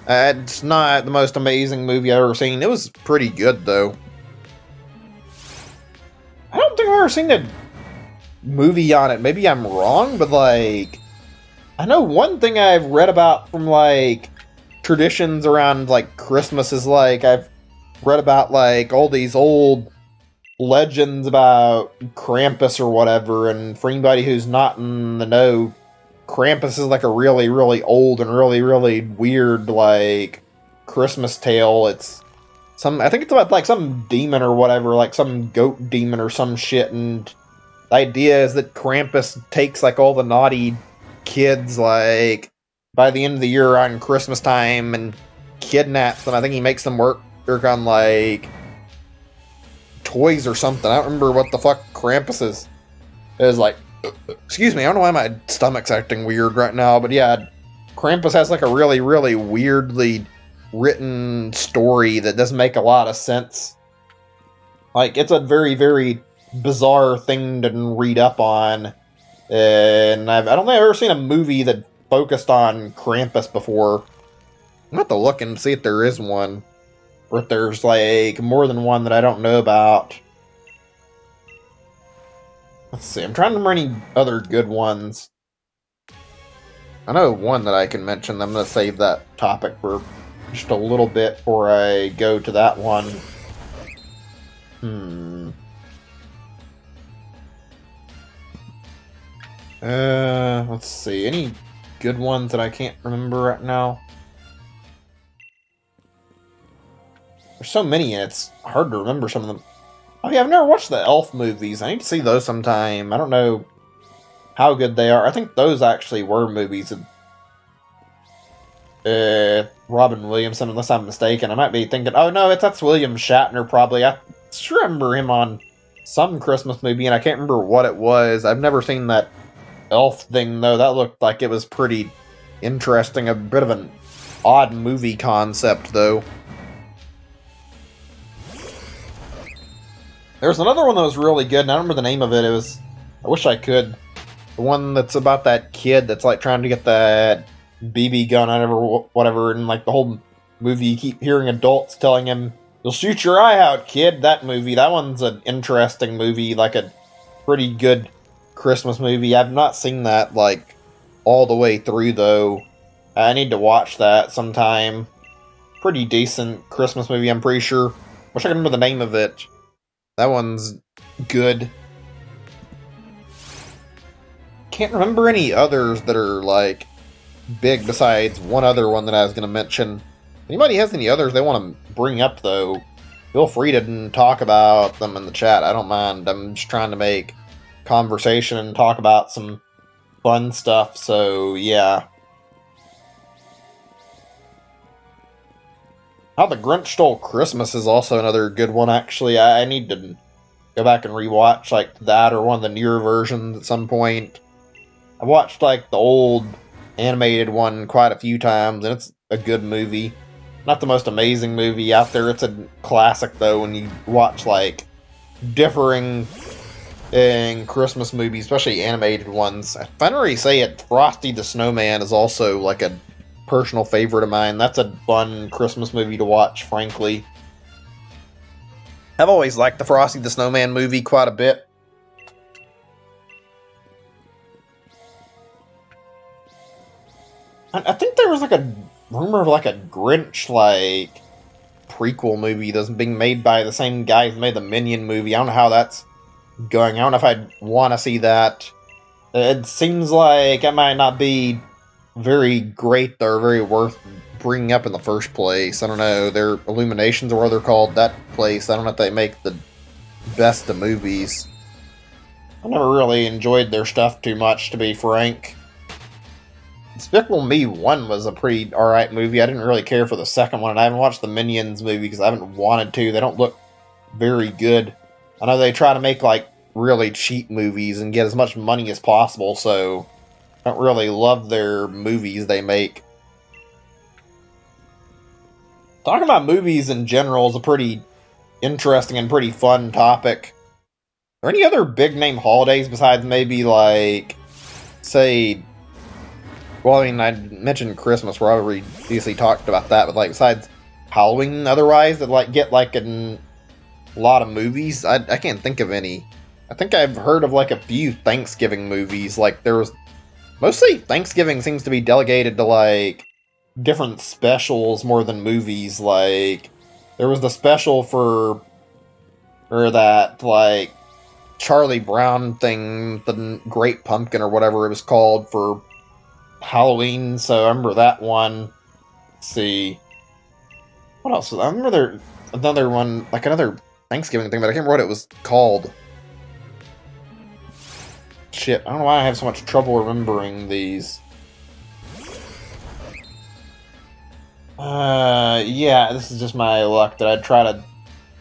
It's not the most amazing movie I've ever seen. It was pretty good, though. I don't think I've ever seen a movie on it. Maybe I'm wrong, but, like, I know one thing I've read about from, like, traditions around, like, Christmas is, like, I've read about, like, all these old legends about Krampus or whatever, and for anybody who's not in the know, Krampus is like a really, really old and really, really weird, like, Christmas tale. I think it's about, like, some demon or whatever, like some goat demon or some shit, and the idea is that Krampus takes, like, all the naughty kids, like, by the end of the year around Christmas time, and kidnaps them. I think he makes them work on, like, toys or something. I don't remember what the fuck Krampus is like. Excuse me, I don't know why my stomach's acting weird right now, but yeah, Krampus has, like, a really, really weirdly written story that doesn't make a lot of sense. Like, it's a very, very bizarre thing to read up on, and I don't think I've ever seen a movie that focused on Krampus before. I'm gonna have to look and see if there is one, or if there's, like, more than one that I don't know about. Let's see, I'm trying to remember any other good ones. I know one that I can mention. I'm gonna save that topic for just a little bit before I go to that one. Let's see. Any good ones that I can't remember right now? There's so many, and it's hard to remember some of them. Oh yeah, I've never watched the Elf movies. I need to see those sometime. I don't know how good they are. I think those actually were movies of Robin Williams, unless I'm mistaken. I might be thinking, oh no, that's William Shatner, probably. I sure remember him on some Christmas movie, and I can't remember what it was. I've never seen that Elf thing, though. That looked like it was pretty interesting. A bit of an odd movie concept, though. There's another one that was really good, and I don't remember the name of it. I wish I could. The one that's about that kid that's, like, trying to get that BB gun or whatever, and, like, the whole movie you keep hearing adults telling him, "You'll shoot your eye out, kid." That movie, that one's an interesting movie, like a pretty good Christmas movie. I've not seen that, like, all the way through, though. I need to watch that sometime. Pretty decent Christmas movie, I'm pretty sure. Wish I could remember the name of it. That one's good. Can't remember any others that are, like, big besides one other one that I was going to mention. If anybody has any others they want to bring up, though, feel free to talk about them in the chat. I don't mind. I'm just trying to make conversation and talk about some fun stuff, so yeah. How the Grinch Stole Christmas is also another good one, actually. I need to go back and rewatch, like, that or one of the newer versions at some point. I watched, like, the old animated one quite a few times, and it's a good movie. Not the most amazing movie out there. It's a classic, though, when you watch, like, differing in Christmas movies, especially animated ones. If I don't already say it, Frosty the Snowman is also, like, a personal favorite of mine. That's a fun Christmas movie to watch, frankly. I've always liked the Frosty the Snowman movie quite a bit. I think there was, like, a rumor of, like, a Grinch, like, prequel movie that's being made by the same guy who made the Minion movie. I don't know how that's going. I don't know if I'd want to see that. It seems like it might not be very great or very worth bringing up in the first place. I don't know. Their Illuminations, or what they're called, that place, I don't know if they make the best of movies. I never really enjoyed their stuff too much, to be frank. Despicable Me 1 was a pretty alright movie. I didn't really care for the second one, and I haven't watched the Minions movie because I haven't wanted to. They don't look very good. I know they try to make, like, really cheap movies and get as much money as possible, so I don't really love their movies they make. Talking about movies in general is a pretty interesting and pretty fun topic. Are there any other big-name holidays besides maybe, like, say... Well, I mean, I mentioned Christmas, where I already previously talked about that, but, like, besides Halloween, otherwise, that, like, get, like, in a lot of movies, I can't think of any. I think I've heard of, like, a few Thanksgiving movies. Like, there was... Mostly Thanksgiving seems to be delegated to, like, different specials more than movies. Like, there was the special for that, like, Charlie Brown thing, the Great Pumpkin or whatever it was called, for Halloween, so I remember that one. Let's see. What else? I remember there another one, like another Thanksgiving thing, but I can't remember what it was called. Shit, I don't know why I have so much trouble remembering these. Yeah, this is just my luck that I try to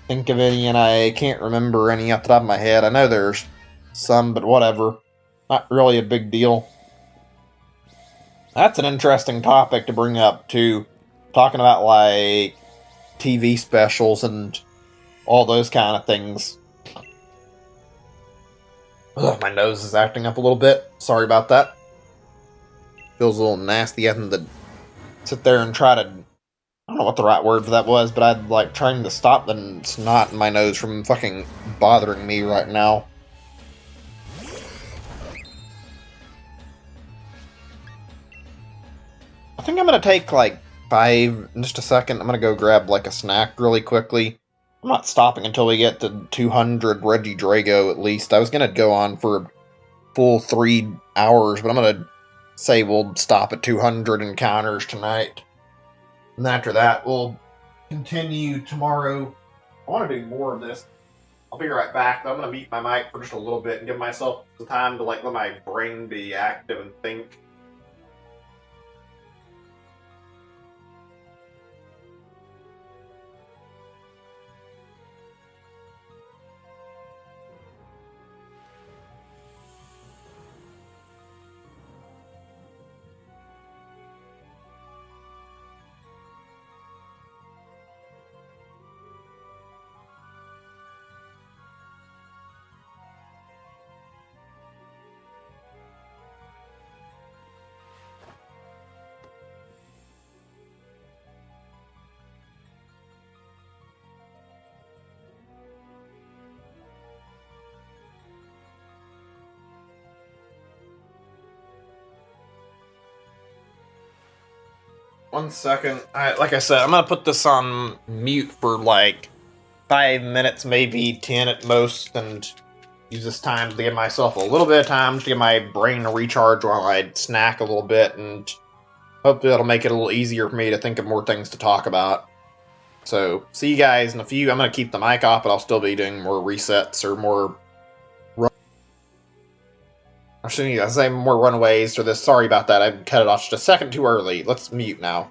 think of any, and I can't remember any off the top of my head. I know there's some, but whatever. Not really a big deal. That's an interesting topic to bring up, too. Talking about, like, TV specials and all those kind of things. Ugh, my nose is acting up a little bit. Sorry about that. Feels a little nasty having to sit there and try to... I don't know what the right word for that was, but I'd like trying to stop the snot in my nose from fucking bothering me right now. I think I'm gonna take like in just a second. I'm gonna go grab like a snack really quickly. I'm not stopping until we get to 200 Regidrago at least. I was gonna go on for a full 3 hours, but I'm gonna say we'll stop at 200 encounters tonight. And after that, we'll continue tomorrow. I want to do more of this. I'll be right back, though. I'm going to mute my mic for just a little bit and give myself some time to like let my brain be active and think. One second. Like I said, I'm gonna put this on mute for like 5 minutes, maybe 10 at most, and use this time to give myself a little bit of time to get my brain a recharge while I snack a little bit, and hopefully that'll make it a little easier for me to think of more things to talk about. So, see you guys in a few. I'm gonna keep the mic off, but I'll still be doing more resets or more I say more runaways for this. Sorry about that. I cut it off just a second too early. Let's mute now.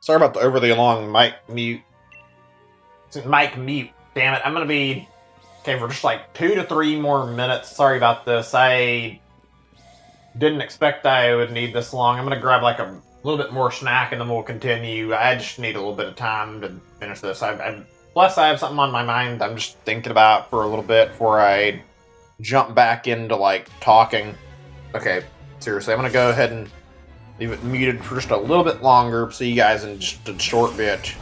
Sorry about the overly long mic mute. Mic mute. Damn it, I'm gonna be... Okay, for just like 2 to 3 more minutes. Sorry about this. I didn't expect I would need this long. I'm gonna grab like a little bit more snack and then we'll continue. I just need a little bit of time to finish this. Plus, I have something on my mind I'm just thinking about for a little bit before I jump back into like talking. Okay, seriously, I'm gonna go ahead and leave it muted for just a little bit longer. See you guys in just a short bit.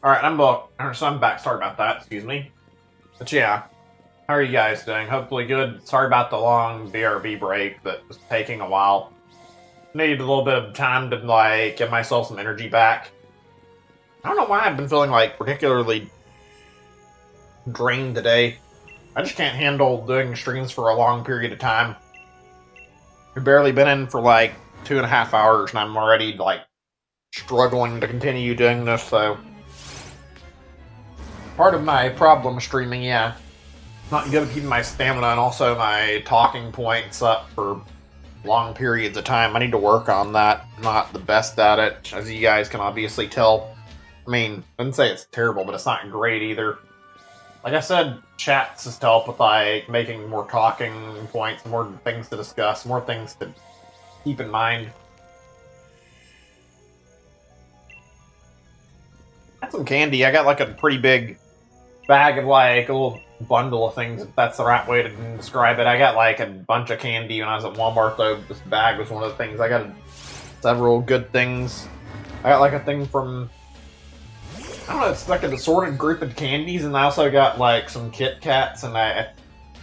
Alright, I'm back. Sorry about that, excuse me. But yeah, how are you guys doing? Hopefully good. Sorry about the long BRB break that was taking a while. Needed a little bit of time to, like, give myself some energy back. I don't know why I've been feeling, like, particularly drained today. I just can't handle doing streams for a long period of time. I've barely been in for, like, 2.5 hours, and I'm already, like, struggling to continue doing this, so... Part of my problem streaming, yeah. Not good at keeping my stamina and also my talking points up for long periods of time. I need to work on that. I'm not the best at it, as you guys can obviously tell. I mean, I wouldn't say it's terrible, but it's not great either. Like I said, chats just help with, like, making more talking points, more things to discuss, more things to keep in mind. Got some candy. I got, like, a pretty big bag of, like, a little bundle of things, if that's the right way to describe it. I got, like, a bunch of candy when I was at Walmart, though. This bag was one of the things. I got several good things. I got, like, a thing from... I don't know, it's like an assorted group of candies, and I also got, like, some Kit Kats, and I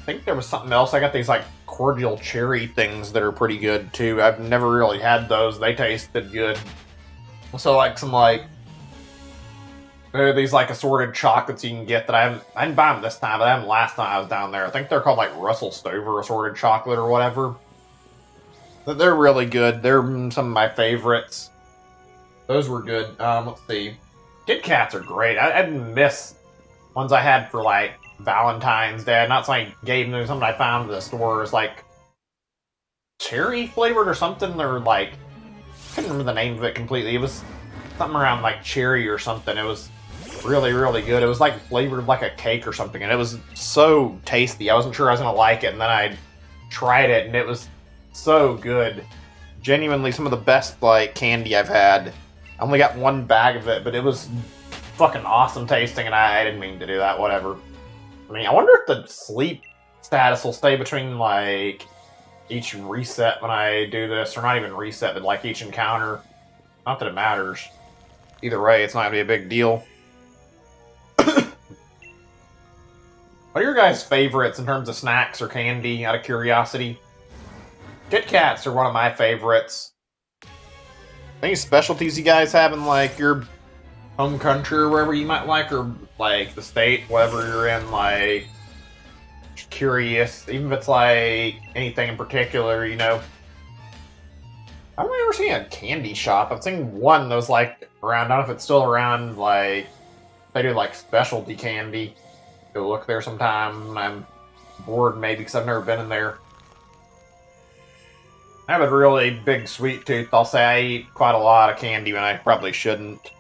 think there was something else. I got these, like, cordial cherry things that are pretty good, too. I've never really had those. They tasted good. Also, like, some, like... There are these like assorted chocolates you can get that I didn't buy them this time, but I had them last time I was down there. I think they're called like Russell Stover assorted chocolate or whatever. But they're really good. They're some of my favorites. Those were good. Let's see. Kit Kats are great. I didn't miss ones I had for like Valentine's Day. Not something I gave them, something I found in the store. It's like cherry flavored or something. They're like, I couldn't remember the name of it completely. It was something around like cherry or something. It was really, really good. It was like flavored like a cake or something, and it was so tasty. I wasn't sure I was gonna like it, and then I tried it, and it was so good. Genuinely some of the best like candy I've had. I only got one bag of it, but it was fucking awesome tasting, and I didn't mean to do that. Whatever. I mean, I wonder if the sleep status will stay between like each reset when I do this, or not even reset, but like each encounter. Not that it matters. Either way, it's not gonna be a big deal. What are your guys' favorites in terms of snacks or candy, out of curiosity? Kit Kats are one of my favorites. Any specialties you guys have in, like, your home country or wherever you might like, or, like, the state, wherever you're in, like, just curious, even if it's, like, anything in particular, you know? I've never seen a candy shop. I've seen one that was, like, around, I don't know if it's still around, like, they do, like, specialty candy. Go look there sometime. I'm bored, maybe, because I've never been in there. I have a really big sweet tooth. I'll say I eat quite a lot of candy when I probably shouldn't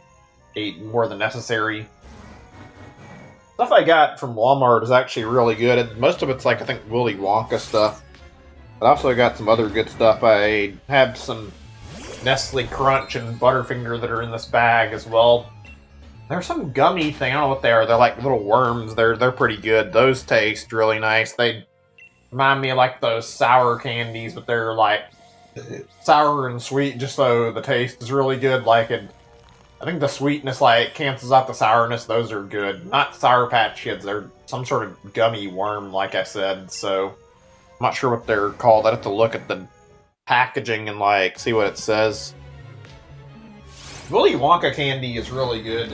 eat more than necessary. Stuff I got from Walmart is actually really good. Most of it's like, I think, Willy Wonka stuff. But I also got some other good stuff. I have some Nestle Crunch and Butterfinger that are in this bag as well. There's some gummy thing. I don't know what they are. They're like little worms. They're pretty good. Those taste really nice. They remind me of like those sour candies, but they're like sour and sweet, just so the taste is really good. Like it, I think the sweetness like cancels out the sourness. Those are good. Not Sour Patch Kids. They're some sort of gummy worm, like I said. So I'm not sure what they're called. I'd have to look at the packaging and like see what it says. Willy Wonka candy is really good.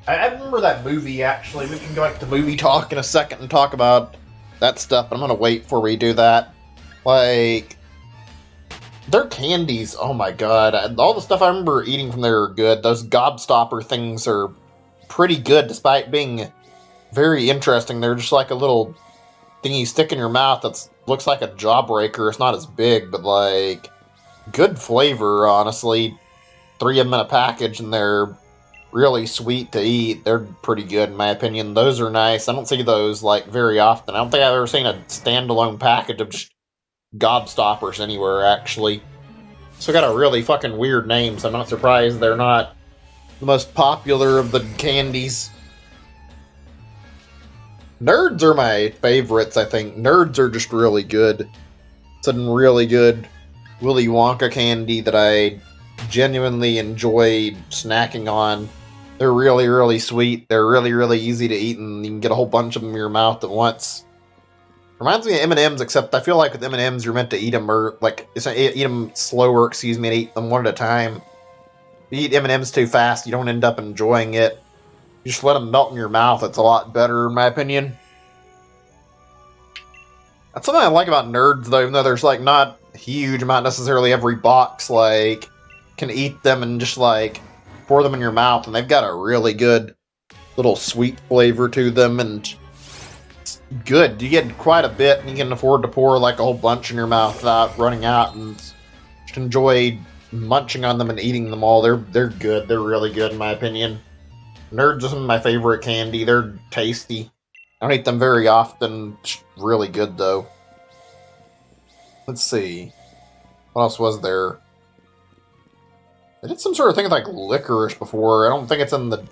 I remember that movie, actually. We can go back to movie talk in a second and talk about that stuff, but I'm gonna wait before we do that. Like, their candies, oh my god. All the stuff I remember eating from there are good. Those gobstopper things are pretty good, despite being very interesting. They're just like a little thing you stick in your mouth that looks like a jawbreaker. It's not as big, but like, good flavor, honestly. 3 of them in a package, and they're really sweet to eat. They're pretty good, in my opinion. Those are nice. I don't see those, like, very often. I don't think I've ever seen a standalone package of just gobstoppers anywhere, actually. So got a really fucking weird name, so I'm not surprised they're not the most popular of the candies. Nerds are my favorites, I think. Nerds are just really good. Some really good Willy Wonka candy that I genuinely enjoy snacking on. They're really, really sweet. They're really, really easy to eat, and you can get a whole bunch of them in your mouth at once. Reminds me of M&M's, except I feel like with M&M's you're meant to eat them, or like eat them slower. Excuse me, and eat them one at a time. If you eat M&M's too fast, you don't end up enjoying it. You just let them melt in your mouth. It's a lot better, in my opinion. That's something I like about Nerds, though, even though there's like not a huge amount necessarily every box. Like, can eat them and just like pour them in your mouth, and they've got a really good little sweet flavor to them, and it's good. You get quite a bit, and you can afford to pour like a whole bunch in your mouth without running out, and just enjoy munching on them and eating them all. They're good. They're really good, in my opinion. Nerds are some of my favorite candy. They're tasty. I don't eat them very often. It's really good, though. Let's see. What else was there? I did some sort of thing with, like, licorice before. I don't think it's in the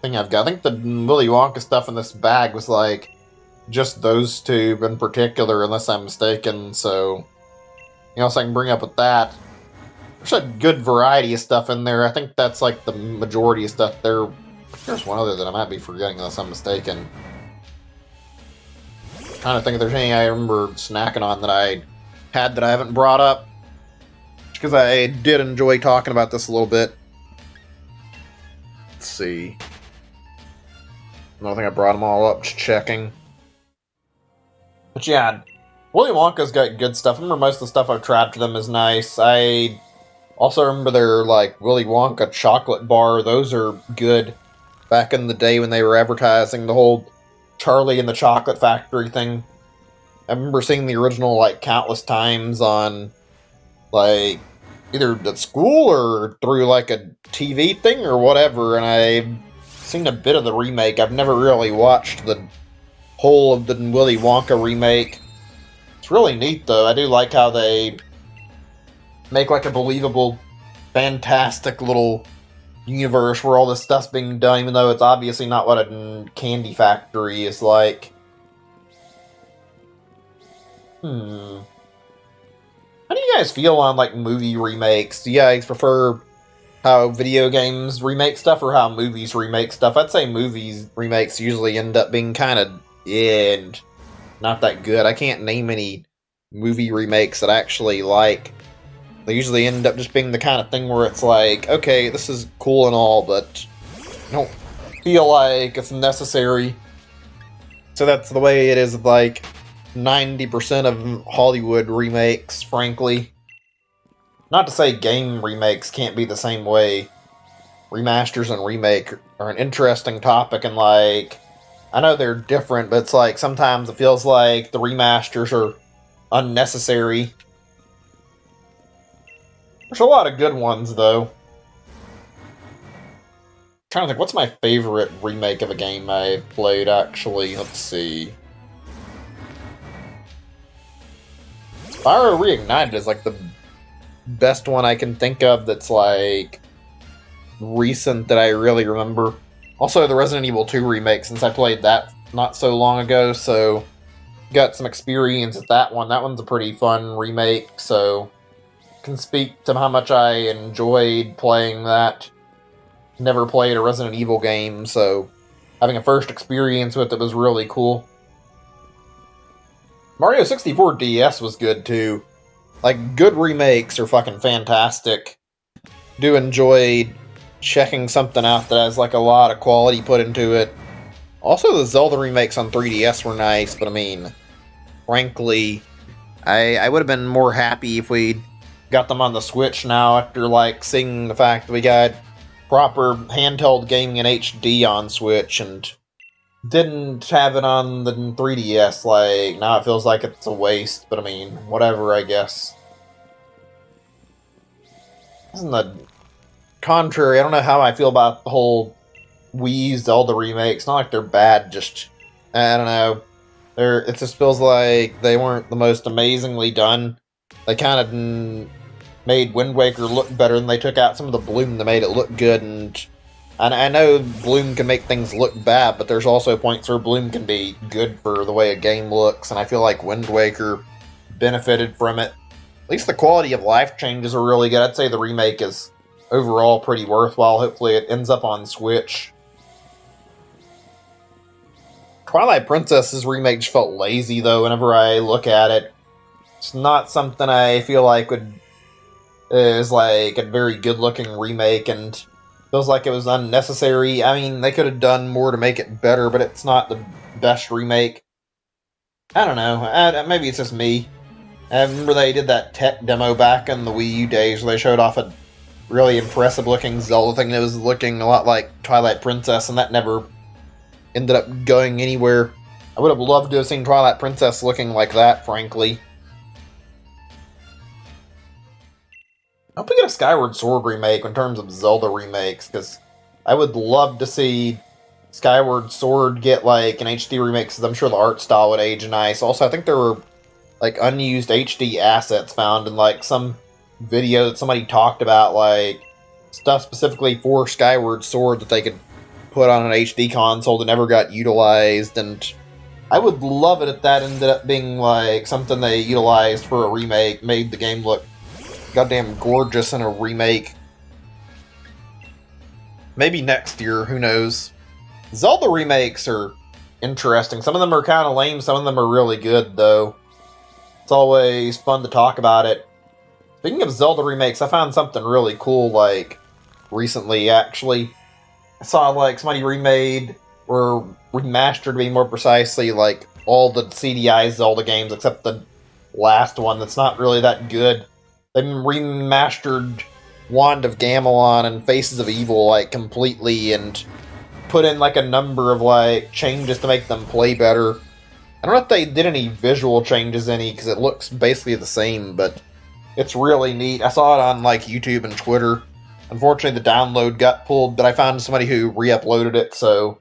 thing I've got. I think the Willy Wonka stuff in this bag was, like, just those two in particular, unless I'm mistaken. So, you know, so I can bring up with that. There's a good variety of stuff in there. I think that's, like, the majority of stuff there. There's one other that I might be forgetting, unless I'm mistaken. I'm trying to think if there's anything I remember snacking on that I had that I haven't brought up. Because I did enjoy talking about this a little bit. Let's see. I think I brought them all up, just checking. But yeah, Willy Wonka's got good stuff. I remember most of the stuff I've tried for them is nice. I also remember their, like, Willy Wonka chocolate bar. Those are good. Back in the day when they were advertising the whole Charlie and the Chocolate Factory thing. I remember seeing the original, like, countless times on, like, either at school or through, like, a TV thing or whatever, and I've seen a bit of the remake. I've never really watched the whole of the Willy Wonka remake. It's really neat, though. I do like how they make, like, a believable, fantastic little universe where all this stuff's being done, even though it's obviously not what a candy factory is like. How do you guys feel on, like, movie remakes? Do you guys prefer how video games remake stuff or how movies remake stuff? I'd say movies remakes usually end up being kind of not that good. I can't name any movie remakes that I actually like. They usually end up just being the kind of thing where it's like, okay, this is cool and all, but I don't feel like it's necessary. So that's the way it is with, like, 90% of Hollywood remakes, frankly. Not to say game remakes can't be the same way. Remasters and remake are an interesting topic, and, like, I know they're different, but it's like sometimes it feels like the remasters are unnecessary. There's a lot of good ones, though. I'm trying to think, what's my favorite remake of a game I've played, actually? Let's see. Spyro Reignited is, like, the best one I can think of that's, like, recent that I really remember. Also, the Resident Evil 2 remake, since I played that not so long ago, so got some experience at that one. That one's a pretty fun remake, so can speak to how much I enjoyed playing that. Never played a Resident Evil game, so having a first experience with it was really cool. Mario 64 DS was good too. Like, good remakes are fucking fantastic. Do enjoy checking something out that has, like, a lot of quality put into it. Also, the Zelda remakes on 3DS were nice, but I mean, frankly, I would have been more happy if we got them on the Switch now after, like, seeing the fact that we got proper handheld gaming in HD on Switch and didn't have it on the 3DS. Like, now it feels like it's a waste, but I mean, whatever, I guess. On the contrary, I don't know how I feel about the whole Wii Zelda remakes. Not like they're bad, just, I don't know. It just feels like they weren't the most amazingly done. They kind of made Wind Waker look better, and they took out some of the bloom that made it look good, and I know bloom can make things look bad, but there's also points where bloom can be good for the way a game looks, and I feel like Wind Waker benefited from it. At least the quality of life changes are really good. I'd say the remake is overall pretty worthwhile. Hopefully it ends up on Switch. Twilight Princess's remake just felt lazy, though, whenever I look at it. It's not something I feel like is like a very good-looking remake, and feels like it was unnecessary. I mean, they could have done more to make it better, but it's not the best remake. I don't know. Maybe it's just me. I remember they did that tech demo back in the Wii U days where they showed off a really impressive-looking Zelda thing that was looking a lot like Twilight Princess, and that never ended up going anywhere. I would have loved to have seen Twilight Princess looking like that, frankly. I hope we get a Skyward Sword remake in terms of Zelda remakes, because I would love to see Skyward Sword get, like, an HD remake, because I'm sure the art style would age nice. Also, I think there were, like, unused HD assets found in, like, some video that somebody talked about, like, stuff specifically for Skyward Sword that they could put on an HD console that never got utilized, and I would love it if that ended up being, like, something they utilized for a remake, made the game look goddamn gorgeous in a remake. Maybe next year, who knows. Zelda remakes are interesting. Some of them are kind of lame, some of them are really good, though. It's always fun to talk about it. Speaking of Zelda remakes, I found something really cool, like, recently, actually. I saw, like, somebody remade or remastered to be more precisely, like all the CDI Zelda games except the last one that's not really that good. They remastered Wand of Gamelon and Faces of Evil like completely and put in like a number of like changes to make them play better. I don't know if they did any visual changes because it looks basically the same, but it's really neat. I saw it on like YouTube and Twitter. Unfortunately, the download got pulled, but I found somebody who re-uploaded it, so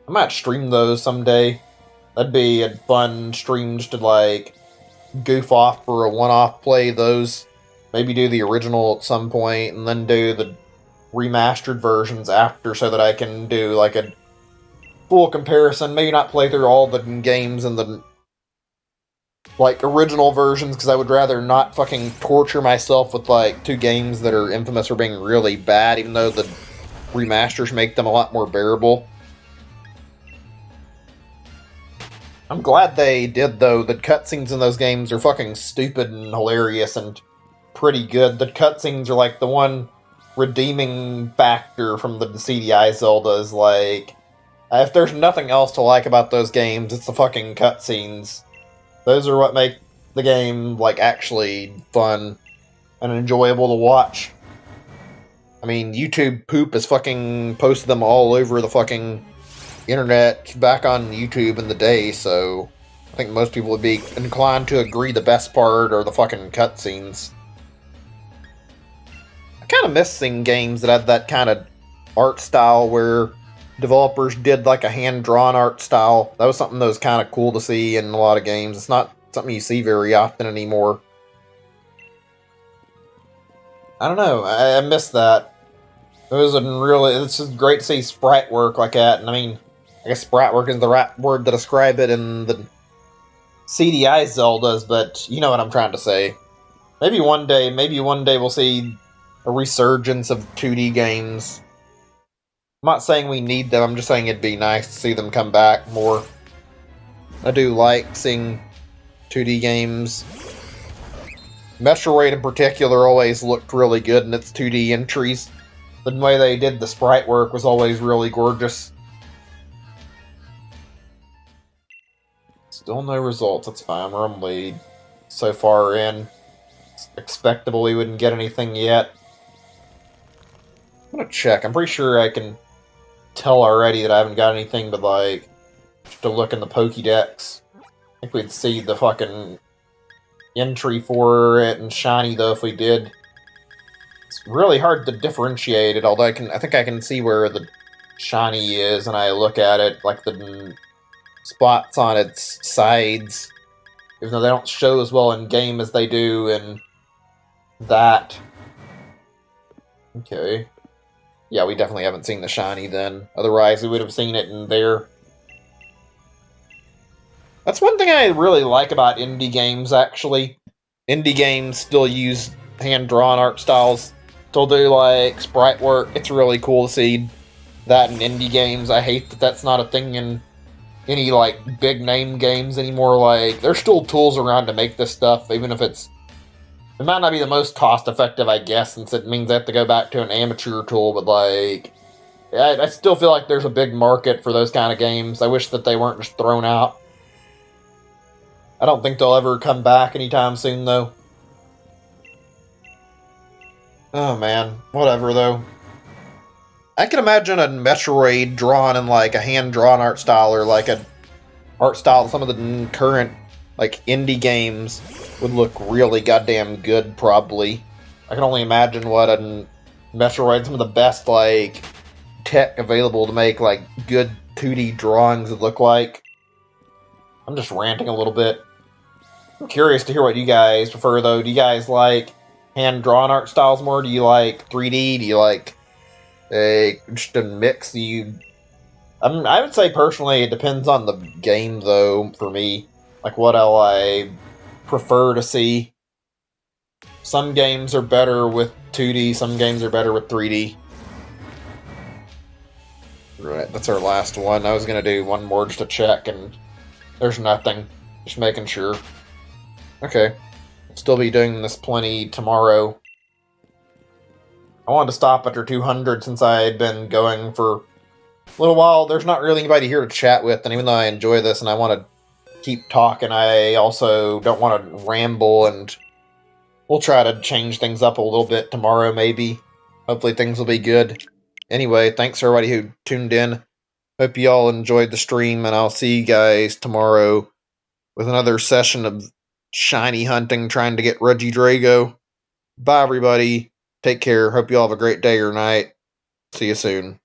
I might stream those someday. That'd be a fun stream just to like goof off for a one-off play those. Maybe do the original at some point, and then do the remastered versions after so that I can do like a full comparison. Maybe not play through all the games in the like original versions, because I would rather not fucking torture myself with like 2 games that are infamous for being really bad, even though the remasters make them a lot more bearable. I'm glad they did, though. The cutscenes in those games are fucking stupid and hilarious and pretty good. The cutscenes are like the one redeeming factor from the CDI Zeldas. Like, if there's nothing else to like about those games, it's the fucking cutscenes. Those are what make the game, like, actually fun and enjoyable to watch. I mean, YouTube poop has fucking posted them all over the fucking internet back on YouTube in the day, so I think most people would be inclined to agree the best part are the fucking cutscenes. I kind of miss seeing games that had that kind of art style where developers did like a hand-drawn art style. That was something that was kind of cool to see in a lot of games. It's not something you see very often anymore. I don't know. I miss that. It's just great to see sprite work like that. And I mean, I guess sprite work is the right word to describe it in the CDI Zeldas, but you know what I'm trying to say. Maybe one day we'll see a resurgence of 2D games. I'm not saying we need them, I'm just saying it'd be nice to see them come back more. I do like seeing 2D games. Metroid in particular always looked really good in its 2D entries. The way they did the sprite work was always really gorgeous. Still no results, that's fine, we're only so far in. It's expectable we wouldn't get anything yet. I'm gonna check, I'm pretty sure I can tell already that I haven't got anything but like just to look in the Pokédex. I think we'd see the fucking entry for it and shiny though if we did. It's really hard to differentiate it, although I think I can see where the shiny is and I look at it, like the spots on its sides, even though they don't show as well in game as they do in that. Okay. Yeah, we definitely haven't seen the shiny then. Otherwise, we would have seen it in there. That's one thing I really like about indie games, actually. Indie games still use hand-drawn art styles. Still do, like, sprite work. It's really cool to see that in indie games. I hate that that's not a thing in any, like, big-name games anymore. Like, there's still tools around to make this stuff, even if it might not be the most cost-effective, I guess, since it means I have to go back to an amateur tool, but, like, I still feel like there's a big market for those kind of games. I wish that they weren't just thrown out. I don't think they'll ever come back anytime soon, though. Oh, man. Whatever, though. I can imagine a Metroid drawn in, like, a hand-drawn art style, or, like, a art style some of the current, like, indie games would look really goddamn good, probably. I can only imagine what a Metroid, some of the best, like, tech available to make, like, good 2D drawings would look like. I'm just ranting a little bit. I'm curious to hear what you guys prefer, though. Do you guys like hand-drawn art styles more? Do you like 3D? Do you like just a mix? I would say, personally, it depends on the game, though, for me. Like, what I prefer to see. Some games are better with 2D, some games are better with 3D. Right, that's our last one. I was gonna do one more just to check, and there's nothing. Just making sure. Okay. Still be doing this plenty tomorrow. I wanted to stop after 200 since I had been going for little while, there's not really anybody here to chat with, and even though I enjoy this and I want to keep talking, I also don't want to ramble, and we'll try to change things up a little bit tomorrow, maybe. Hopefully things will be good. Anyway, thanks for everybody who tuned in. Hope you all enjoyed the stream, and I'll see you guys tomorrow with another session of shiny hunting, trying to get Regidrago. Bye, everybody. Take care. Hope you all have a great day or night. See you soon.